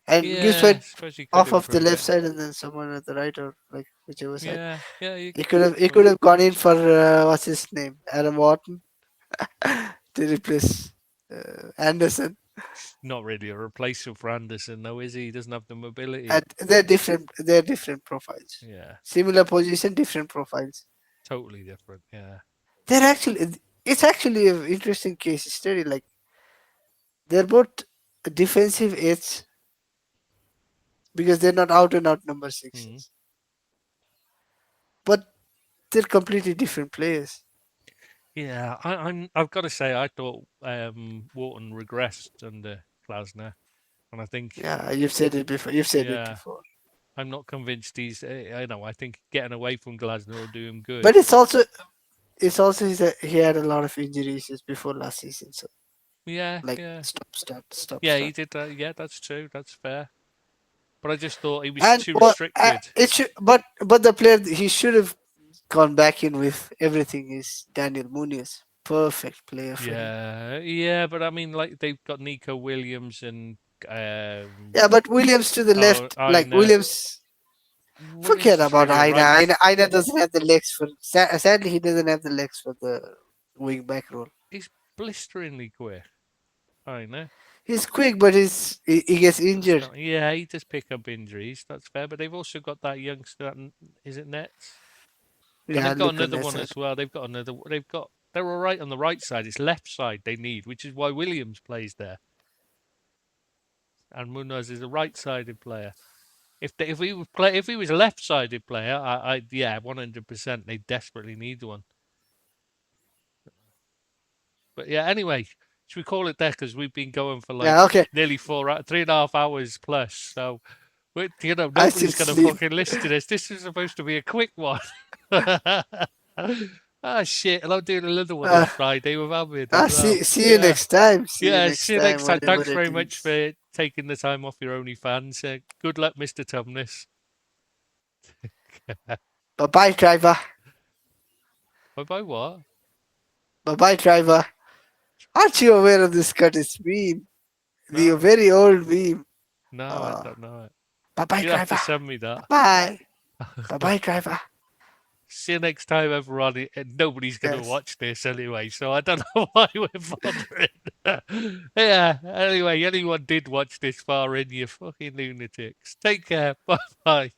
And give Yeah, sweat I suppose you could off of the improve left it. side and then someone at the right or like whichever side. Yeah, yeah, you He could. could have gone in for what's his name, Adam Wharton, to replace Anderson. Not really a replacement for Anderson, though, is he? He doesn't have the mobility. And they're different. They're different profiles. Yeah, Similar position, different profiles. totally different. Yeah. They're actually. It's actually an interesting case study. Like they're both defensive eights because they're not out and out number Mm. sixes, but they're completely different players. Yeah, I've got to say, I thought Wharton regressed under Glasner, and I think, Yeah, you've said it before. You've said it yeah, before. I'm not convinced he's. I think getting away from Glasner will do him But good. it's also he had a lot of injuries just before last season. So Yeah, like yeah, stop start stop yeah. He start. did that. Yeah, that's true. That's fair. But I just thought he was And too well, restricted. it should, but the player he should have gone back in with everything is Daniel Munoz. Perfect player for him. Yeah, yeah, but I mean, like they've got Nico Williams and Yeah, but Williams to the Carl left, like Aina. Williams. Williams Forget is about really a Aina. right. Aina doesn't have the legs for. Sadly, he doesn't have the legs for the wing back role. He's blisteringly quick. Aina. He's quick, but he gets Just injured. not. Yeah, he does pick up injuries. That's fair. But they've also got that youngster. Is it Nets? And Yeah, they've got look on another that one side. as well. They've got another. They've got. They're all right on the right side. It's left side they need, which is why Williams plays there. and Munoz is a right-sided player. If he was a left-sided player, yeah, 100%. They desperately need one. But yeah, anyway, should we call it there? Because we've been going for like Yeah, okay. nearly 3.5 hours plus. So, I should nobody's going to sleep. fucking listen to this. This is supposed to be a quick one. Ah, shit. And I'm doing another one on Uh, Friday with Ahmed as well. see you Yeah. next time. See you Yeah, next see you time, next time. whatever Thanks it very much is. for taking the time off your OnlyFans. Good luck, Mr. Tumnus. Bye bye, driver. Bye bye, what? Bye bye, driver. Aren't you aware of this Curtis meme? The No, very old meme. no, I Uh, don't know it. bye bye, You'll have to driver. send me that. Bye bye. Bye bye, driver. See you next time, everyone. And nobody's going to Yes. watch this anyway, so I don't know why we're bothering. Yeah, anyway, anyone did watch this far in, you fucking lunatics. Take care. Bye bye.